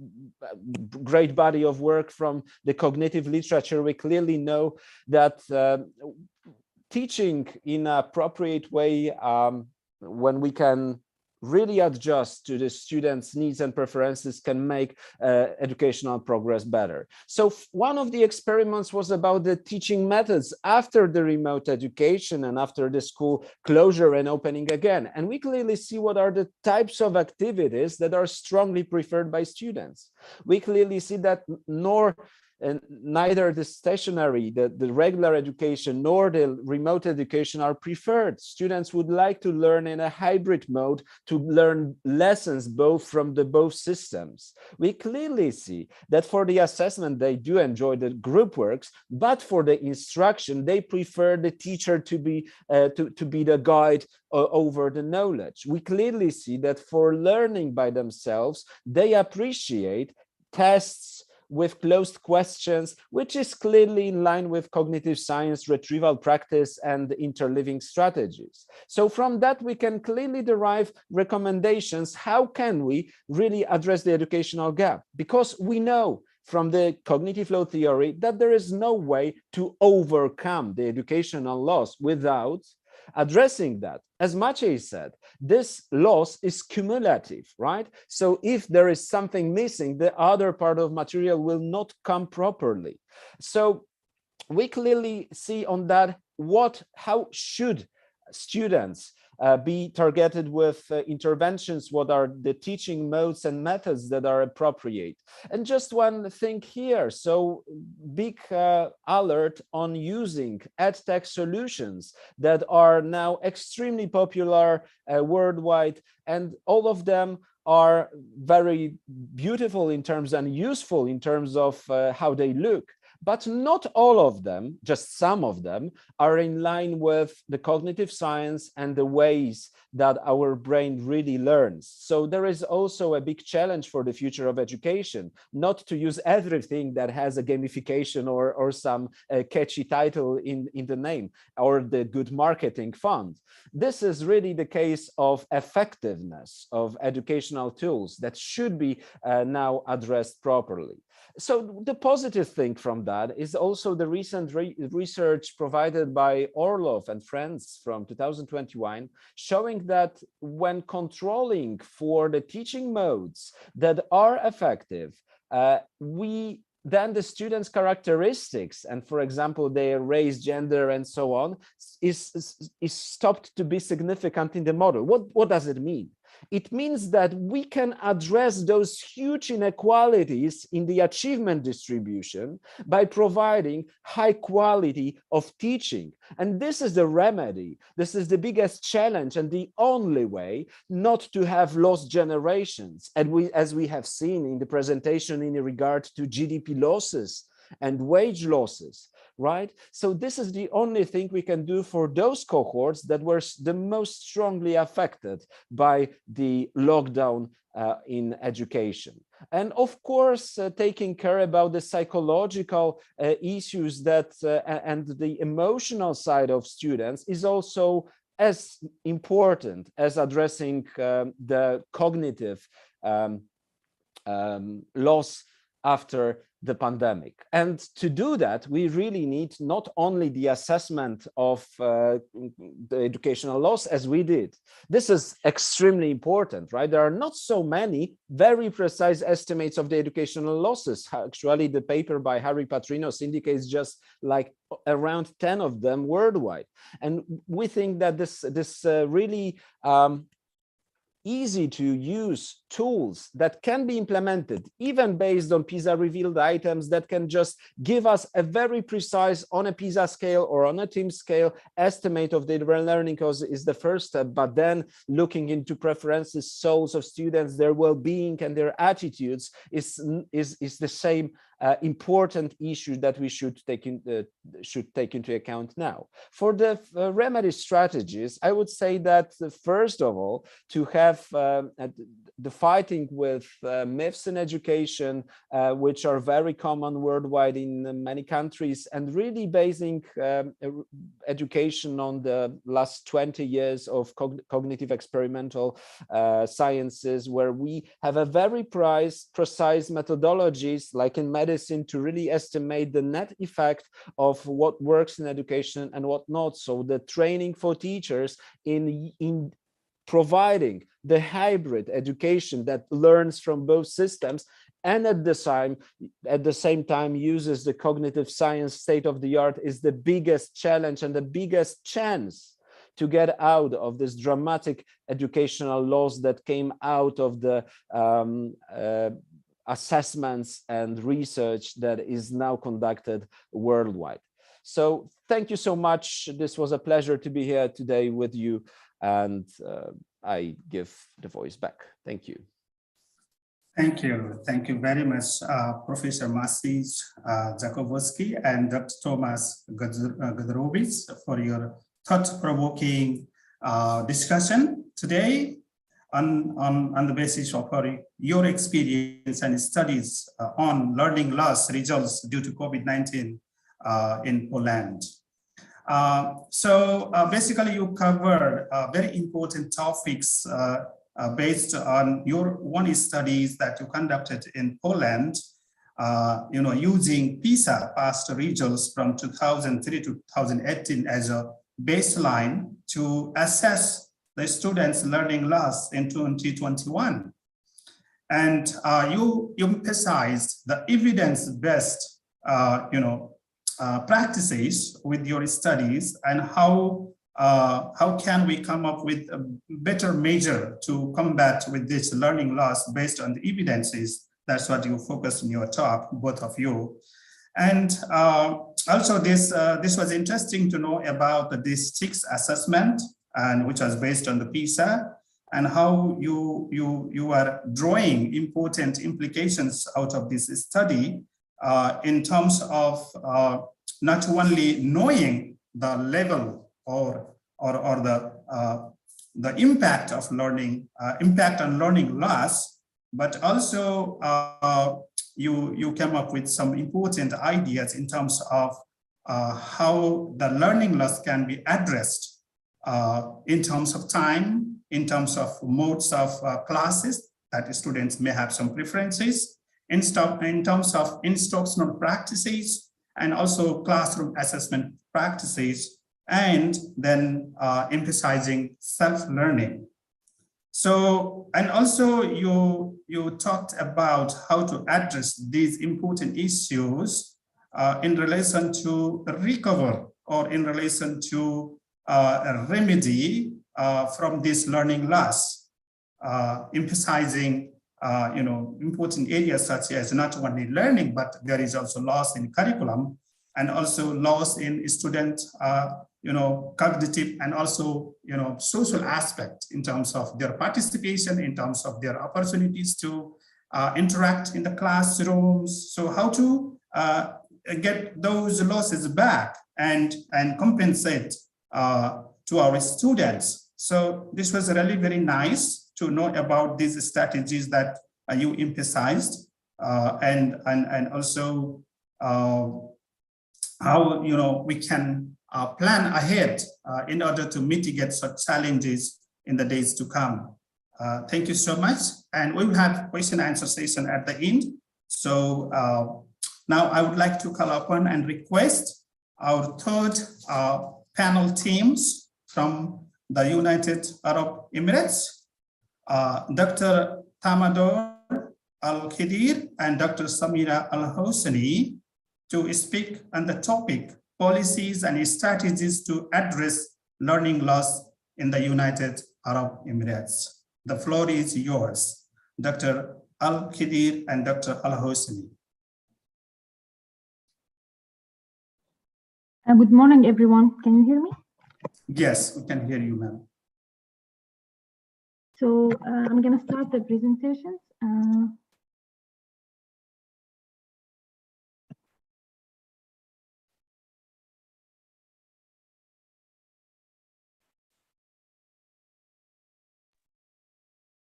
great body of work from the cognitive literature, we clearly know that teaching in an appropriate way, when we can really adjust to the students' needs and preferences, can make educational progress better. So one of the experiments was about the teaching methods after the remote education and after the school closure and opening again. And we clearly see what are the types of activities that are strongly preferred by students. We clearly see that neither the stationary, the regular education, nor the remote education are preferred. Students would like to learn in a hybrid mode, to learn lessons both from both systems. We clearly see that for the assessment, they do enjoy the group works, but for the instruction, they prefer the teacher to be the guide over the knowledge. We clearly see that for learning by themselves, they appreciate tests with closed questions, which is clearly in line with cognitive science, retrieval practice, and interleaving strategies. So from that, we can clearly derive recommendations. How can we really address the educational gap? Because we know from the cognitive load theory that there is no way to overcome the educational loss without addressing that. As Maciej said, this loss is cumulative, right? So if there is something missing, the other part of material will not come properly. So we clearly see on that how should students be targeted with interventions, what are the teaching modes and methods that are appropriate. And just one thing here, so big alert on using edtech solutions that are now extremely popular worldwide, and all of them are very beautiful in terms and useful in terms of how they look. But not all of them, just some of them, are in line with the cognitive science and the ways that our brain really learns. So there is also a big challenge for the future of education, not to use everything that has a gamification or some catchy title in the name, or the good marketing fund. This is really the case of effectiveness of educational tools that should be now addressed properly. So the positive thing from that is also the recent research provided by Orlov and friends from 2021, showing that when controlling for the teaching modes that are effective, then the students' characteristics, and for example, their race, gender, and so on, is stopped to be significant in the model. What does it mean? It means that we can address those huge inequalities in the achievement distribution by providing high quality of teaching. And this is the remedy. This is the biggest challenge and the only way not to have lost generations. And as we have seen in the presentation in regard to GDP losses and wage losses, right? So this is the only thing we can do for those cohorts that were the most strongly affected by the lockdown in education. And of course, taking care about the psychological issues that and the emotional side of students is also as important as addressing the cognitive loss after the pandemic. And to do that, we really need not only the assessment of the educational loss as we did. This is extremely important, right? There are not so many very precise estimates of the educational losses. Actually, the paper by Harry Patrinos indicates just like around 10 of them worldwide. And we think that this really easy to use tools that can be implemented, even based on PISA revealed items that can just give us a very precise, on a PISA scale or on a TIM scale, estimate of the learning course is the first step. But then looking into preferences, souls of students, their well-being and their attitudes is the same important issue that we should take into account now. For the remedy strategies, I would say that first of all, to have the fighting with myths in education, which are very common worldwide in many countries, and really basing education on the last 20 years of cognitive experimental sciences, where we have a very precise methodologies, like in medicine, to really estimate the net effect of what works in education and what not. So the training for teachers in providing the hybrid education that learns from both systems and at the same time uses the cognitive science state of the art is the biggest challenge and the biggest chance to get out of this dramatic educational loss that came out of the assessments and research that is now conducted worldwide. So thank you so much. This was a pleasure to be here today with you, and I give the voice back. Thank you. Thank you. Thank you very much, Professor Maciej Jakubowski and Dr. Tomasz Godrowicz, for your thought-provoking discussion today on the basis of your experience and studies on learning loss results due to COVID-19 in Poland. So basically you covered very important topics based on your own studies that you conducted in Poland, using PISA past results from 2003 to 2018 as a baseline to assess the students' learning loss in 2021. And you emphasized the evidence-based, practices with your studies, and how can we come up with a better measure to combat with this learning loss based on the evidences. That's what you focused in your talk, both of you. And also this was interesting to know about this sixth assessment, and which was based on the PISA, and how you are drawing important implications out of this study in terms of not only knowing the level or the impact of learning, impact on learning loss, but also you came up with some important ideas in terms of how the learning loss can be addressed in terms of time, in terms of modes of classes that students may have some preferences, in terms of instructional practices, and also classroom assessment practices, and then emphasizing self-learning. So, and also you talked about how to address these important issues in relation to recover, or in relation to a remedy from this learning loss, emphasizing important areas such as not only learning, but there is also loss in curriculum, and also loss in student cognitive and also social aspect in terms of their participation, in terms of their opportunities to interact in the classrooms. So how to get those losses back and compensate to our students. So this was really very nice to know about these strategies that you emphasized, and also how we can plan ahead in order to mitigate such challenges in the days to come. Thank you so much. And we will have question and answer session at the end. So now I would like to call upon and request our third panel teams from the United Arab Emirates, Dr. Tamador Al-Khidir and Dr. Samira Al-Hosni, to speak on the topic, policies and strategies to address learning loss in the United Arab Emirates. The floor is yours, Dr. Al-Khidir and Dr. Al-Hosni. Good morning, everyone. Can you hear me? Yes, we can hear you, ma'am. So I'm going to start the presentations.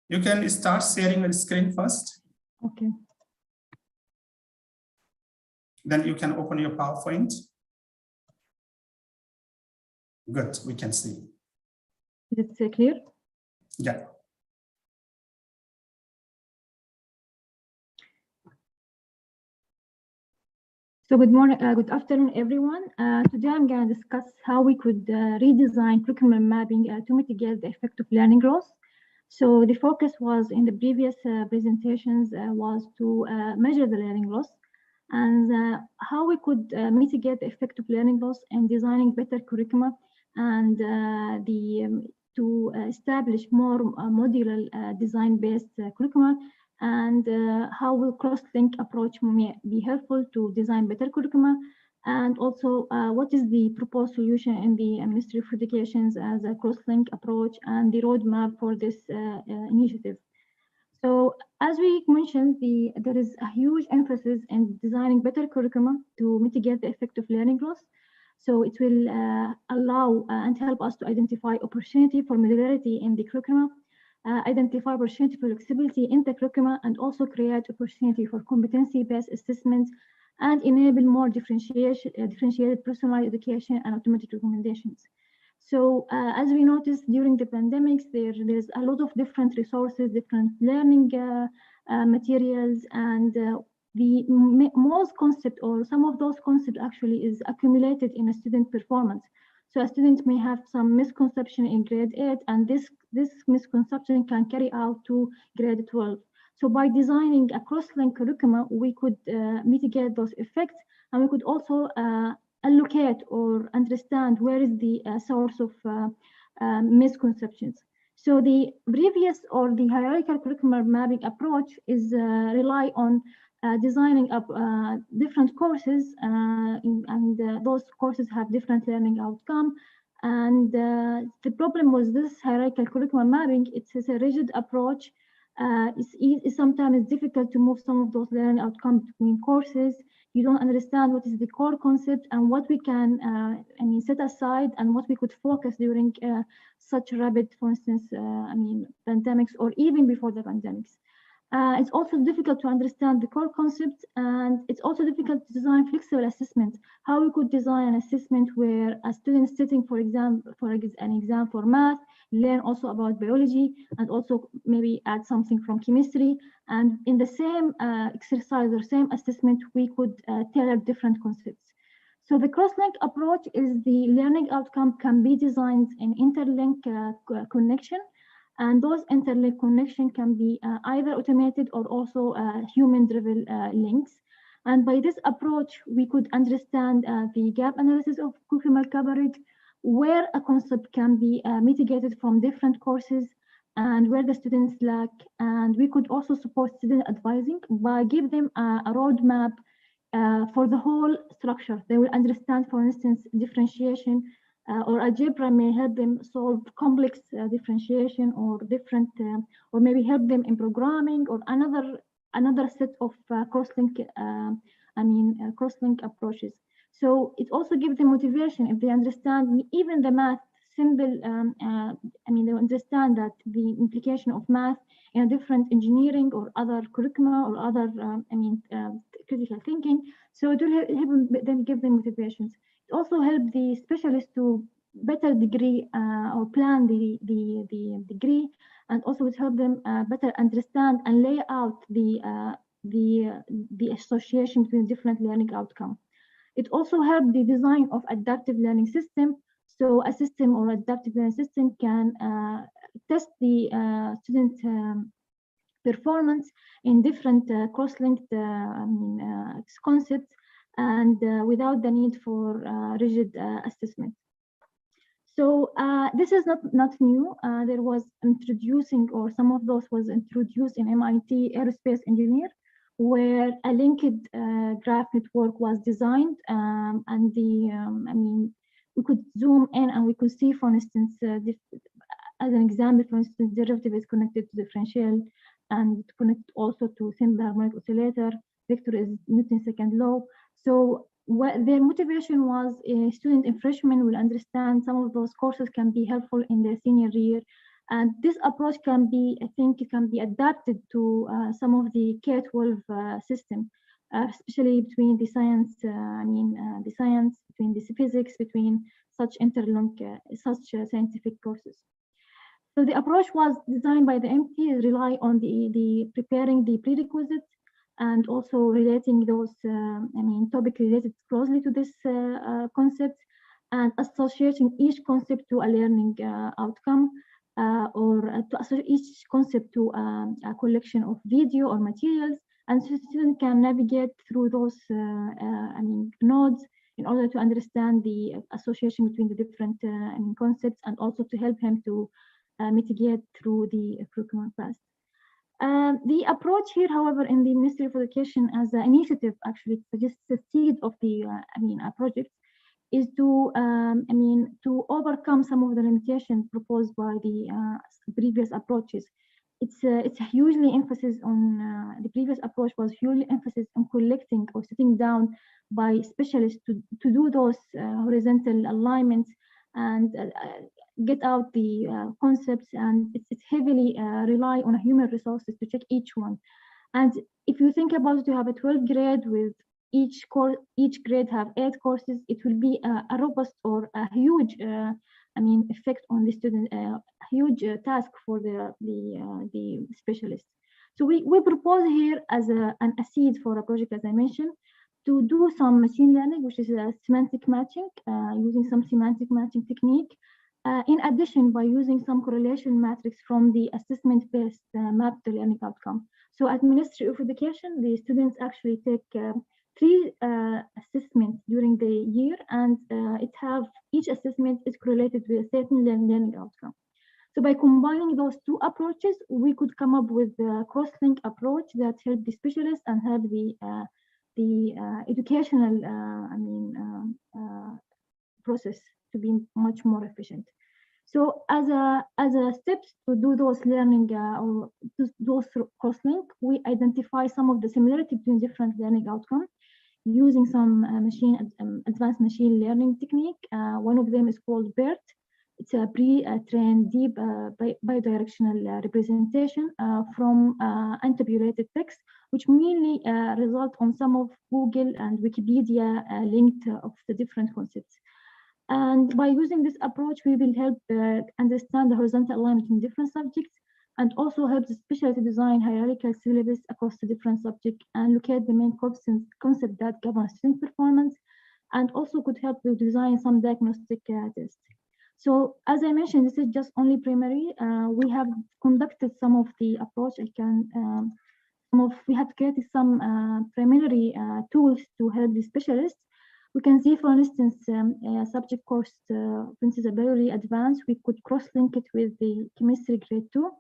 You can start sharing your screen first. Okay. Then you can open your PowerPoint. Good, we can see. Is it clear? Yeah. So good morning, good afternoon, everyone. Today I'm going to discuss how we could redesign curriculum mapping to mitigate the effect of learning loss. So the focus was in the previous presentations was to measure the learning loss and how we could mitigate the effect of learning loss and designing better curricula and to establish more modular design-based curricula, and how will cross-link approach may be helpful to design better curricula, and also what is the proposed solution in the Ministry of Education as a cross-link approach and the roadmap for this initiative. So as we mentioned, there is a huge emphasis in designing better curricula to mitigate the effect of learning loss. So it will allow and help us to identify opportunity for modularity in the curriculum, identify opportunity for flexibility in the curriculum, and also create opportunity for competency-based assessment and enable more differentiated personalized education and automatic recommendations. So as we noticed during the pandemics, there's a lot of different resources, different learning materials, and the most concept or some of those concepts actually is accumulated in a student performance. So a student may have some misconception in grade 8, and this misconception can carry out to grade 12. So by designing a cross-link curriculum, we could mitigate those effects, and we could also allocate or understand where is the source of misconceptions. So the previous or the hierarchical curriculum mapping approach is rely on designing up different courses, and those courses have different learning outcome. And the problem was this hierarchical curriculum mapping, it's a rigid approach. It's sometimes difficult to move some of those learning outcomes between courses. You don't understand what is the core concept and what we can set aside and what we could focus during such rapid, for instance, pandemics or even before the pandemics. It's also difficult to understand the core concepts, and it's also difficult to design flexible assessment. How we could design an assessment where a student sitting, for an exam for math, learn also about biology, and also maybe add something from chemistry. And in the same exercise or same assessment, we could tailor different concepts. So the cross-link approach is the learning outcome can be designed in interlink connection. And those interlink connection can be either automated or also human-driven links. And by this approach, we could understand the gap analysis of curriculum coverage, where a concept can be mitigated from different courses and where the students lack. And we could also support student advising by giving them a roadmap for the whole structure. They will understand, for instance, differentiation or algebra may help them solve complex differentiation or different, or maybe help them in programming or another set of cross-link cross-link approaches. So it also gives them motivation if they understand even the math simple. They understand that the implication of math in a different engineering or other curricula or other critical thinking. So it will help them, give them motivations. It also helps the specialists to better degree or plan the degree, and also it helps them better understand and lay out the association between different learning outcomes. It also helps the design of adaptive learning system. So a system or adaptive learning system can test the student performance in different cross-linked concepts, and without the need for rigid assessment. So this is not new. There was introducing, or some of those was introduced in MIT Aerospace Engineer, where a linked graph network was designed, and we could zoom in and we could see, for instance, as an example, for instance, derivative is connected to differential and connected also to simple harmonic oscillator. Vector is Newton's second law. So what their motivation was, a student in freshman will understand some of those courses can be helpful in their senior year. And this approach can be, I think, it can be adapted to some of the K-12 system, especially between the science, between the physics, between such interlink, such scientific courses. So the approach was designed by the MT, rely on the preparing the prerequisites and also relating those, topic related closely to this concept, and associating each concept to a learning outcome. Or to associate each concept to a collection of video or materials, and so students can navigate through those nodes in order to understand the association between the different concepts, and also to help him to mitigate through the curriculum class. The approach here, however, in the Ministry of Education as an initiative, actually suggests the seed of the project, is to overcome some of the limitations proposed by the previous approaches. It's hugely emphasis on the previous approach was hugely emphasis on collecting or sitting down by specialists to do those horizontal alignments and get out the concepts, and it's heavily rely on human resources to check each one. And if you think about it, you have a 12th grade with each grade have 8 courses. It will be a robust or a huge, effect on the student, a huge task for the specialists. So we propose here as a seed for a project, as I mentioned, to do some machine learning, which is a semantic matching, using some semantic matching technique. In addition, by using some correlation matrix from the assessment-based map to learning outcome. So at Ministry of Education, the students actually take 3 assessments during the year, and each assessment is correlated with a certain learning outcome. So by combining those 2 approaches, we could come up with a cross-link approach that help the specialists and help the educational process to be much more efficient. So as a steps to do those learning or those cross-link, we identify some of the similarity between different learning outcomes using some advanced machine learning technique. One of them is called BERT. It's a pre-trained deep bidirectional representation from untabulated text, which mainly result on some of Google and Wikipedia linked of the different concepts. And by using this approach, we will help understand the horizontal alignment in different subjects, and also help the specialty design hierarchical syllabus across the different subjects and locate the main concept that govern student performance, and also could help to design some diagnostic tests. So as I mentioned, this is just only primary. We have conducted some of the approach. We have created some preliminary tools to help the specialists. We can see, for instance, subject course, for instance, a biology advanced, we could cross-link it with the chemistry grade 2.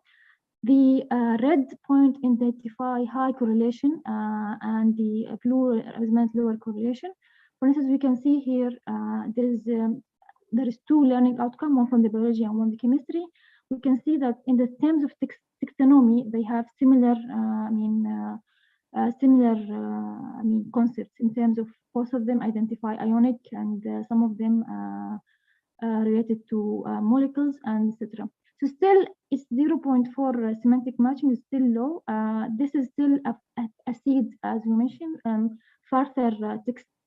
The red point identify high correlation and the blue represent lower correlation. For instance, we can see here there is 2 learning outcomes, one from the biology and one the chemistry. We can see that in the terms of taxonomy, they have similar similar concepts in terms of both of them identify ionic and some of them related to molecules and etc. So still it's 0.4 semantic matching is still low. This is still a seed, as we mentioned. Further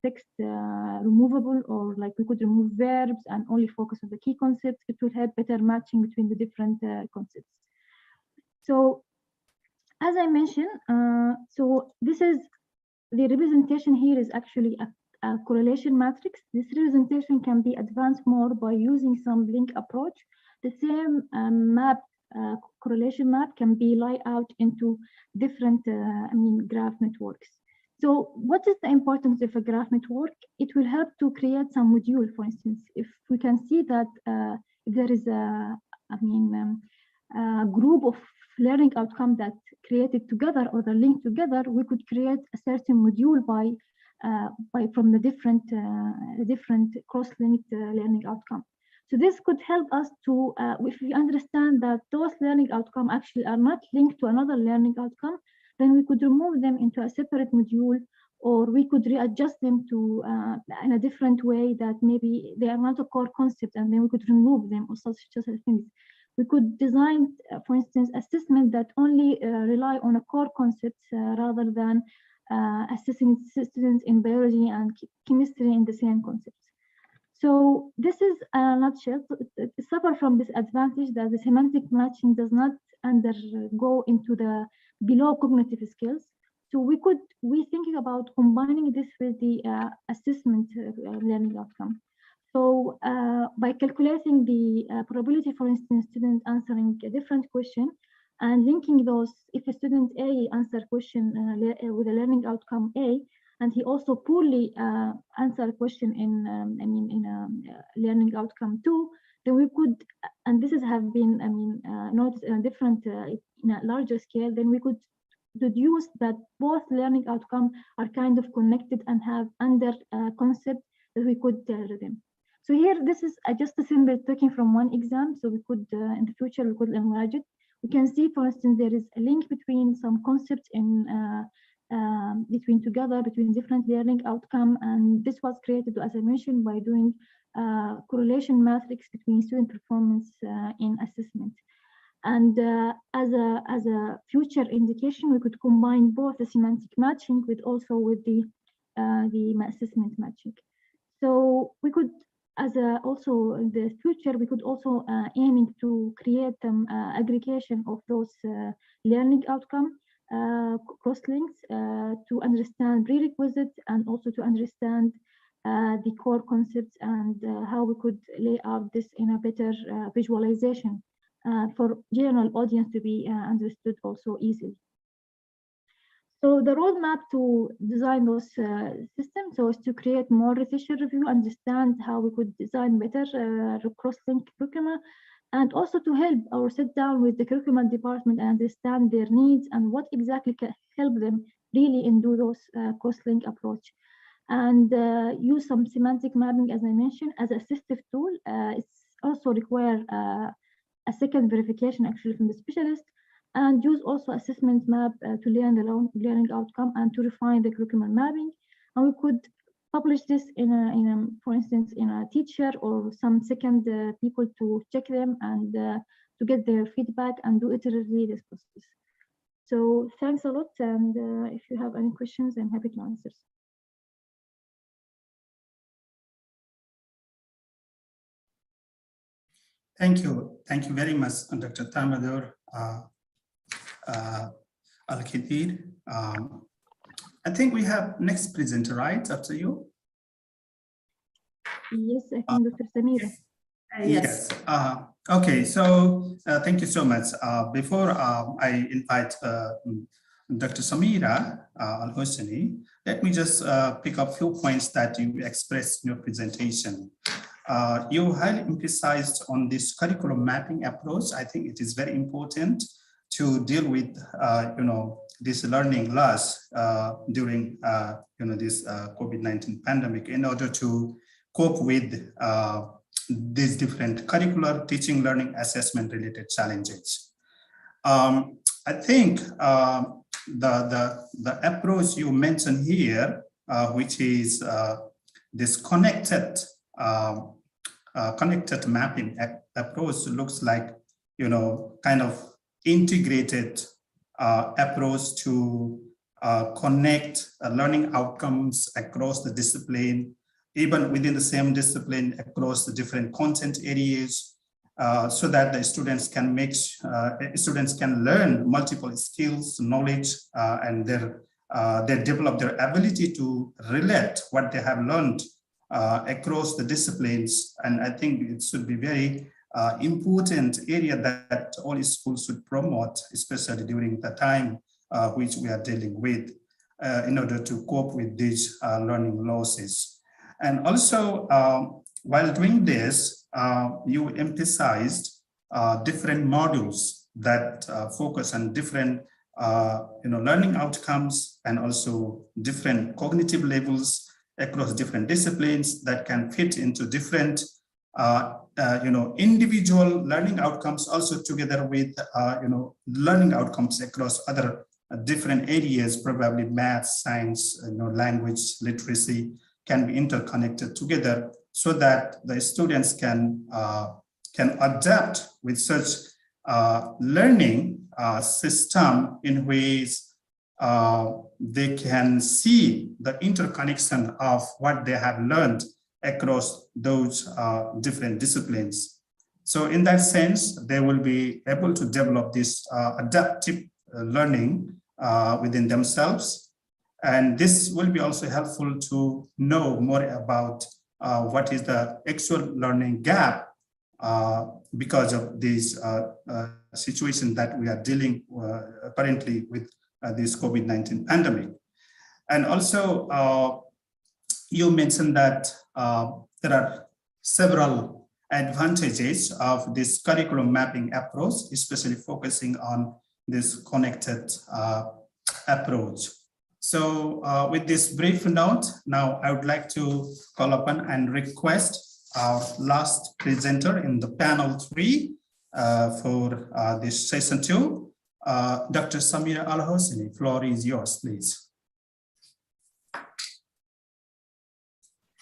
text removable, or like we could remove verbs and only focus on the key concepts. It will help better matching between the different concepts. So as I mentioned, so this is the representation here is actually a correlation matrix. This representation can be advanced more by using some link approach. The same map, correlation map can be laid out into different graph networks. So what is the importance of a graph network? It will help to create some module, for instance. If we can see that if there is a group of learning outcome that created together or the linked together, we could create a certain module by from the different cross-linked learning outcome. So this could help us to, if we understand that those learning outcomes actually are not linked to another learning outcome, then we could remove them into a separate module, or we could readjust them to in a different way that maybe they are not a core concept, and then we could remove them or such things. We could design, for instance, assessment that only rely on a core concept rather than assessing students in biology and chemistry in the same concepts. So this is a nutshell. It suffers from this advantage that the semantic matching does not undergo into the below cognitive skills. So we thinking about combining this with the assessment learning outcome. So by calculating the probability, for instance, student answering a different question and linking those, if a student A answer question with a learning outcome A, and he also poorly answer a question in learning outcome 2, then we could, and this have been noticed in a different, in a larger scale, then we could deduce that both learning outcomes are kind of connected and have under concept that we could tell them. So here, this is just a simple taking from one exam. So we could, in the future, we could enlarge it. We can see, for instance, there is a link between some concepts in between different learning outcome, and this was created, as I mentioned, by doing correlation matrix between student performance in assessment. And as a future indication, we could combine both the semantic matching with the assessment matching. So we could, also in the future, we could also aiming to create aggregation of those learning outcome cross-links to understand prerequisites and also to understand the core concepts and how we could lay out this in a better visualization for general audience to be understood also easily. So the roadmap to design those systems is to create more research review, understand how we could design better cross-link curricula, and also to help or sit down with the curriculum department and understand their needs and what exactly can help them really in do those cross-link approach. And use some semantic mapping, as I mentioned, as an assistive tool. It's also require a second verification actually from the specialist, and use also assessment map to learn the learning outcome and to refine the curriculum mapping. And we could publish this for instance, in a teacher or some second people to check them and to get their feedback and do iteratively this process. So thanks a lot, and if you have any questions, I'm happy to answer. Thank you very much, Dr. Tamadur Al-Khadir. I think we have next presenter, right, after you? Yes, I think Dr. Samira. Yes. Okay, so thank you so much. Before I invite Dr. Samira Al-Hosseini, let me just pick up a few points that you expressed in your presentation. You highly emphasized on this curriculum mapping approach. I think it is very important to deal with, this learning loss during, this COVID-19 pandemic in order to cope with these different curricular, teaching, learning, assessment related challenges. I think the approach you mentioned here, which is this connected mapping approach, looks like, you know, kind of integrated approach to connect learning outcomes across the discipline, even within the same discipline, across the different content areas, so that the students can learn multiple skills, knowledge, and they develop their ability to relate what they have learned across the disciplines. And I think it should be very important area that all schools should promote, especially during the time which we are dealing with, in order to cope with these learning losses. And also, while doing this, you emphasized different modules that focus on different learning outcomes, and also different cognitive levels across different disciplines that can fit into different individual learning outcomes, also together with learning outcomes across other different areas, probably math, science, language, literacy, can be interconnected together, so that the students can adapt with such learning system in ways they can see the interconnection of what they have learned across those different disciplines. So in that sense, they will be able to develop this adaptive learning within themselves. And this will be also helpful to know more about what is the actual learning gap because of this situation that we are dealing currently with this COVID-19 pandemic. And also, you mentioned that there are several advantages of this curriculum mapping approach, especially focusing on this connected approach. So with this brief note, now I would like to call upon and request our last presenter in the panel 3 for this session 2, Dr. Samira Al-Hosseini. Floor is yours, please.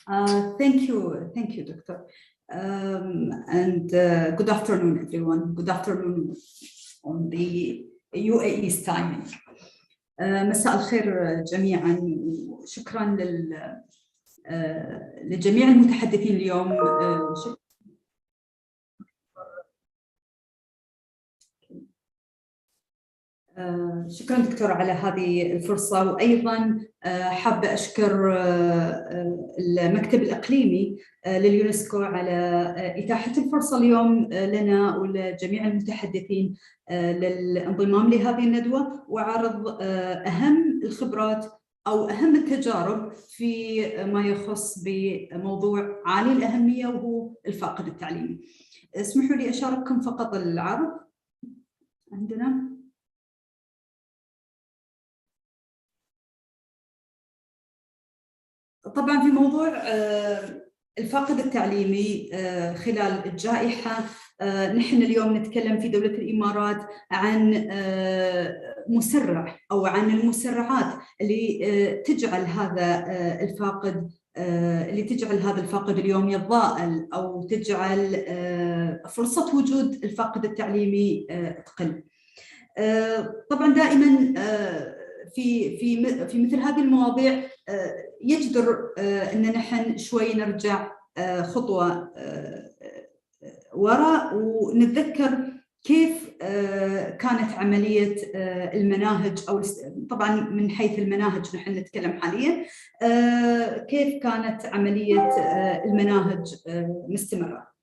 Thank you, Doctor. And good afternoon, everyone. Good afternoon on the UAE's timing. مساء الخير جميعا، وشكرا لجميع المتحدثين اليوم. شكرا دكتور على هذه الفرصة، وأيضا حابة أشكر المكتب الإقليمي لليونسكو على إتاحة الفرصة اليوم لنا ولجميع المتحدثين للانضمام لهذه الندوة، وعرض أهم الخبرات أو أهم التجارب في ما يخص بموضوع عالي الأهمية وهو الفاقد التعليمي. اسمحوا لي أشارككم فقط العرض عندنا. طبعا في موضوع الفاقد التعليمي خلال الجائحة، نحن اليوم نتكلم في دولة الإمارات عن مسرع أو عن المسرعات اللي تجعل هذا الفاقد اليوم يتضاءل أو تجعل فرصة وجود الفاقد التعليمي تقل. طبعا دائما في مثل هذه المواضيع يجدر أن نحن شوي نرجع خطوة وراء ونتذكر كيف كانت عملية المناهج، أو طبعا من حيث المناهج نحن نتكلم حاليا، كيف كانت عملية المناهج مستمرة.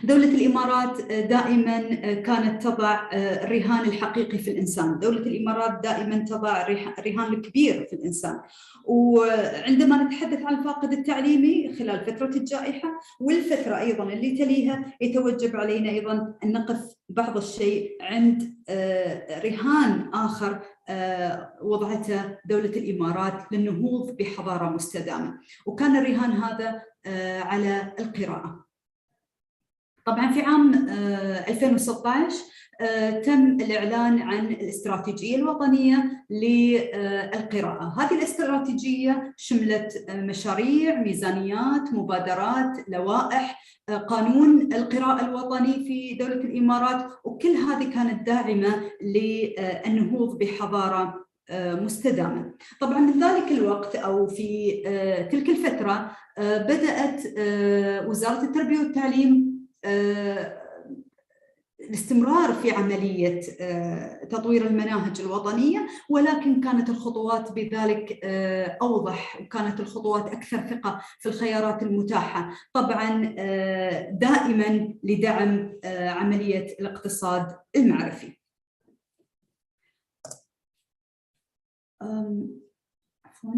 دولة الإمارات دائما كانت تضع الرهان الحقيقي في الإنسان، دولة الإمارات دائما تضع الرهان الكبير في الإنسان. وعندما نتحدث عن الفاقد التعليمي خلال فترة الجائحة والفترة أيضا اللي تليها، يتوجب علينا أيضا أن نقف بعض الشيء عند رهان آخر وضعته دولة الإمارات للنهوض بحضارة مستدامة، وكان الرهان هذا على القراءة. طبعا في عام 2016 تم الإعلان عن الاستراتيجية الوطنية للقراءة. هذه الاستراتيجية شملت مشاريع، ميزانيات، مبادرات، لوائح، قانون القراءة الوطني في دولة الإمارات، وكل هذه كانت داعمة للنهوض بحضارة مستدامة. طبعا من ذلك الوقت أو في تلك الفترة بدأت وزارة التربية والتعليم الاستمرار في عملية تطوير المناهج الوطنية، ولكن كانت الخطوات بذلك أوضح، وكانت الخطوات أكثر ثقة في الخيارات المتاحة، طبعا دائما لدعم عملية الاقتصاد المعرفي. عفواً.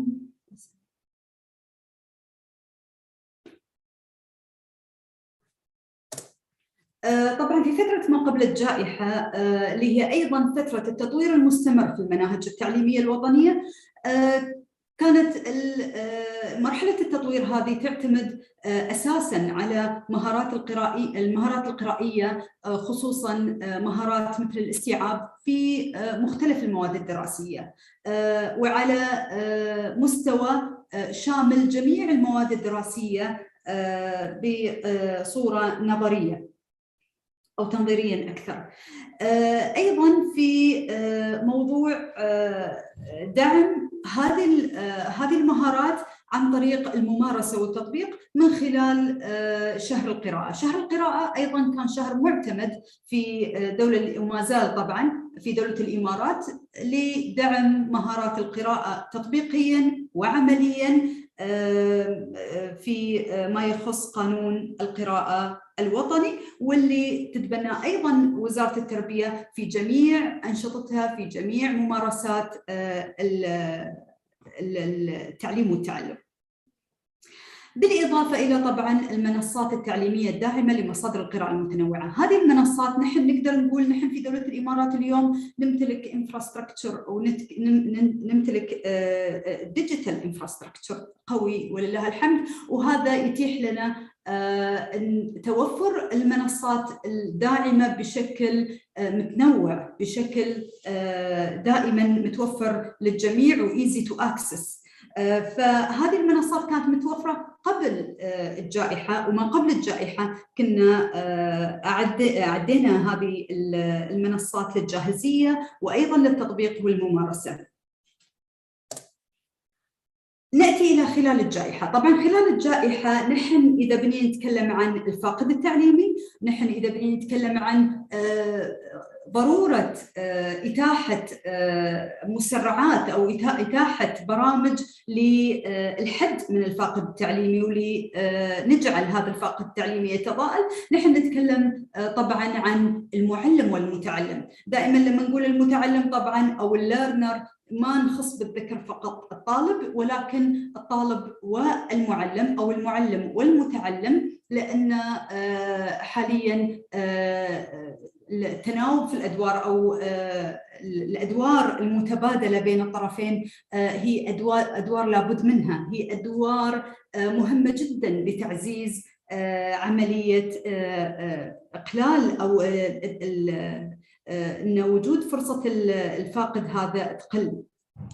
طبعا في فترة ما قبل الجائحة اللي هي أيضا فترة التطوير المستمر في المناهج التعليمية الوطنية، كانت مرحلة التطوير هذه تعتمد أساساً على المهارات القرائية، خصوصاً مهارات مثل الاستيعاب في مختلف المواد الدراسية، وعلى مستوى شامل جميع المواد الدراسية بصورة نظرية أو تنظيرياً أكثر. أيضاً في موضوع دعم هذه المهارات عن طريق الممارسة والتطبيق من خلال شهر القراءة. شهر القراءة أيضاً كان شهر معتمد في دولة، وما زال طبعاً في دولة الإمارات، لدعم مهارات القراءة تطبيقياً وعملياً في ما يخص قانون القراءة الوطني، واللي تتبنى أيضاً وزارة التربية في جميع أنشطتها، في جميع ممارسات التعليم والتعلم. بالإضافة إلى طبعاً المنصات التعليمية الداعمة لمصادر القراءة المتنوعة. هذه المنصات نحن نقدر نقول نحن في دولة الإمارات اليوم نمتلك انفراستراكشر، أو نمتلك ديجيتال انفراستراكشر قوي ولله الحمد، وهذا يتيح لنا توفر المنصات الداعمة بشكل متنوع، بشكل دائماً متوفر للجميع وإيزي تو أكسس. فهذه المنصات كانت متوفرة قبل الجائحة، وما قبل الجائحة كنا أعدينا هذه المنصات للجاهزية وأيضاً للتطبيق والممارسة. نأتي إلى خلال الجائحة. طبعاً خلال الجائحة نحن إذا بني نتكلم عن الفاقد التعليمي، نحن إذا بني نتكلم عن ضرورة إتاحة مسرعات أو إتاحة برامج للحد من الفاقد التعليمي ولنجعل هذا الفاقد التعليمي يتضاءل، نحن نتكلم طبعاً عن المعلم والمتعلم. دائماً لما نقول المتعلم طبعاً أو الليرنر ما نخص بالذكر فقط الطالب، ولكن الطالب والمعلم أو المعلم والمتعلم، لأن حالياً التناوب في الأدوار أو الأدوار المتبادلة بين الطرفين هي أدوار لابد منها، هي أدوار مهمة جداً لتعزيز عملية إقلال أو أن وجود فرصة الفاقد هذا تقل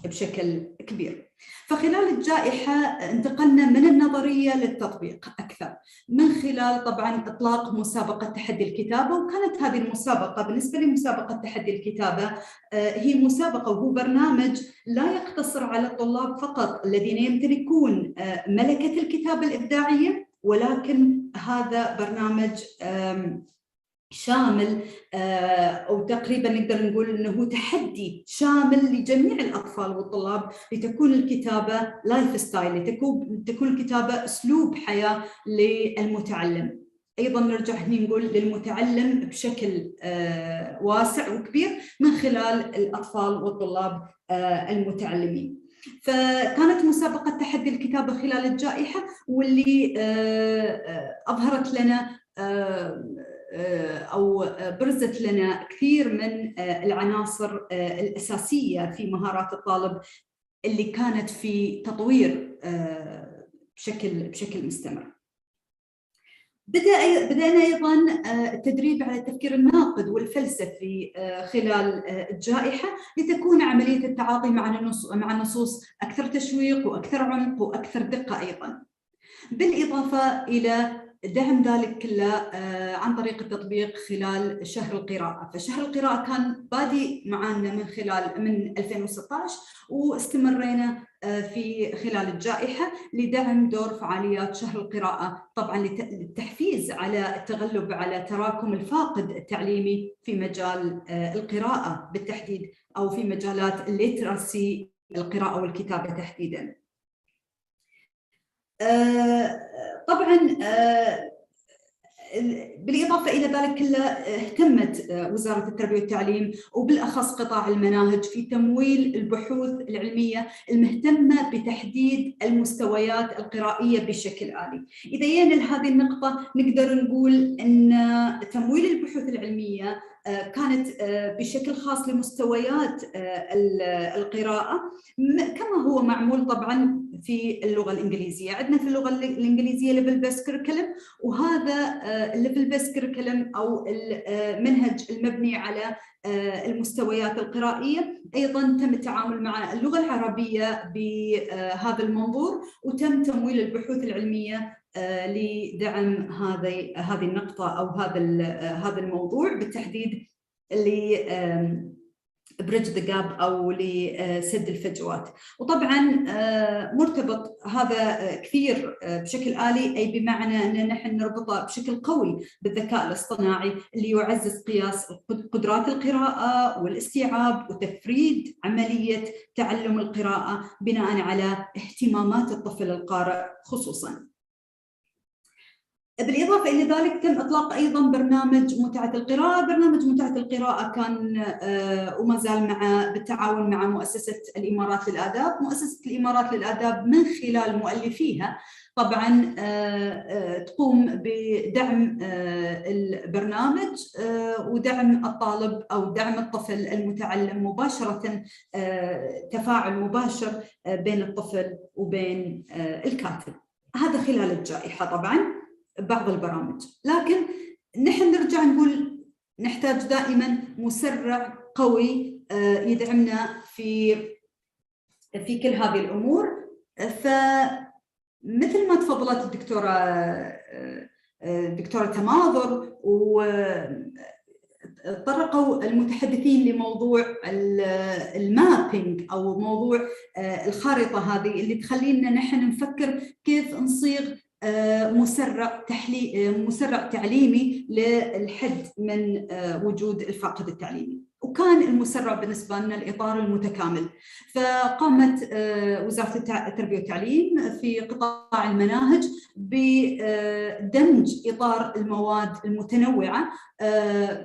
بشكل كبير. فخلال الجائحة انتقلنا من النظرية للتطبيق أكثر، من خلال طبعاً إطلاق مسابقة تحدي الكتابة. وكانت هذه المسابقة بالنسبة لمسابقة تحدي الكتابة هي مسابقة وهو برنامج لا يقتصر على الطلاب فقط الذين يمتلكون ملكة الكتابة الإبداعية، ولكن هذا برنامج شامل أو تقريبا نقدر نقول أنه تحدي شامل لجميع الأطفال والطلاب، لتكون الكتابة لايف ستايل، لتكون الكتابة أسلوب حياة للمتعلم. أيضا نرجع هنا نقول للمتعلم بشكل واسع وكبير من خلال الأطفال والطلاب المتعلمين. فكانت مسابقة تحدي الكتابة خلال الجائحة، واللي أظهرت لنا أو برزت لنا كثير من العناصر الأساسية في مهارات الطالب اللي كانت في تطوير بشكل مستمر. بدأنا أيضا التدريب على التفكير الناقد والفلسفي خلال الجائحة لتكون عملية التعاطي مع النصوص أكثر تشويق وأكثر عمق وأكثر دقة أيضا، بالإضافة إلى دعم ذلك كله عن طريق التطبيق خلال شهر القراءة. فشهر القراءة كان بادي معنا من 2016 واستمرينا في خلال الجائحة لدعم دور فعاليات شهر القراءة، طبعا للتحفيز على التغلب على تراكم الفاقد التعليمي في مجال القراءة بالتحديد، أو في مجالات الليتراسي القراءة والكتابة تحديدا. طبعا بالإضافة إلى ذلك كله اهتمت وزارة التربية والتعليم وبالأخص قطاع المناهج في تمويل البحوث العلمية المهتمة بتحديد المستويات القرائية بشكل آلي. إذا جينا لهذه النقطة نقدر نقول أن تمويل البحوث العلمية كانت بشكل خاص لمستويات القراءة كما هو معمول طبعا في اللغة الإنجليزية. عندنا في اللغة الإنجليزية ليفل بيس كريكولم، وهذا الليفل بيس كريكولم أو المنهج المبني على المستويات القرائية أيضا تم التعامل مع اللغة العربية بهذا المنظور، وتم تمويل البحوث العلمية لدعم هذه النقطة أو هذا الموضوع بالتحديد بريدج ذا جاب أو لسد الفجوات. وطبعا مرتبط هذا كثير بشكل آلي، أي بمعنى أن نحن نربطه بشكل قوي بالذكاء الاصطناعي اللي يعزز قياس قدرات القراءة والاستيعاب وتفريد عملية تعلم القراءة بناء على اهتمامات الطفل القارئ خصوصا. بالإضافة إلى ذلك تم إطلاق أيضاً برنامج متعة القراءة. برنامج متعة القراءة كان وما زال بالتعاون مع مؤسسة الإمارات للآداب. مؤسسة الإمارات للآداب من خلال مؤلفيها طبعاً تقوم بدعم البرنامج ودعم الطالب أو دعم الطفل المتعلم مباشرة، تفاعل مباشر بين الطفل وبين الكاتب. هذا خلال الجائحة طبعاً بعض البرامج، لكن نحن نرجع نقول نحتاج دائما مسرع قوي يدعمنا في كل هذه الأمور. فمثل ما تفضلت الدكتورة تماضر وطرقوا المتحدثين لموضوع المابينج أو موضوع الخارطة هذه اللي تخلينا نحن نفكر كيف نصيغ مسرع تعليمي للحد من وجود الفاقد التعليمي. وكان المسرع بالنسبة لنا الإطار المتكامل. فقامت وزارة التربية والتعليم في قطاع المناهج بدمج إطار المواد المتنوعة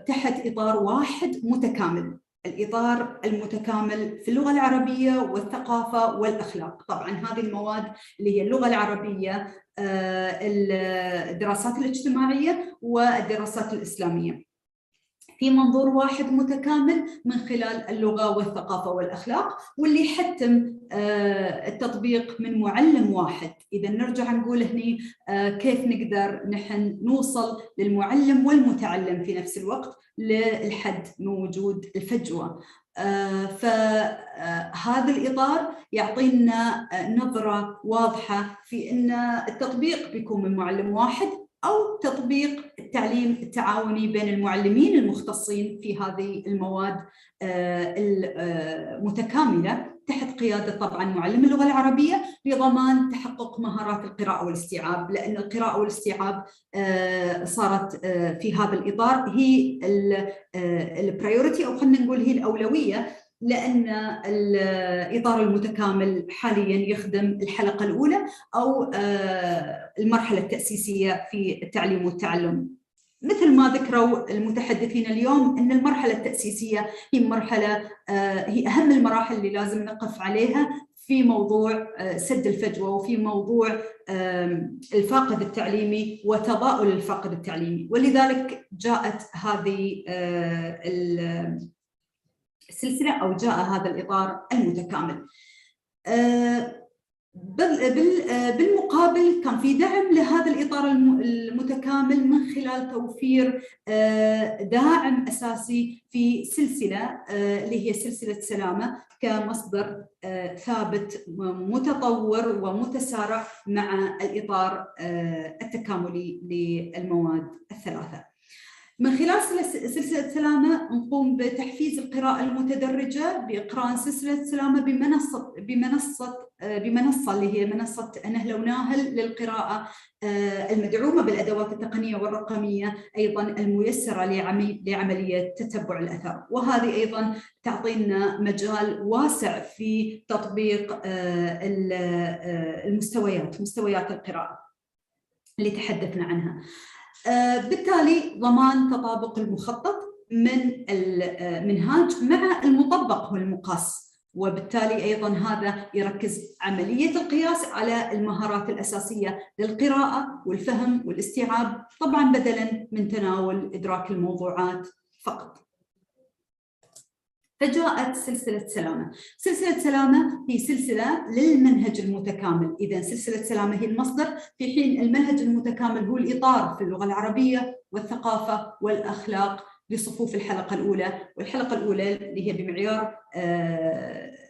تحت إطار واحد متكامل، الإطار المتكامل في اللغة العربية والثقافة والأخلاق. طبعاً هذه المواد اللي هي اللغة العربية، الدراسات الاجتماعية والدراسات الإسلامية في منظور واحد متكامل من خلال اللغة والثقافة والأخلاق، واللي يحتم التطبيق من معلم واحد. إذا نرجع نقول هني كيف نقدر نحن نوصل للمعلم والمتعلم في نفس الوقت للحد من وجود الفجوة. فهذا الإطار يعطينا نظرة واضحة في أن التطبيق بيكون من معلم واحد أو تطبيق التعليم التعاوني بين المعلمين المختصين في هذه المواد المتكاملة تحت قيادة طبعاً معلم اللغة العربية لضمان تحقق مهارات القراءة والاستيعاب، لأن القراءة والاستيعاب صارت في هذا الإطار هي البرايورتي أو خلينا نقول هي الأولوية، لأن الإطار المتكامل حالياً يخدم الحلقة الأولى أو المرحلة التأسيسية في التعليم والتعلم. مثل ما ذكروا المتحدثين اليوم أن المرحلة التأسيسية هي أهم المراحل اللي لازم نقف عليها في موضوع سد الفجوة وفي موضوع الفاقد التعليمي وتضاؤل الفاقد التعليمي. ولذلك جاءت هذه السلسلة أو جاء هذا الإطار المتكامل. بالمقابل كان في دعم لهذا الإطار المتكامل من خلال توفير داعم أساسي في سلسلة اللي هي سلسلة سلامة كمصدر ثابت متطور ومتسارع مع الإطار التكاملي للمواد الثلاثة. من خلال سلسلة سلامة نقوم بتحفيز القراءة المتدرجة بإقران سلسلة سلامة بمنصة اللي هي منصة نهلة وناهل للقراءة المدعومة بالأدوات التقنية والرقمية، أيضا الميسرة لعملية تتبع الأثر، وهذه أيضا تعطينا مجال واسع في تطبيق مستويات القراءة اللي تحدثنا عنها. بالتالي ضمان تطابق المخطط من المنهاج مع المطبق والمقاس، وبالتالي أيضا هذا يركز عملية القياس على المهارات الأساسية للقراءة والفهم والاستيعاب، طبعا بدلا من تناول إدراك الموضوعات فقط. فجاءت سلسلة سلامة. سلسلة سلامة هي سلسلة للمنهج المتكامل، إذا سلسلة سلامة هي المصدر، في حين المنهج المتكامل هو الإطار في اللغة العربية والثقافة والأخلاق لصفوف الحلقة الأولى، والحلقة الأولى اللي هي بمعيار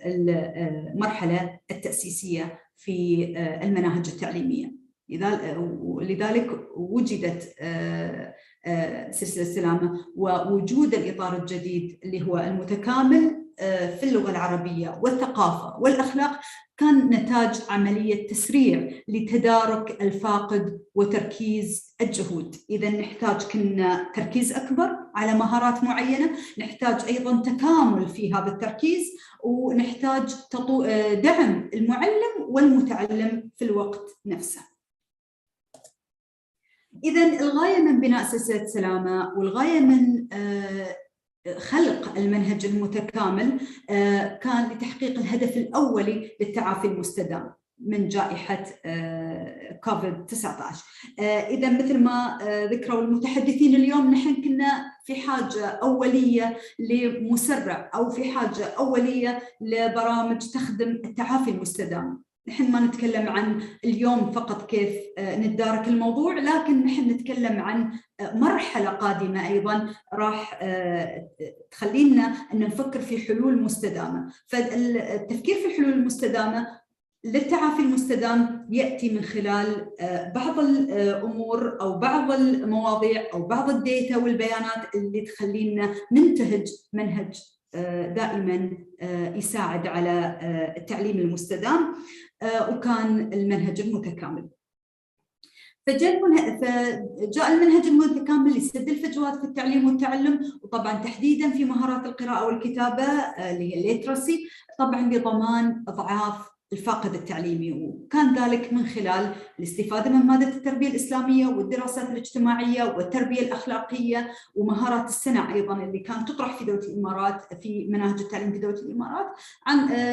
المرحلة التأسيسية في المناهج التعليمية. لذلك وجدت سلسلة سلامة، ووجود الإطار الجديد اللي هو المتكامل في اللغة العربية والثقافة والأخلاق كان نتاج عملية تسريع لتدارك الفاقد وتركيز الجهود. إذا نحتاج كنا تركيز أكبر على مهارات معينة، نحتاج أيضا تكامل في هذا التركيز، ونحتاج دعم المعلم والمتعلم في الوقت نفسه. إذن الغاية من بناء سلسلة سلامة والغاية من خلق المنهج المتكامل كان لتحقيق الهدف الأولي للتعافي المستدام من جائحة كوفيد 19. إذا مثل ما ذكروا المتحدثين اليوم، نحن كنا في حاجة أولية لمسرع أو في حاجة أولية لبرامج تخدم التعافي المستدام. نحن ما نتكلم عن اليوم فقط كيف نتدارك الموضوع، لكن نحن نتكلم عن مرحلة قادمة أيضا راح تخلينا أن نفكر في حلول مستدامة. فالتفكير في الحلول المستدامة للتعافي المستدام يأتي من خلال بعض الأمور أو بعض المواضيع أو بعض الديتا والبيانات اللي تخلينا ننتهج منهج دائما يساعد على التعليم المستدام، وكان المنهج المتكامل. فجاء المنهج المتكامل لسد الفجوات في التعليم والتعلم، وطبعا تحديدا في مهارات القراءة والكتابة اللي هي الليترسي، طبعا لضمان إضعاف الفاقد التعليمي، وكان ذلك من خلال الاستفادة من مادة التربية الإسلامية والدراسات الاجتماعية والتربية الأخلاقية ومهارات الصنع أيضا اللي كانت تطرح في دولة الإمارات في مناهج التعليم في دولة الإمارات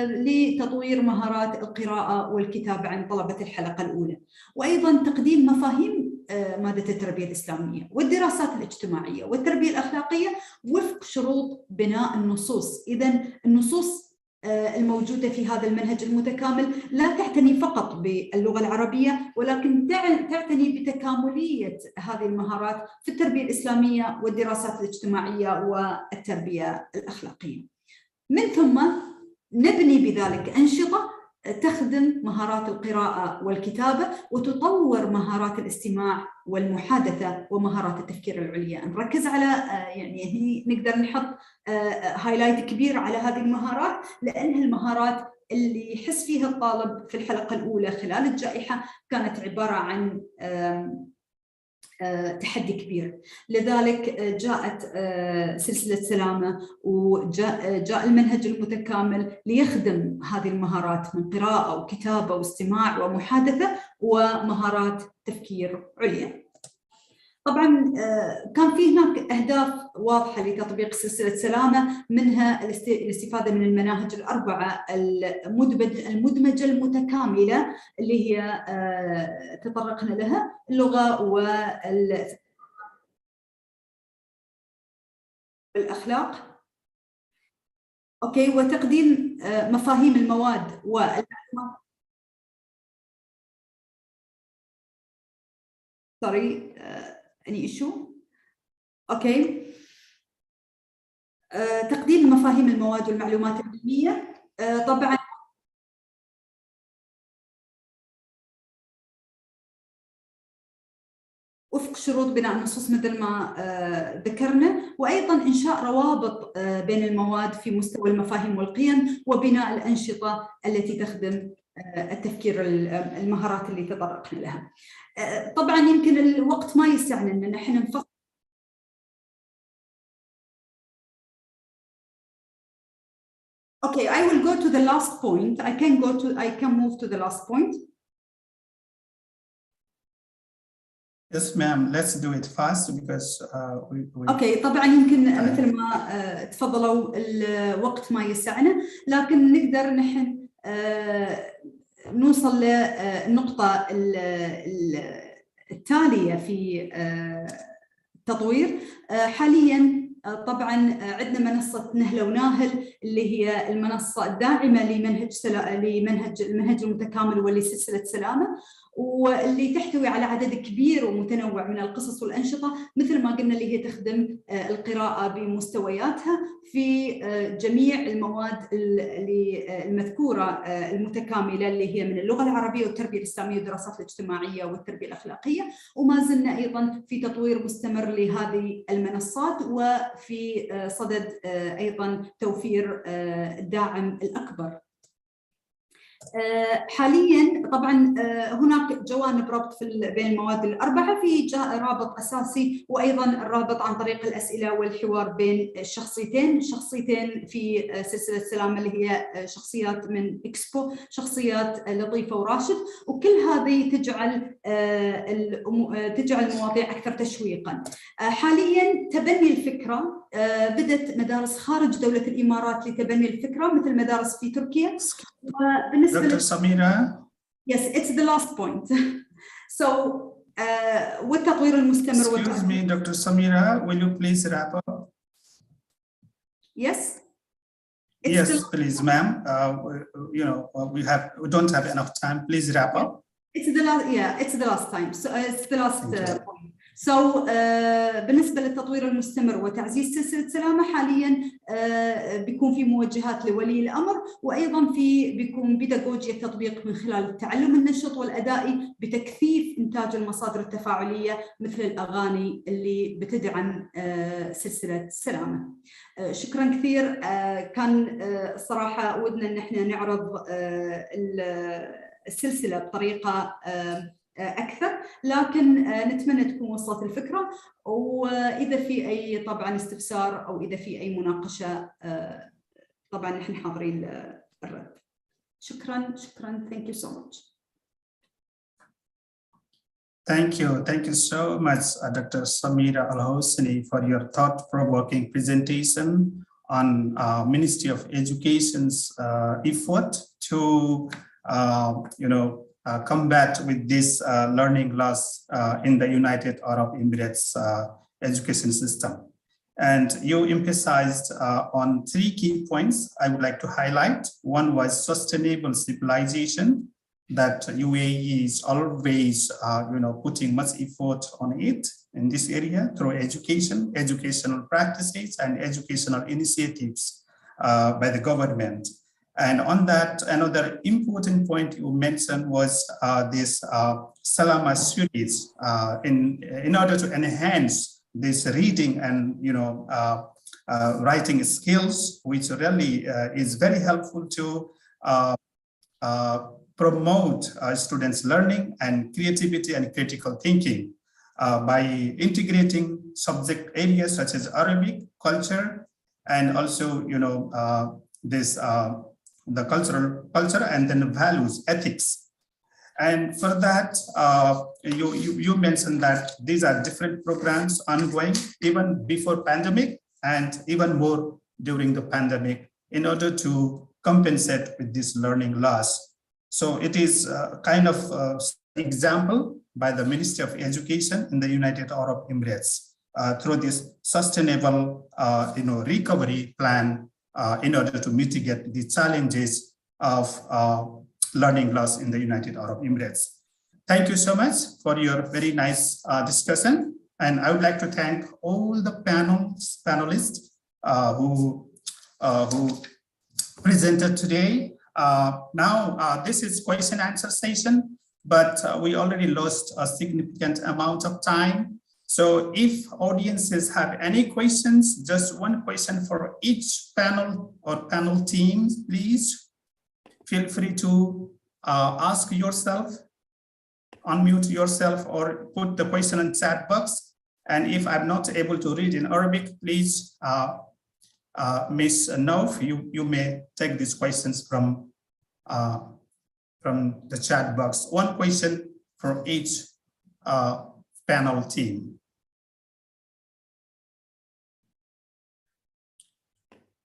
لتطوير مهارات القراءة والكتابة عند طلبة الحلقة الأولى، وأيضا تقديم مفاهيم مادة التربية الإسلامية والدراسات الاجتماعية والتربية الأخلاقية وفق شروط بناء النصوص. إذن النصوص الموجودة في هذا المنهج المتكامل لا تعتني فقط باللغة العربية، ولكن تعتني بتكاملية هذه المهارات في التربية الإسلامية والدراسات الاجتماعية والتربية الأخلاقية. من ثم نبني بذلك أنشطة تخدم مهارات القراءة والكتابة وتطور مهارات الاستماع والمحادثة ومهارات التفكير العليا. نركز على يعني نقدر نحط هايلايت كبير على هذه المهارات، لأنها المهارات اللي يحس فيها الطالب في الحلقة الأولى خلال الجائحة كانت عبارة عن تحدي كبير. لذلك جاءت سلسلة سلامة وجاء المنهج المتكامل ليخدم هذه المهارات من قراءة وكتابة واستماع ومحادثة ومهارات تفكير عليا. طبعا كان في هناك أهداف واضحة لتطبيق سلسلة سلامة، منها الاستفادة من المناهج الأربعة المدمجة المتكاملة اللي هي تطرقنا لها، اللغة والأخلاق، وتقديم مفاهيم المواد sorry, any issue? Okay. تقديم مفاهيم المواد والمعلومات العلمية. طبعا وفق شروط بناء النصوص مثل ما ذكرنا، وأيضا إنشاء روابط بين المواد في مستوى المفاهيم والقيم، وبناء الأنشطة التي تخدم التفكير المهارات اللي تطرقنا لها. طبعا يمكن الوقت ما يسعنا ان نحن نفصل. Okay, I will go to the last point. I can move to the last point. Yes, ma'am. Let's do it fast because we. Okay, طبعا يمكن مثل ما تفضلوا الوقت ما يسعنا، لكن نقدر نحن نوصل للنقطة التالية في التطوير. حالياً طبعاً عندنا منصة نهلة وناهل اللي هي المنصة الداعمة لمنهج المتكامل واللي سلسلة سلامة، واللي تحتوي على عدد كبير ومتنوع من القصص والأنشطة مثل ما قلنا، اللي هي تخدم القراءة بمستوياتها في جميع المواد المذكورة المتكاملة، اللي هي من اللغة العربية والتربية الإسلامية والدراسات الاجتماعية والتربية الأخلاقية. وما زلنا أيضا في تطوير مستمر لهذه المنصات، وفي صدد أيضا توفير الداعم الأكبر. حاليا طبعا هناك جوانب ربط بين المواد الأربعة، في رابط أساسي وأيضا الرابط عن طريق الأسئلة والحوار بين شخصيتين في سلسلة سلامة، اللي هي شخصيات من إكسبو، شخصيات لطيفة وراشد، وكل هذه تجعل المواضيع أكثر تشويقا. حاليا تبني الفكرة، بدأت مدارس خارج دولة الإمارات لتبني الفكرة مثل مدارس في تركيا. Dr. Samira. Yes, it's the last point. So, والتطوير المستمر. Excuse me, Dr. Samira, will you please wrap up? Yes. Yes, please, ma'am. We don't have enough time. Please wrap up. It's the last. Yeah, it's the last time. So it's the last point. So بالنسبة للتطوير المستمر وتعزيز سلسلة سلامة، حاليا بيكون في موجهات لولي الأمر، وأيضا بيكون بيداغوجيا تطبيق من خلال التعلم النشط والأدائي بتكثيف إنتاج المصادر التفاعلية مثل الأغاني اللي بتدعم سلسلة سلامة. شكرا كثير. كان الصراحة ودنا إن احنا نعرض السلسلة بطريقة أكثر، لكن نتمنى تكون وصلت الفكرة، وإذا في أي طبعا استفسار أو إذا في أي مناقشة طبعا نحن حاضرين للرد. شكرا. Thank you so much. Thank you so much, Dr. Samira Al-Hosni, for your thought-provoking presentation on Ministry of Education's effort to combat with this learning loss in the United Arab Emirates education system. And you emphasized on 3 key points I would like to highlight. One was sustainable civilization, that UAE is always putting much effort on it in this area through education, educational practices, and educational initiatives by the government. And on that, another important point you mentioned was this Salama series in order to enhance this reading and writing skills, which really is very helpful to promote students' learning and creativity and critical thinking by integrating subject areas such as Arabic, culture, and also the culture and then values, ethics. And for that, you mentioned that these are different programs ongoing even before pandemic and even more during the pandemic in order to compensate with this learning loss. So it is kind of example by the Ministry of Education in the United Arab Emirates through this sustainable recovery plan in order to mitigate the challenges of learning loss in the United Arab Emirates. Thank you so much for your very nice discussion. And I would like to thank all the panelists who presented today. Now, this is question answer session, but we already lost a significant amount of time. So if audiences have any questions, just one question for each panel or panel team, please feel free to ask yourself, unmute yourself, or put the question in chat box. And if I'm not able to read in Arabic, please, Ms. Nouf, you may take these questions from the chat box. One question for each panel team.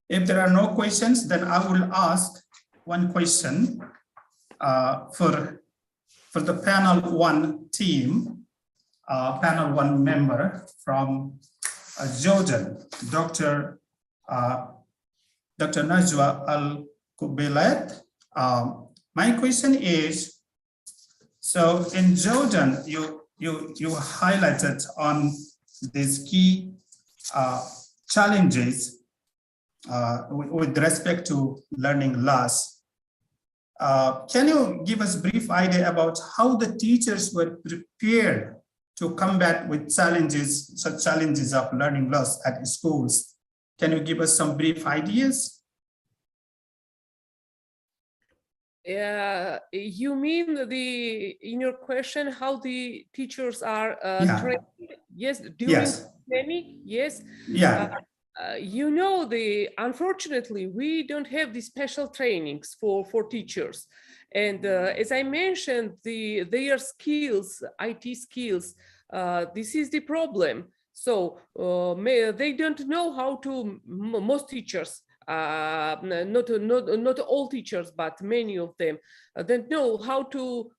If there are no questions, then I will ask one question for the panel one team, panel one member from Jordan, Dr. Najwa Al-Kubailat. My question is, so in Jordan, you highlighted on these key challenges with respect to learning loss. Can you give us a brief idea about how the teachers were prepared to combat with such challenges of learning loss at schools? Can you give us some brief ideas? You mean in your question how the teachers are trained? Yes, during training? Yes. Yeah. You know, unfortunately, we don't have the special trainings for teachers. And as I mentioned, their skills, IT skills, this is the problem. So they don't know how to, most teachers, not all teachers, but many of them don't know how to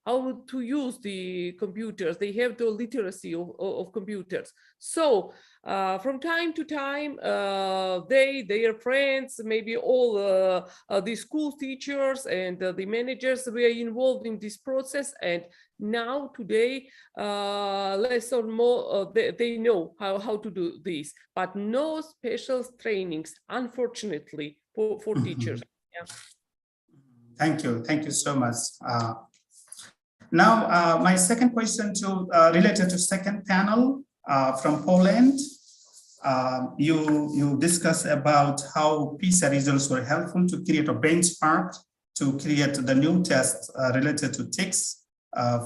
use the computers. They have the literacy of computers. So from time to time, their friends, maybe all the school teachers and the managers were involved in this process. And now today, less or more, they know how to do this, but no special trainings, unfortunately, for teachers. Yeah. Thank you so much. Now, my second question related to second panel from Poland. You discussed about how PISA results were helpful to create a benchmark to create the new test related to TICS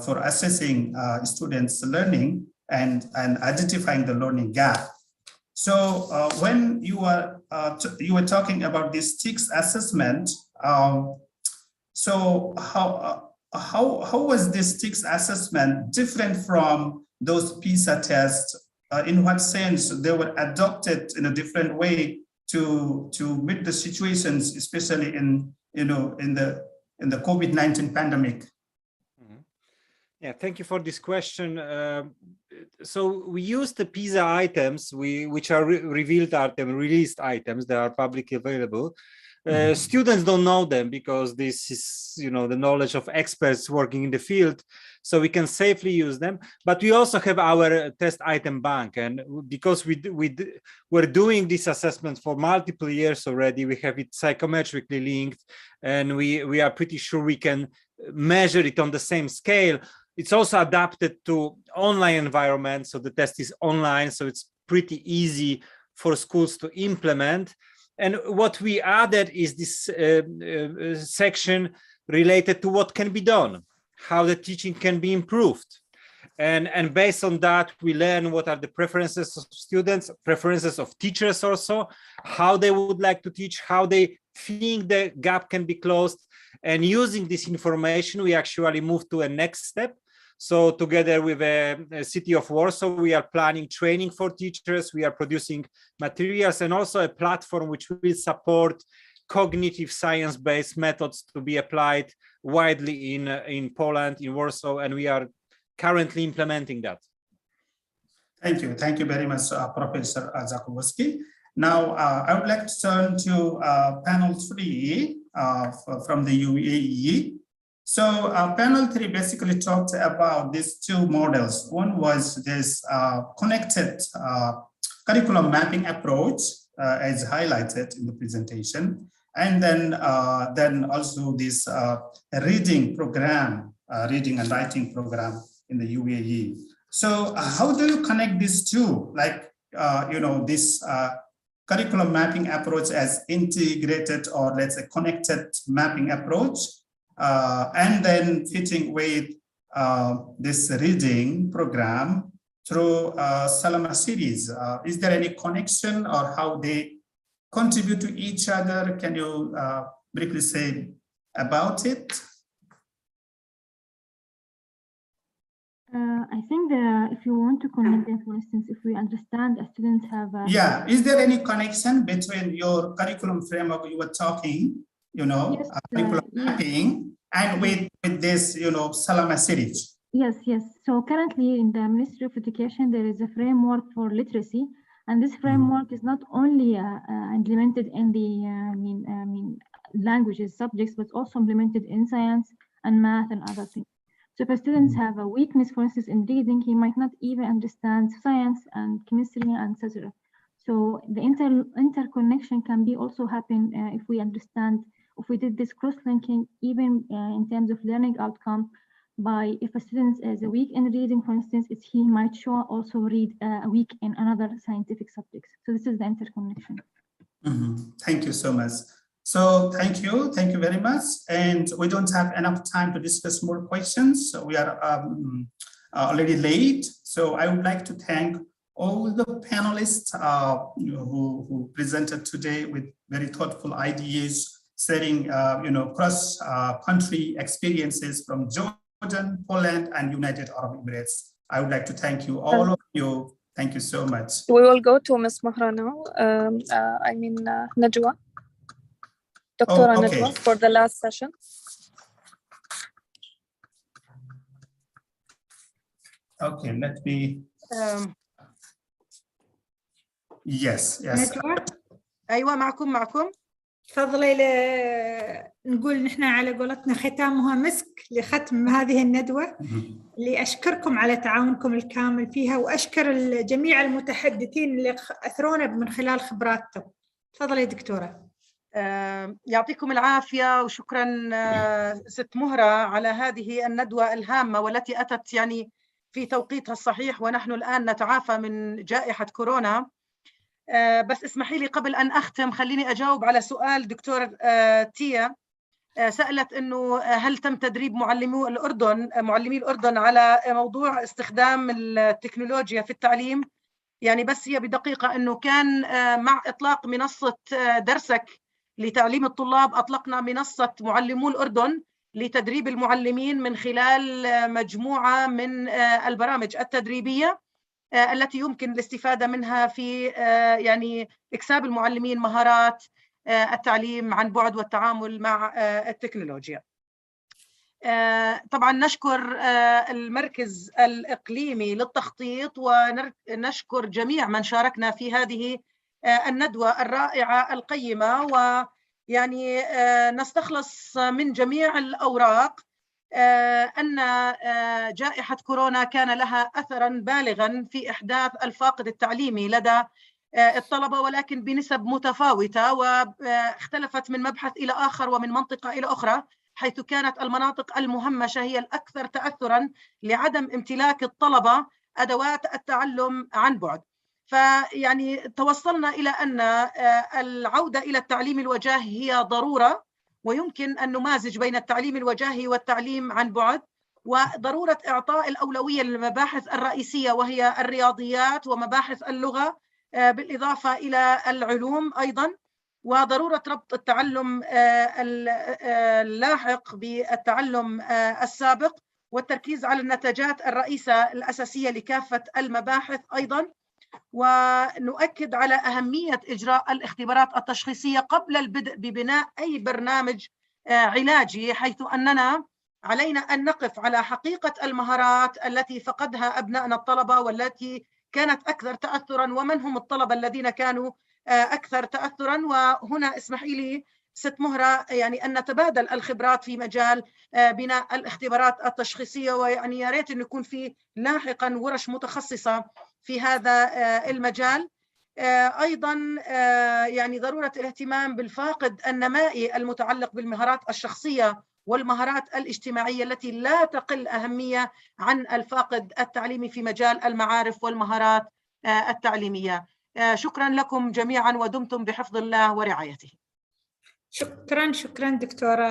for assessing students' learning and identifying the learning gap. So when you were talking about this TICS assessment, so how was this TICS assessment different from those PISA tests? In what sense they were adopted in a different way to meet the situations, especially in the COVID-19 pandemic? Yeah, thank you for this question. So we use the PISA items, which are revealed items, released items that are publicly available. Students don't know them because this is, the knowledge of experts working in the field, so we can safely use them. But we also have our test item bank, and because we're doing this assessment for multiple years already, we have it psychometrically linked, and we are pretty sure we can measure it on the same scale. It's also adapted to online environment, so the test is online, so it's pretty easy for schools to implement. And what we added is this section related to what can be done, how the teaching can be improved. And based on that, we learn what are the preferences of students, preferences of teachers also, how they would like to teach, how they think the gap can be closed. And using this information, we actually move to a next step. So together with the city of Warsaw, we are planning training for teachers. We are producing materials and also a platform which will support cognitive science-based methods to be applied widely in Poland, in Warsaw, and we are currently implementing that. Thank you very much, Professor Zakubowski. Now, I would like to turn to panel 3 from the UAE. So panel 3 basically talked about these two models. One was this connected curriculum mapping approach, as highlighted in the presentation, and then also this reading program, reading and writing program in the UAE. So how do you connect these two? Like, this curriculum mapping approach as integrated, or let's say connected mapping approach, and then fitting with this reading program through Salama series. Is there any connection, or how they contribute to each other? Can you briefly say about it? I think that if you want to connect them, for instance, if we understand a student have a... Yeah, is there any connection between your curriculum framework you were talking, Yes, curriculum mapping, and with this, Salama series? Yes. So currently in the Ministry of Education, there is a framework for literacy, and this framework is not only implemented in the languages subjects, but also implemented in science and math and other things. So if a student have a weakness, for instance, in reading, he might not even understand science and chemistry and etc. So the interconnection can be also happen if we understand, if we did this cross-linking, even in terms of learning outcome, by if a student is weak in reading, for instance, he might also read weak in another scientific subjects. So this is the interconnection. Thank you so much. So thank you very much. And we don't have enough time to discuss more questions. So we are already late. So I would like to thank all the panelists who presented today with very thoughtful ideas, sharing cross-country experiences from Jordan, Poland, and United Arab Emirates. I would like to thank you, all of you. Thank you so much. We will go to Ms. Mahra now. Najwa. Dr. Najwa for the last session. Okay, let me. Yes. نجوى. أيوة معكم. تفضلي. نقول نحن على قولتنا ختامها مسك لختم هذه الندوة، لأشكركم على تعاونكم الكامل فيها، وأشكر جميع المتحدثين اللي أثرونا من خلال خبراتهم. تفضلي دكتورة. يعطيكم العافية، وشكرا ست مهرة على هذه الندوة الهامة والتي أتت في توقيتها الصحيح، ونحن الآن نتعافى من جائحة كورونا. بس اسمحي لي قبل أن أختم خليني أجاوب على سؤال دكتور تيا. سألت إنه هل تم تدريب معلمي الأردن على موضوع استخدام التكنولوجيا في التعليم. بس هي بدقيقة إنه كان مع إطلاق منصة درسك لتعليم الطلاب، أطلقنا منصة معلمو الأردن لتدريب المعلمين من خلال مجموعة من البرامج التدريبية التي يمكن الاستفادة منها في إكساب المعلمين مهارات التعليم عن بعد والتعامل مع التكنولوجيا. طبعا نشكر المركز الإقليمي للتخطيط، ونشكر جميع من شاركنا في هذه الندوة الرائعة القيمة، نستخلص من جميع الأوراق أن جائحة كورونا كان لها أثراً بالغاً في إحداث الفاقد التعليمي لدى الطلبة، ولكن بنسب متفاوتة، واختلفت من مبحث إلى آخر ومن منطقة إلى أخرى، حيث كانت المناطق المهمشة هي الأكثر تأثراً لعدم امتلاك الطلبة أدوات التعلم عن بعد. توصلنا إلى أن العودة إلى التعليم الوجاهي هي ضرورة، ويمكن أن نمازج بين التعليم الوجاهي والتعليم عن بعد، وضرورة إعطاء الأولوية للمباحث الرئيسية وهي الرياضيات ومباحث اللغة، بالإضافة إلى العلوم أيضا، وضرورة ربط التعلم اللاحق بالتعلم السابق، والتركيز على النتاجات الرئيسة الأساسية لكافة المباحث أيضا، ونؤكد على أهمية إجراء الاختبارات التشخيصية قبل البدء ببناء أي برنامج علاجي، حيث أننا علينا أن نقف على حقيقة المهارات التي فقدها أبنائنا الطلبة والتي كانت أكثر تأثراً، ومن هم الطلبة الذين كانوا أكثر تأثراً. وهنا اسمحي لي ست مهرة يعني أن نتبادل الخبرات في مجال بناء الاختبارات التشخيصية، ويعني يا ريت أن يكون في لاحقا ورش متخصصة في هذا المجال. أيضا يعني ضرورة الاهتمام بالفاقد النمائي المتعلق بالمهارات الشخصية والمهارات الاجتماعية التي لا تقل أهمية عن الفاقد التعليمي في مجال المعارف والمهارات التعليمية. شكرا لكم جميعا ودمتم بحفظ الله ورعايته. شكرا دكتورة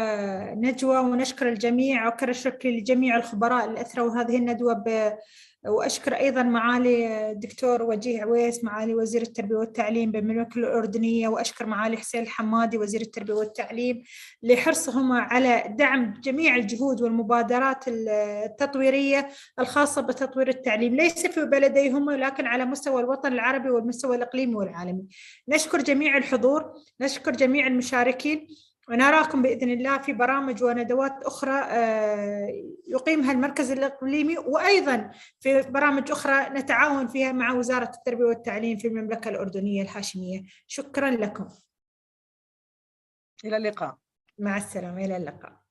نجوى، ونشكر الجميع، وأكرر شكري لجميع الخبراء اللي أثروا هذه الندوة وأشكر أيضا معالي الدكتور وجيه عويس معالي وزير التربية والتعليم بالمملكة الأردنية، وأشكر معالي حسين الحمادي وزير التربية والتعليم لحرصهم على دعم جميع الجهود والمبادرات التطويرية الخاصة بتطوير التعليم ليس في بلديهم ولكن على مستوى الوطن العربي والمستوى الإقليمي والعالمي. نشكر جميع الحضور، نشكر جميع المشاركين، ونراكم بإذن الله في برامج وندوات أخرى يقيمها المركز الإقليمي، وأيضا في برامج أخرى نتعاون فيها مع وزارة التربية والتعليم في المملكة الأردنية الهاشمية. شكرا لكم. إلى اللقاء. مع السلامة، إلى اللقاء.